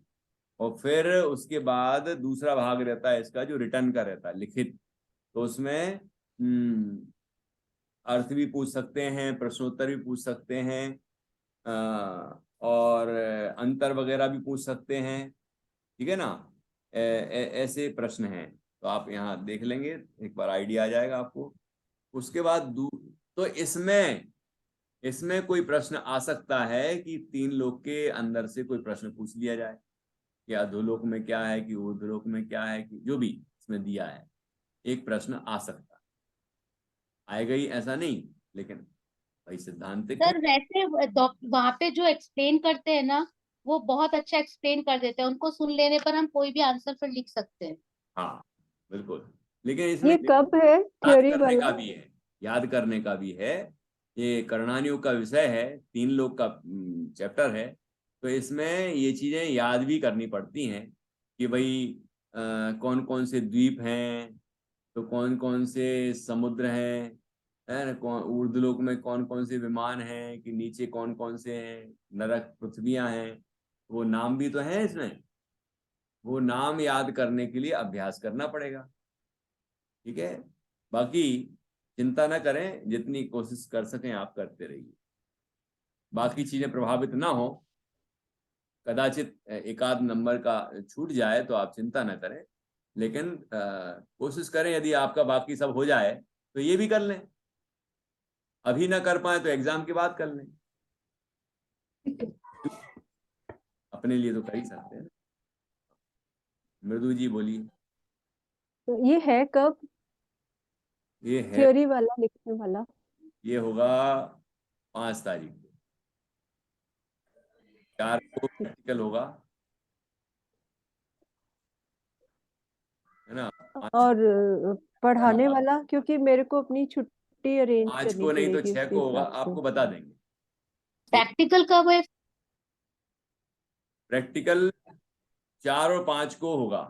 और फिर उसके बाद दूसरा भाग रहता है इसका जो रिटर्न का रहता है, लिखित। तो उसमें अर्थ भी पूछ सकते हैं, प्रश्नोत्तर भी पूछ सकते हैं, और अंतर वगैरह भी पूछ सकते हैं। ठीक है ना, ऐसे प्रश्न हैं। तो आप यहाँ देख लेंगे, एक बार आइडिया आ जाएगा आपको। उसके बाद तो इसमें कोई प्रश्न आ सकता है कि 3 लोक के अंदर से कोई प्रश्न पूछ लिया जाए, कि अधोलोक में क्या है, कि ऊर्ध्वलोक में क्या है, कि जो भी इसमें दिया है एक प्रश्न आ सकता है। आएगा ही ऐसा नहीं, लेकिन भाई सिद्धांतिक सर वैसे वहां पे जो एक्सप्लेन करते हैं ना, वो बहुत अच्छा एक्सप्लेन कर देते हैं। उनको सुन लेने पर हम कोई भी आंसर फिर लिख सकते हैं। हाँ बिल्कुल, लेकिन इसमें ये कब है याद थ्योरी करने का वाला? भी है, याद करने का भी है। ये करणानियों का विषय है, 3 लोक का चैप्टर है, तो इसमें ये चीजें याद भी करनी पड़ती हैं कि भाई कौन कौन से द्वीप हैं, तो कौन कौन से समुद्र हैं, है ना, कौन ऊर्ध्वलोक में कौन कौन से विमान हैं, कि नीचे कौन कौन से हैं, नरक पृथ्वियां हैं, वो नाम भी तो हैं इसमें। वो नाम याद करने के लिए अभ्यास करना पड़ेगा। ठीक है, बाकी चिंता ना करें, जितनी कोशिश कर सकें आप करते रहिए। बाकी चीजें प्रभावित ना हो, कदाचित एक आध नंबर का छूट जाए तो आप चिंता ना करें, लेकिन कोशिश करें यदि आपका बाकी सब हो जाए तो ये भी कर लें। अभी ना कर पाए तो एग्जाम के बाद कर लें, अपने लिए तो कर ही सकते हैं। मृदु जी बोलिए। तो ये है कब ये है, थ्योरी वाला लिखने वाला? ये होगा 5 तारीख को, 4 को प्रैक्टिकल होगा, है ना। और पढ़ाने वाला, क्योंकि मेरे को अपनी छुट्टी अरेंज 5 करनी को नहीं तो पड़ेगी 6 उसके को होगा, हिसाब से। आपको बता देंगे। प्रैक्टिकल कब है? प्रैक्टिकल 4 और 5 को होगा।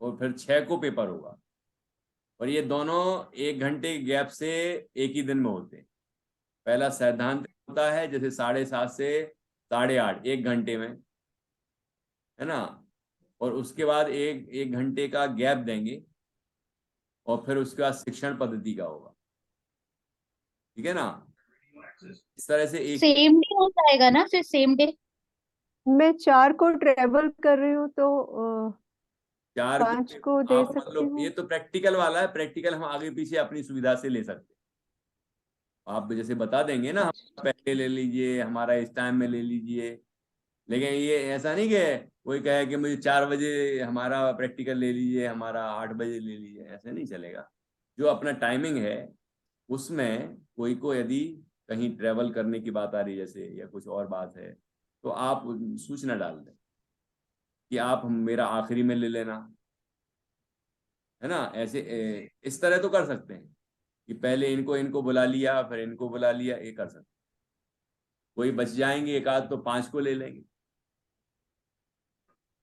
और फिर 6 को पेपर होगा, और ये दोनों 1 घंटे गैप से एक ही दिन में होते हैं। पहला सैद्धांतिक होता है जैसे 7:30 से 8:30, 1 घंटे में, है ना, और उसके बाद एक घंटे का गैप देंगे, और फिर उसके बाद शिक्षण पद्धति का होगा, ठीक है ना। इस तरह से एक सेम डे हो जाएगा ना फिर? सेम डे मैं 4 को ट्रेवल कर रही हूँ तो 4 5 को दे आप सकती मतलब ये हूँ। तो प्रैक्टिकल वाला है, प्रैक्टिकल हम आगे पीछे अपनी सुविधा से ले सकते हैं। आप जैसे बता देंगे ना, हम पहले ले लीजिए, हमारा इस टाइम में ले लीजिए, लेकिन ये ऐसा नहीं कि कोई कहे कि मुझे 4 बजे हमारा प्रैक्टिकल ले लीजिए, हमारा 8 बजे ले लीजिए, ऐसे नहीं चलेगा। जो अपना टाइमिंग है उसमें कोई को यदि कहीं ट्रेवल करने की बात आ रही है जैसे, या कुछ और बात है, तो आप सूचना डाल दें कि आप मेरा आखिरी में ले लेना, है ना। ऐसे इस तरह तो कर सकते हैं कि पहले इनको बुला लिया, फिर इनको बुला लिया, ये कर सकते हैं। कोई बच जाएंगे एक आध तो 5 को ले लेंगे।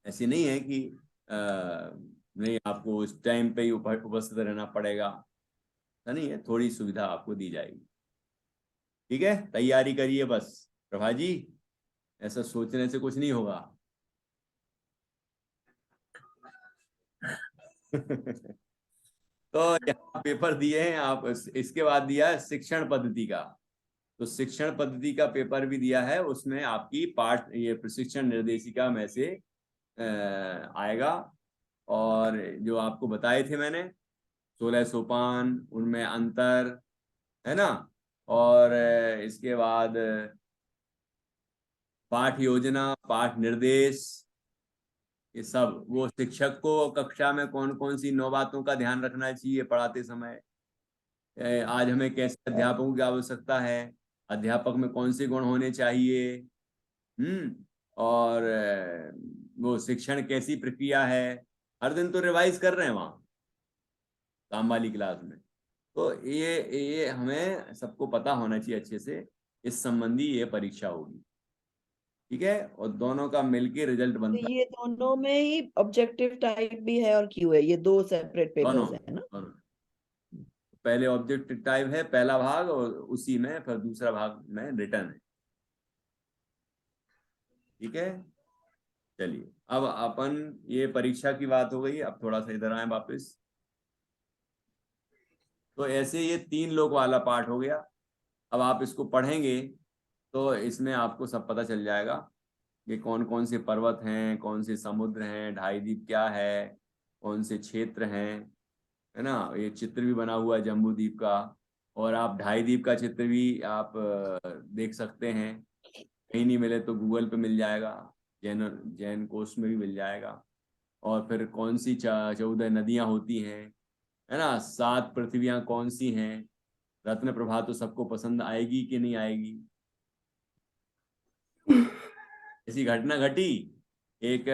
ऐसे नहीं है कि नहीं आपको उस टाइम पे ही उपस्थित रहना पड़ेगा, ऐसा नहीं है, थोड़ी सुविधा आपको दी जाएगी। ठीक है, तैयारी करिए बस प्रभा जी, ऐसा सोचने से कुछ नहीं होगा। तो यहाँ पेपर दिए हैं आप, इसके बाद दिया है शिक्षण पद्धति का। तो शिक्षण पद्धति का पेपर भी दिया है, उसमें आपकी पाठ ये प्रशिक्षण निर्देशिका में से आएगा, और जो आपको बताए थे मैंने 16 सोपान, उनमें अंतर, है ना, और इसके बाद पाठ योजना, पाठ निर्देश, ये सब वो शिक्षक को कक्षा में कौन कौन सी 9 बातों का ध्यान रखना चाहिए पढ़ाते समय, आज हमें कैसे अध्यापकों की आवश्यकता है, अध्यापक में कौन से गुण होने चाहिए, और वो शिक्षण कैसी प्रक्रिया है। हर दिन तो रिवाइज कर रहे हैं वहाँ काम वाली क्लास में, तो ये हमें सबको पता होना चाहिए अच्छे से, इस संबंधी ये परीक्षा होगी, ठीक है, और दोनों का मिलके रिजल्ट तो बनता है। ये दोनों में ही ऑब्जेक्टिव टाइप भी है और क्यू है, ये 2 सेपरेट दोनों पेपर्स है ना। दोनों। पहले ऑब्जेक्टिव टाइप है पहला भाग, और उसी में फिर दूसरा भाग में रिटर्न है, ठीक है। चलिए, अब अपन ये परीक्षा की बात हो गई, अब थोड़ा सा इधर आए वापस। तो ऐसे ये 3 लोक वाला पाठ हो गया। अब आप इसको पढ़ेंगे तो इसमें आपको सब पता चल जाएगा कि कौन कौन से पर्वत हैं, कौन से समुद्र हैं, ढाई द्वीप क्या है, कौन से क्षेत्र हैं, है ना। ये चित्र भी बना हुआ है जम्बू द्वीप का, और आप ढाई द्वीप का चित्र भी आप देख सकते हैं, कहीं नहीं मिले तो गूगल पे मिल जाएगा, जैन कोश में भी मिल जाएगा। और फिर कौन सी 14 नदियां होती हैं, है ना, 7 पृथ्वियां कौन सी हैं, रत्न प्रभा तो सबको पसंद आएगी कि नहीं आएगी। ऐसी घटना घटी, एक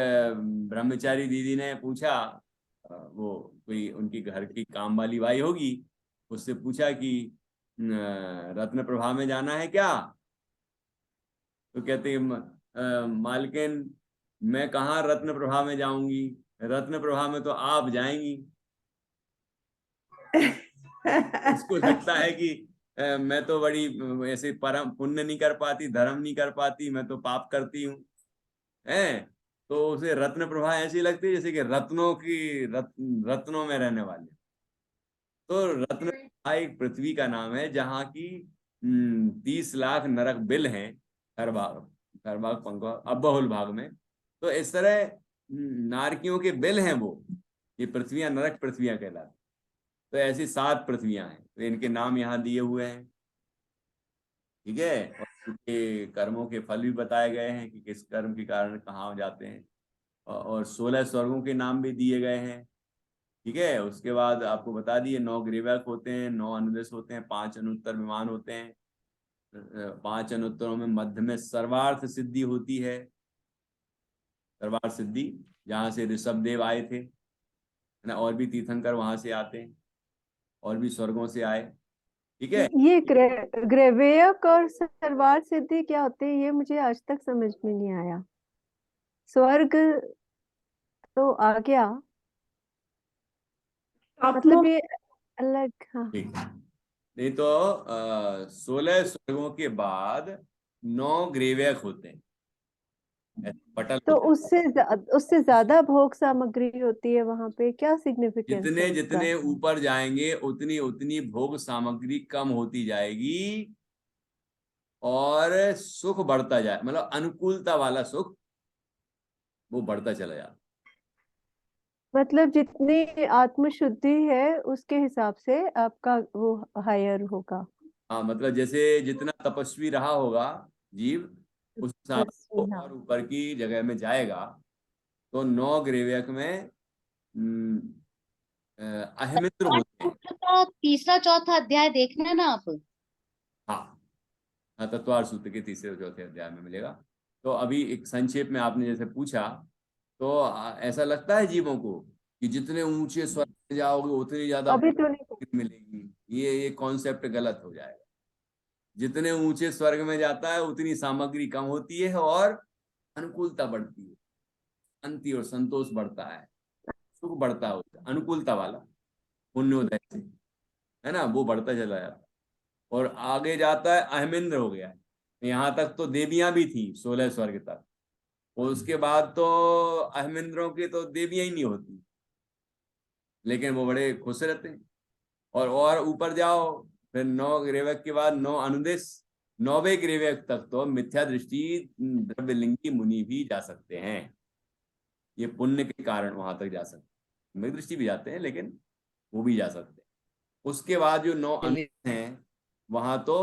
ब्रह्मचारी दीदी ने पूछा, वो कोई उनकी घर की काम वाली बाई होगी, उससे पूछा कि रत्न प्रभा में जाना है क्या। तो कहते मालकिन मैं कहाँ रत्न प्रभा में जाऊंगी, रत्न प्रभा में तो आप जाएंगी। इसको लगता है कि मैं तो बड़ी ऐसे परम पुण्य नहीं कर पाती, धर्म नहीं कर पाती, मैं तो पाप करती हूँ, है। तो उसे रत्न प्रभा ऐसी लगती है जैसे कि रत्नों में रहने वाले। तो रत्न प्रभा एक पृथ्वी का नाम है जहाँ की 30 लाख नरक बिल हैं, हर भाग पंखा अब बहुल भाग में। तो इस तरह नारकियों के बिल हैं वो, ये पृथ्वियां नरक पृथ्वियां कहलाती। तो ऐसी 7 पृथ्वियां हैं, तो इनके नाम यहाँ दिए हुए हैं, ठीक है। और उनके कर्मों के फल भी बताए गए हैं कि किस कर्म के कारण कहाँ जाते हैं, और 16 स्वर्गों के नाम भी दिए गए हैं, ठीक है। उसके बाद आपको बता दिए 9 ग्रीवक होते हैं, 9 अनुदेश होते हैं, 5 अनुत्तर विमान होते हैं, 5 अनुत्तरों में मध्य में सर्वार्थ सिद्धि होती है। सर्वार्थ सिद्धि जहाँ से ऋषभ देव आए थे ना, और भी तीर्थंकर वहां से आते हैं, और भी स्वर्गों से आए, ठीक है। ये ग्रेवेयक और सर्वार्थ सिद्धि क्या होते हैं, ये मुझे आज तक समझ में नहीं आया। स्वर्ग तो आ गया, मतलब ये अलग, हाँ। ठीक, नहीं तो 16 स्वर्गों के बाद 9 ग्रेवैक होते हैं, ऐसे पटल तो होते हैं। उससे ज्यादा भोग सामग्री होती है वहां पे, क्या सिग्निफिकेंस जितने है उसका? जितने ऊपर जाएंगे उतनी उतनी भोग सामग्री कम होती जाएगी और सुख बढ़ता जाए, मतलब अनुकूलता वाला सुख वो बढ़ता चला जाता। मतलब जितनी आत्मशुद्धि है उसके हिसाब से आपका वो हायर होगा। हाँ, मतलब जैसे जितना तपस्वी रहा होगा जीव, उस हिसाब से वो तपस्वी, और हाँ। ऊपर की जगह में जाएगा। तो 9 ग्रेवैक में अहमित्र पाठ होते हैं। सूत्र का तीसरा चौथा अध्याय देखना है ना आप। हाँ हाँ, तत्वार सूत्र के तीसरे और चौथे अध्याय में मिलेगा। तो अभी एक संक्षेप में आपने जैसे पूछा, तो ऐसा लगता है जीवों को कि जितने ऊंचे स्वर्ग में जाओगे उतनी ज्यादा अभी तो नहीं। मिलेगी। ये कॉन्सेप्ट गलत हो जाएगा। जितने ऊंचे स्वर्ग में जाता है उतनी सामग्री कम होती है और अनुकूलता बढ़ती है, शांति और संतोष बढ़ता है, सुख बढ़ता है, अनुकूलता वाला पुण्योदय से, है ना, वो बढ़ता चला जाता है। और आगे जाता है अहमिंद्र हो गया। यहाँ तक तो देवियां भी थी 16 स्वर्ग तक, और उसके बाद तो अहमिंद्रों की तो देवियां ही नहीं होती, लेकिन वो बड़े खुश रहते हैं। और ऊपर जाओ, फिर 9 ग्रेवक के बाद 9 अनुदेश, 9वें ग्रेवक तक तो मिथ्या दृष्टि द्रव्यलिंगी मुनि भी जा सकते हैं। ये पुण्य के कारण वहां तक जा सकते हैं, मिथ्या दृष्टि भी जाते हैं लेकिन वो भी जा सकते हैं। उसके बाद जो 9 अनुदेश हैं वहां तो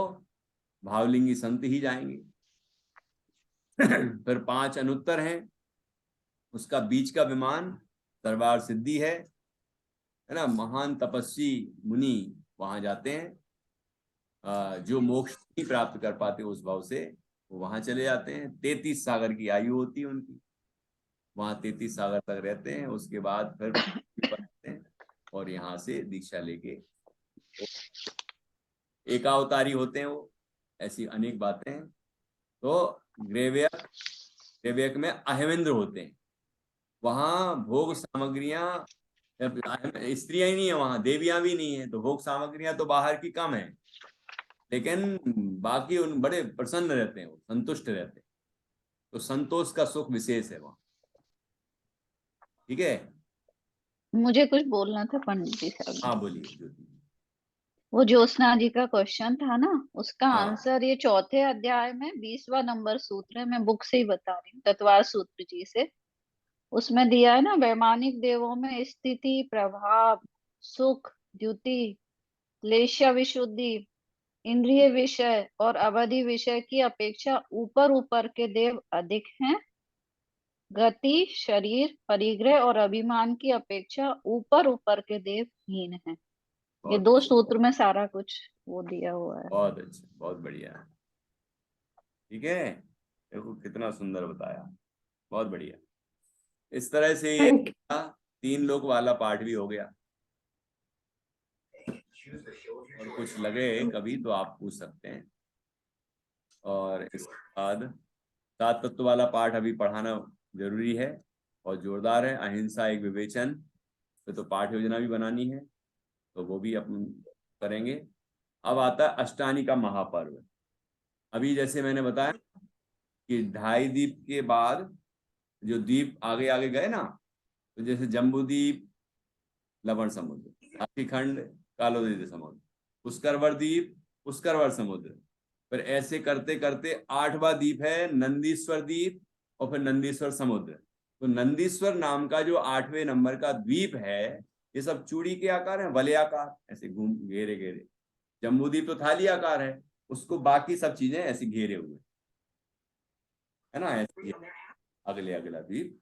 भावलिंगी संत ही जाएंगे। फिर 5 अनुत्तर हैं, उसका बीच का विमान दरबार सिद्धि है ना, महान तपस्वी मुनि वहां जाते हैं। जो मोक्ष नहीं प्राप्त कर पाते उस भाव से वो वहां चले जाते हैं। 33 सागर की आयु होती है उनकी, वहां 33 सागर तक रहते हैं। उसके बाद फिर आते हैं और यहाँ से दीक्षा लेके एकावतारी होते हैं वो। ऐसी अनेक बातें हैं। तो ग्रेवयक में अहेमेंद्र होते हैं, वहां भोग सामग्रियां, स्त्रियां ही नहीं है वहां, देवियां भी नहीं है, तो भोग सामग्रियां तो बाहर की कम है, लेकिन बाकी उन बड़े प्रसन्न रहते हैं, वो संतुष्ट रहते हैं। तो संतोष का सुख विशेष है वहां। ठीक है, मुझे कुछ बोलना था पंडित जी साहब। हाँ बोलिए ज्योति। वो ज्योत्सना जी का क्वेश्चन था ना, उसका हाँ आंसर ये चौथे अध्याय में 20वां नंबर सूत्र है। मैं बुक से ही बता रही हूँ, तत्वार सूत्र जी से। उसमें दिया है ना, वैमानिक देवों में स्थिति, प्रभाव, सुख, द्युति, क्लेश विशुद्धि, इंद्रिय विषय और अवधि विषय की अपेक्षा ऊपर ऊपर के देव अधिक हैं। गति, शरीर, परिग्रह और अभिमान की अपेक्षा ऊपर ऊपर के देव हीन हैं। ये 2 सूत्र में सारा कुछ वो दिया हुआ है। बहुत अच्छा, बहुत बढ़िया। ठीक है, देखो कितना सुंदर बताया, बहुत बढ़िया। इस तरह से ये 3 लोक वाला पाठ भी हो गया। और कुछ लगे कभी तो आप पूछ सकते हैं। और इसके बाद 7 तत्व वाला पाठ अभी पढ़ाना जरूरी है और जोरदार है। अहिंसा एक विवेचन तो पाठ योजना भी बनानी है, तो वो भी अपन करेंगे। अब आता है अष्टानी का महापर्व। अभी जैसे मैंने बताया कि 2.5 द्वीप के बाद जो द्वीप आगे आगे गए ना, तो जैसे जम्बू द्वीप लवण समुद्र, हाथीखंड कालोदीत समुद्र, पुष्करवर द्वीप पुष्करवर समुद्र, फिर ऐसे करते करते 8वां द्वीप है नंदीश्वर द्वीप और फिर नंदीश्वर समुद्र। तो नंदीश्वर नाम का जो 8वें नंबर का द्वीप है, ये सब चूड़ी के आकार है, वलयाकार, ऐसे घूम घेरे घेरे। जम्बूद्वीप तो थाली आकार है, उसको बाकी सब चीजें ऐसे घेरे हुए है ना, ऐसे अगले अगला द्वीप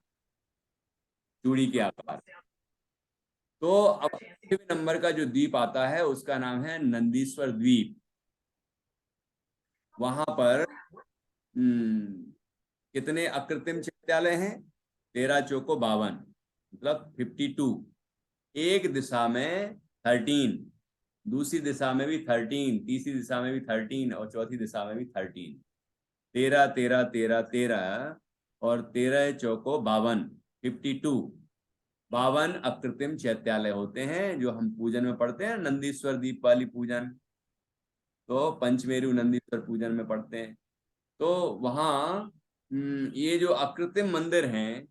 चूड़ी के आकार। तो अब 8वें नंबर का जो द्वीप आता है उसका नाम है नंदीश्वर द्वीप। वहां पर कितने अकृत्रिम चैत्यालय हैं? 13 चौको 52, मतलब 52। एक दिशा में 13, दूसरी दिशा में भी 13, तीसरी दिशा में भी 13 और चौथी दिशा में भी 13। 13 13 13 13 और 13 चौको 52, 52। 52 अकृत्रिम चैत्यालय होते हैं जो हम पूजन में पढ़ते हैं, नंदीश्वर दीप वाली पूजन, तो पंचमेरु नंदीश्वर पूजन में पढ़ते हैं। तो वहाँ ये जो अकृत्रिम मंदिर हैं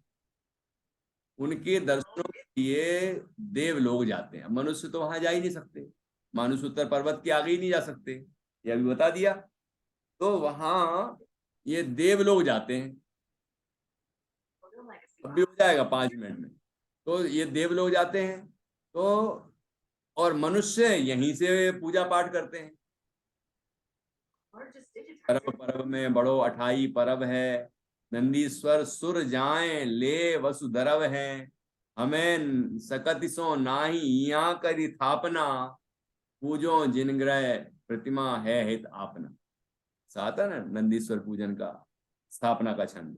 उनके दर्शनों के लिए देव लोग जाते हैं। मनुष्य तो वहां जा ही नहीं सकते, मानुष उत्तर पर्वत के आगे ही नहीं जा सकते, ये अभी बता दिया। तो वहां ये देव लोग जाते हैं, अभी हो जाएगा 5 मिनट में। तो ये देव लोग जाते हैं, तो और मनुष्य यहीं से पूजा पाठ करते हैं। पर्व में बड़ो अठाई पर्व है, नंदीश्वर सुर जाए ले वसुधरव है, हमें सकति सो नाही यहाँ करी थापना, पूजो जिन ग्रह प्रतिमा है हित आपना। साथ है ना नंदीश्वर पूजन का स्थापना का छंद।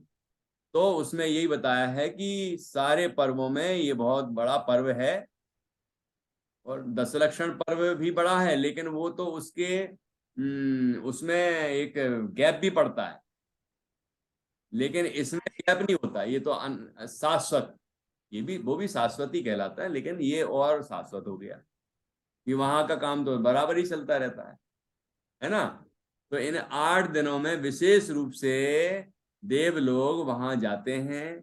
तो उसमें यही बताया है कि सारे पर्वों में ये बहुत बड़ा पर्व है, और दशलक्षण पर्व भी बड़ा है, लेकिन वो तो उसके उसमें एक गैप भी पड़ता है, लेकिन इसमें गैप नहीं होता। ये तो शाश्वत, ये भी वो भी शाश्वत ही कहलाता है, लेकिन ये और शाश्वत हो गया कि वहां का काम तो बराबर ही चलता रहता है ना। तो इन 8 दिनों में विशेष रूप से देव लोग वहां जाते हैं,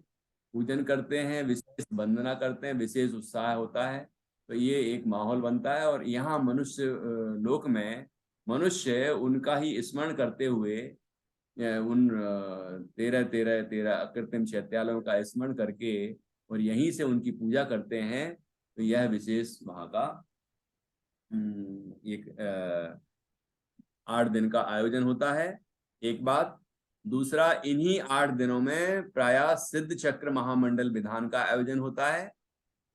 पूजन करते हैं, विशेष वंदना करते हैं, विशेष उत्साह होता है। तो ये एक माहौल बनता है, और यहाँ मनुष्य लोक में मनुष्य उनका ही स्मरण करते हुए उन 13 अकृत्रिम चैत्यालयों का स्मरण करके और यहीं से उनकी पूजा करते हैं। तो यह विशेष वहाँ का एक 8 दिन का आयोजन होता है, एक बात। दूसरा, इन्हीं 8 दिनों में प्रायः सिद्ध चक्र महामंडल विधान का आयोजन होता है,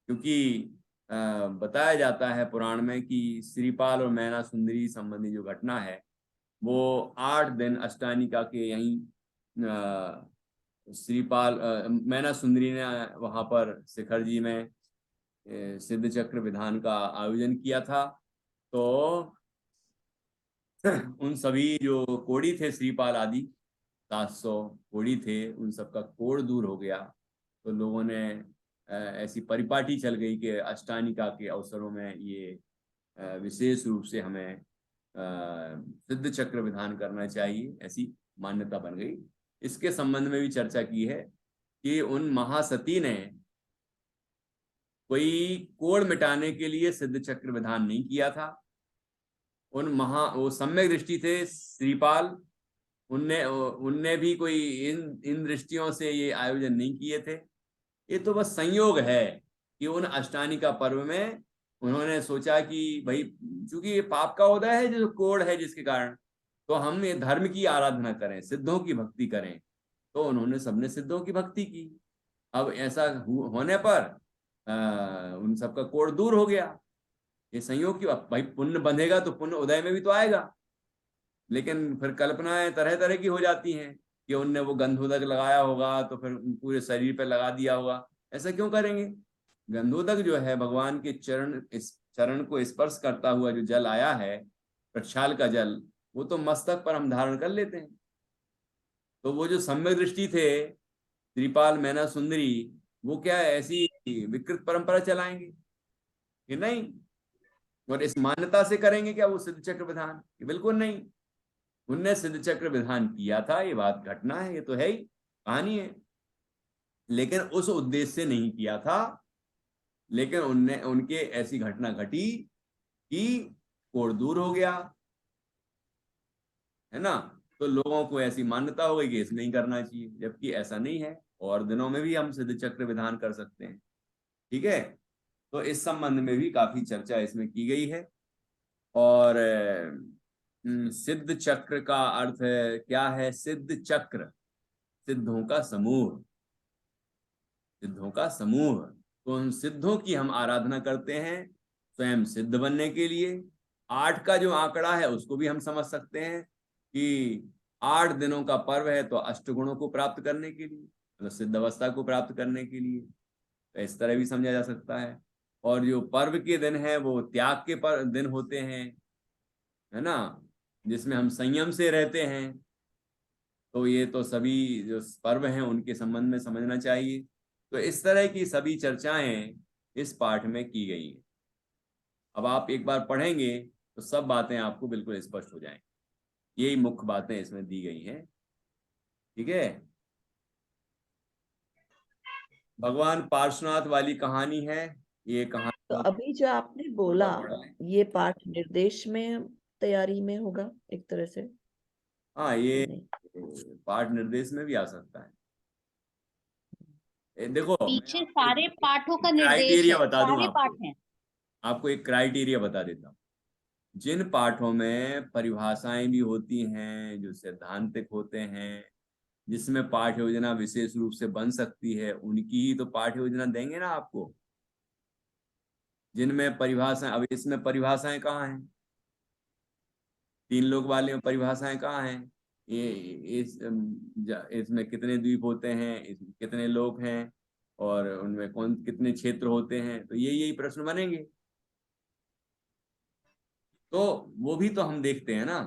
क्योंकि बताया जाता है पुराण में कि श्रीपाल और मैना सुंदरी संबंधी जो घटना है वो 8 दिन अष्टानिका के यहीं श्रीपाल मैना सुंदरी ने वहां पर शिखर जी में सिद्ध चक्र विधान का आयोजन किया था। तो उन सभी जो कोड़ी थे, श्रीपाल आदि 700 कोड़ी थे, उन सबका कोढ़ दूर हो गया। तो लोगों ने ऐसी परिपाटी चल गई कि अष्टानिका के अवसरों में ये विशेष रूप से हमें सिद्ध चक्र विधान करना चाहिए, ऐसी मान्यता बन गई। इसके संबंध में भी चर्चा की है कि उन महासती ने कोई कोढ़ मिटाने के लिए सिद्ध चक्र विधान नहीं किया था। वो सम्यक दृष्टि थे श्रीपाल, उनने भी कोई इन दृष्टियों से ये आयोजन नहीं किए थे। ये तो बस संयोग है कि उन अष्टानिका पर्व में उन्होंने सोचा कि भाई चूंकि ये पाप का उदय है, जो कोढ़ है जिसके कारण, तो हम ये धर्म की आराधना करें, सिद्धों की भक्ति करें। तो उन्होंने सबने सिद्धों की भक्ति की। अब ऐसा होने पर उन सबका कोढ़ दूर हो गया। ये संयोग की, भाई पुण्य बंधेगा तो पुण्य उदय में भी तो आएगा। लेकिन फिर कल्पनाएं तरह तरह की हो जाती हैं कि उनने वो गंधोदक लगाया होगा तो फिर पूरे शरीर पे लगा दिया होगा। ऐसा क्यों करेंगे? गंधोदक जो है भगवान के चरण को स्पर्श करता हुआ जो जल आया है, प्रक्षाल का जल, वो तो मस्तक पर हम धारण कर लेते हैं। तो वो जो सम्यक दृष्टि थे श्रीपाल मैना सुंदरी, वो क्या ऐसी विकृत परंपरा चलाएंगे कि नहीं? और इस मान्यता से करेंगे क्या वो सिद्ध चक्र विधान? बिल्कुल नहीं। उनने सिद्ध चक्र विधान किया था, ये बात घटना है, ये तो है ही, कहानी है, लेकिन उस उद्देश्य से नहीं किया था। लेकिन उनके ऐसी घटना घटी कि कोढ़ दूर हो गया, है ना। तो लोगों को ऐसी मान्यता हो गई कि इसमें ही करना चाहिए, जबकि ऐसा नहीं है। और दिनों में भी हम सिद्ध चक्र विधान कर सकते हैं, ठीक है। तो इस संबंध में भी काफी चर्चा इसमें की गई है। और सिद्ध चक्र का अर्थ क्या है? सिद्ध चक्र, सिद्धों का समूह, सिद्धों का समूह। तो उन सिद्धों की हम आराधना करते हैं स्वयं सिद्ध बनने के लिए। 8 का जो आंकड़ा है उसको भी हम समझ सकते हैं कि 8 दिनों का पर्व है तो अष्टगुणों को प्राप्त करने के लिए, मतलब सिद्ध अवस्था को प्राप्त करने के लिए। तो इस तरह भी समझा जा सकता है। और जो पर्व के दिन है वो त्याग के दिन होते हैं, है ना, जिसमें हम संयम से रहते हैं। तो ये तो सभी जो पर्व हैं उनके संबंध में समझना चाहिए। तो इस तरह की सभी चर्चाएं इस पाठ में की गई हैं। अब आप एक बार पढ़ेंगे तो सब बातें आपको बिल्कुल स्पष्ट हो जाएंगी। यही मुख्य बातें इसमें दी गई हैं। ठीक है। भगवान पार्श्वनाथ वाली कहानी है ये कहानी। तो अभी जो आपने बोला ये पाठ निर्देश में तैयारी में होगा एक तरह से। हाँ, ये पाठ निर्देश में भी आ सकता है। देखो पीछे सारे पाठों का निर्देश क्राइटेरिया है, बता दूं सारे पाठ हैं। आपको एक क्राइटेरिया बता देता हूँ। जिन पाठों में परिभाषाएं भी होती हैं, जो सैद्धांतिक होते हैं, जिसमें पाठ योजना विशेष रूप से बन सकती है, उनकी ही तो पाठ योजना देंगे ना आपको। जिनमें परिभाषाएं, अब इसमें परिभाषाएं कहाँ हैं? 3 लोग वाले में परिभाषाएं कहाँ हैं? ये इसमें कितने द्वीप होते हैं, इसमें कितने लोग हैं, और उनमें कौन कितने क्षेत्र होते हैं, तो यही प्रश्न बनेंगे। तो वो भी तो हम देखते हैं ना।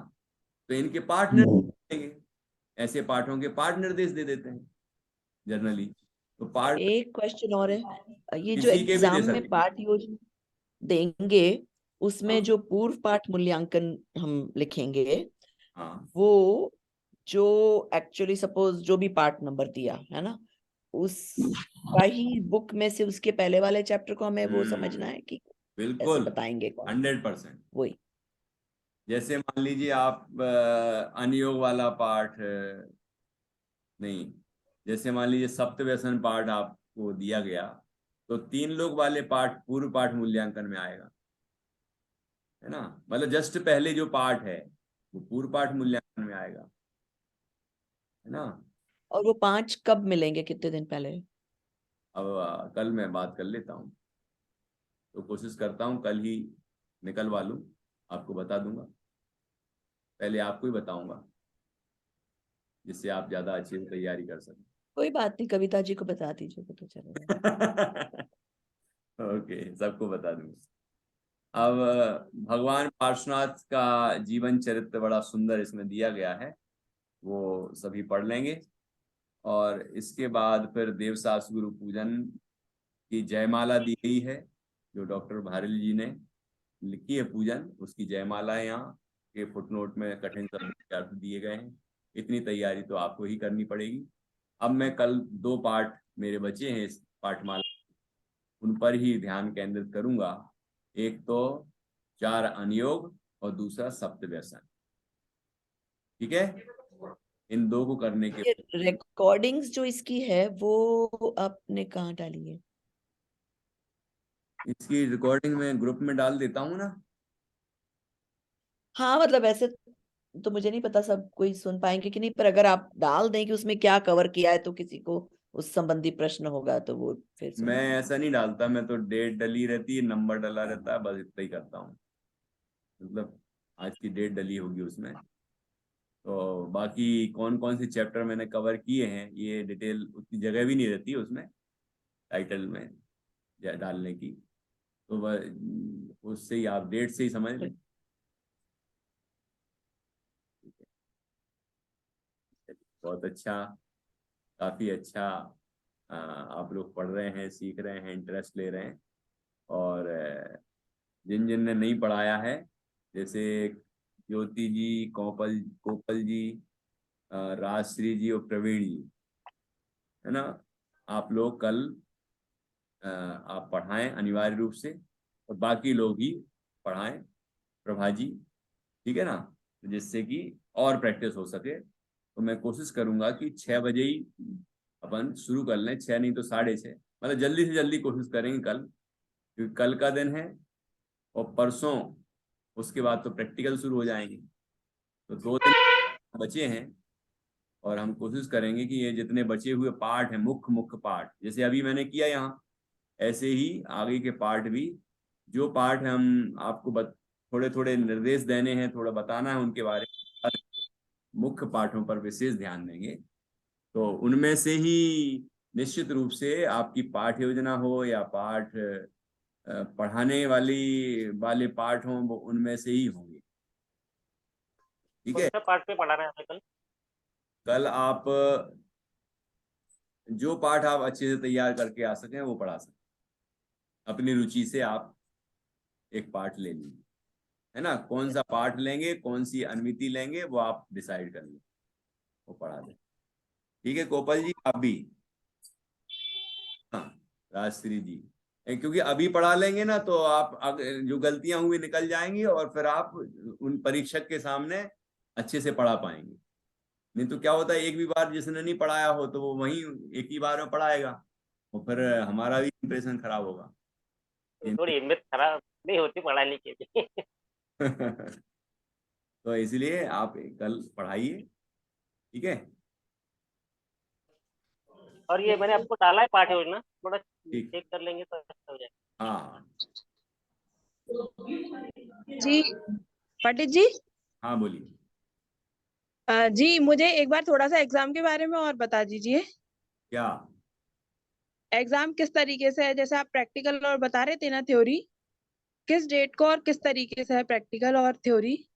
तो इनके पाठ निर्देश देंगे, ऐसे पाठों के पाठ निर्देश दे देते हैं जनरली। तो पाठ एक क्वेश्चन और है, ये जो किसी के भी दे एग्जाम में सकते पाठ योजना देंगे उसमें हाँ। जो पूर्व पाठ मूल्यांकन हम लिखेंगे, हाँ, वो जो एक्चुअली सपोज जो भी पार्ट नंबर दिया है ना, उसका ही बुक में से उसके पहले वाले चैप्टर को हमें वो समझना है कि ऐसे बिल्कुल बताएंगे कौन? 100%। वही। जैसे मान लीजिए आप अनुयोग वाला पाठ नहीं, जैसे मान लीजिए सप्तव्यसन पाठ आपको दिया गया, तो 3 लोग वाले पाठ पूर्व पाठ मूल्यांकन में आएगा, है ना। मतलब जस्ट पहले जो पाठ है वो पूर्व पाठ मूल्यांकन में आएगा, है ना। और वो 5 कब मिलेंगे, कितने दिन पहले? अब कल मैं बात कर लेता हूँ, तो कोशिश करता हूँ कल ही निकलवा लूँ, आपको बता दूंगा। पहले आपको ही बताऊंगा जिससे आप ज्यादा अच्छे से तैयारी कर सकें। कोई बात नहीं, कविता जी को बता दीजिए तो चलेगा। ओके, सबको बता दूंगा। अब भगवान पार्श्वनाथ का जीवन चरित्र बड़ा सुंदर इसमें दिया गया है, वो सभी पढ़ लेंगे। और इसके बाद फिर देवसास गुरु पूजन की जयमाला दी गई है, जो डॉक्टर भारिल जी ने लिखी है पूजन, उसकी जयमाला यहाँ के फुटनोट में कठिन शब्द दिए गए हैं। इतनी तैयारी तो आपको ही करनी पड़ेगी। अब मैं कल 2 पाठ मेरे बचे हैं इस पाठमाला, उन पर ही ध्यान केंद्रित करूंगा। एक तो 4 अनुयोग और दूसरा सप्तव्यसन। ठीक है, इन 2 को करने के रिकॉर्डिंग्स जो इसकी है वो आपने कहाँ डाली है? इसकी रिकॉर्डिंग में ग्रुप में डाल देता हूँ ना। हाँ मतलब ऐसे तो मुझे नहीं पता सब कोई सुन पाएंगे कि नहीं, पर अगर आप डाल दें कि उसमें क्या कवर किया है तो किसी को उस संबंधी प्रश्न होगा तो वो फिर सुन मैं लेंगे। ऐसा नहीं डालता, मैं तो डेट डली रहती है, नंबर डला रहता है, बस इतना ही करता हूँ। मतलब आज की डेट डली होगी उसमें, तो बाकी कौन कौन से चैप्टर मैंने कवर किए हैं ये डिटेल उतनी जगह भी नहीं रहती है उसमें टाइटल में डालने की, तो उससे ही आप डेट से ही समझ लें। बहुत अच्छा, काफी अच्छा। आप लोग पढ़ रहे हैं, सीख रहे हैं, इंटरेस्ट ले रहे हैं। और जिन जिन ने नहीं पढ़ाया है, जैसे ज्योति जी, कोपल जी, राजश्री जी और प्रवीण जी, है ना, आप लोग कल आप पढ़ाएं अनिवार्य रूप से, और बाकी लोग भी पढ़ाएं, प्रभा जी, ठीक है ना, जिससे कि और प्रैक्टिस हो सके। तो मैं कोशिश करूंगा कि 6 बजे ही अपन शुरू कर लें, 6 नहीं तो 6:30, मतलब जल्दी से जल्दी कोशिश करेंगे कल, क्योंकि कल का दिन है और परसों उसके बाद तो प्रैक्टिकल शुरू हो जाएंगे। तो 2 दिन बचे हैं, और हम कोशिश करेंगे कि ये जितने बचे हुए पाठ हैं, मुख्य पाठ, जैसे अभी मैंने किया यहाँ, ऐसे ही आगे के पाठ भी, जो पाठ हम आपको थोड़े थोड़े निर्देश देने हैं, थोड़ा बताना है उनके बारे में, मुख्य पाठों पर विशेष ध्यान देंगे। तो उनमें से ही निश्चित रूप से आपकी पाठ योजना हो या पाठ पढ़ाने वाले पाठ हों, वो उनमें से ही होंगे। ठीक है। कौन सा पार्ट पे पढ़ा रहे हैं कल? कल आप जो पाठ आप अच्छे से तैयार करके आ सकें वो पढ़ा सकें। अपनी रुचि से आप एक पाठ ले लीजिए, है ना। कौन सा पाठ लेंगे, कौन सी अनुमिति लेंगे, वो आप डिसाइड कर लें, वो पढ़ा दें। ठीक है गोपाल जी, आप भी। हाँ राजश्री जी, क्योंकि अभी पढ़ा लेंगे ना तो आप जो गलतियां हुई निकल जाएंगी और फिर आप उन परीक्षक के सामने अच्छे से पढ़ा पाएंगे। नहीं तो क्या होता है, एक भी बार जिसने नहीं पढ़ाया हो तो वो वहीं एक ही बार में पढ़ाएगा और फिर हमारा भी इंप्रेशन खराब होगा। थोड़ी हिम्मत खराब नहीं होती पढ़ाने के लिए। तो इसलिए आप कल पढ़ाइए, ठीक है। और ये मैंने आपको डाला है पाठ योजना, थोड़ा ठीक, चेक कर लेंगे तो अच्छा हो जाएगा। हाँ जी पंडित जी। हाँ बोलिए। जी मुझे एक बार थोड़ा सा एग्जाम के बारे में और बता दीजिए। क्या एग्जाम किस तरीके से है, जैसे आप प्रैक्टिकल और बता रहे थे ना थ्योरी, किस डेट को और किस तरीके से है प्रैक्टिकल और थ्योरी?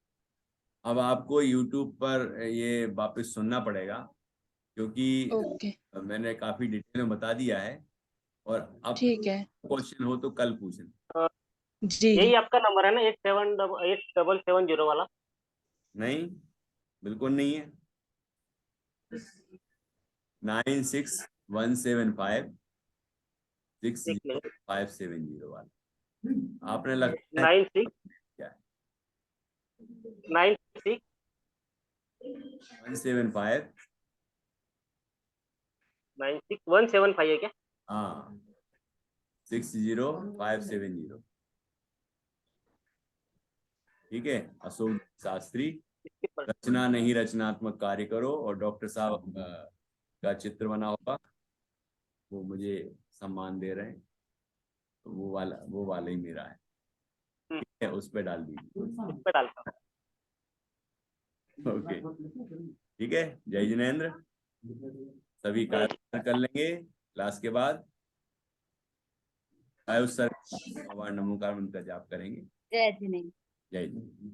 अब आपको YouTube पर ये वापस सुनना पड़ेगा, क्योंकि ओके मैंने काफी डिटेल में बता दिया है। और अब ठीक है क्वेश्चन हो तो कल पूछना। जी। यही आपका नंबर है ना, 8777 वाला? नहीं, बिल्कुल नहीं है। 9617560570 वाला आपने लगा 96 क्या है? 96 175 96175 है क्या? हाँ 60570। ठीक है। अशोक शास्त्री, रचना नहीं रचनात्मक कार्य करो, और डॉक्टर साहब का चित्र बना होगा, वो मुझे सम्मान दे रहे हैं, तो वो वाला ही मेरा है। ठीक है, उस पे डाल दीजिए। इस पे डालता हूँ। ओके ठीक है। जय जिनेंद्र। सभी कार्य कर लेंगे क्लास के बाद। आयुष सर आवाज नमोकार मंत्र का जाप करेंगे। जय जिनेंद्र। जय जिनेंद्र।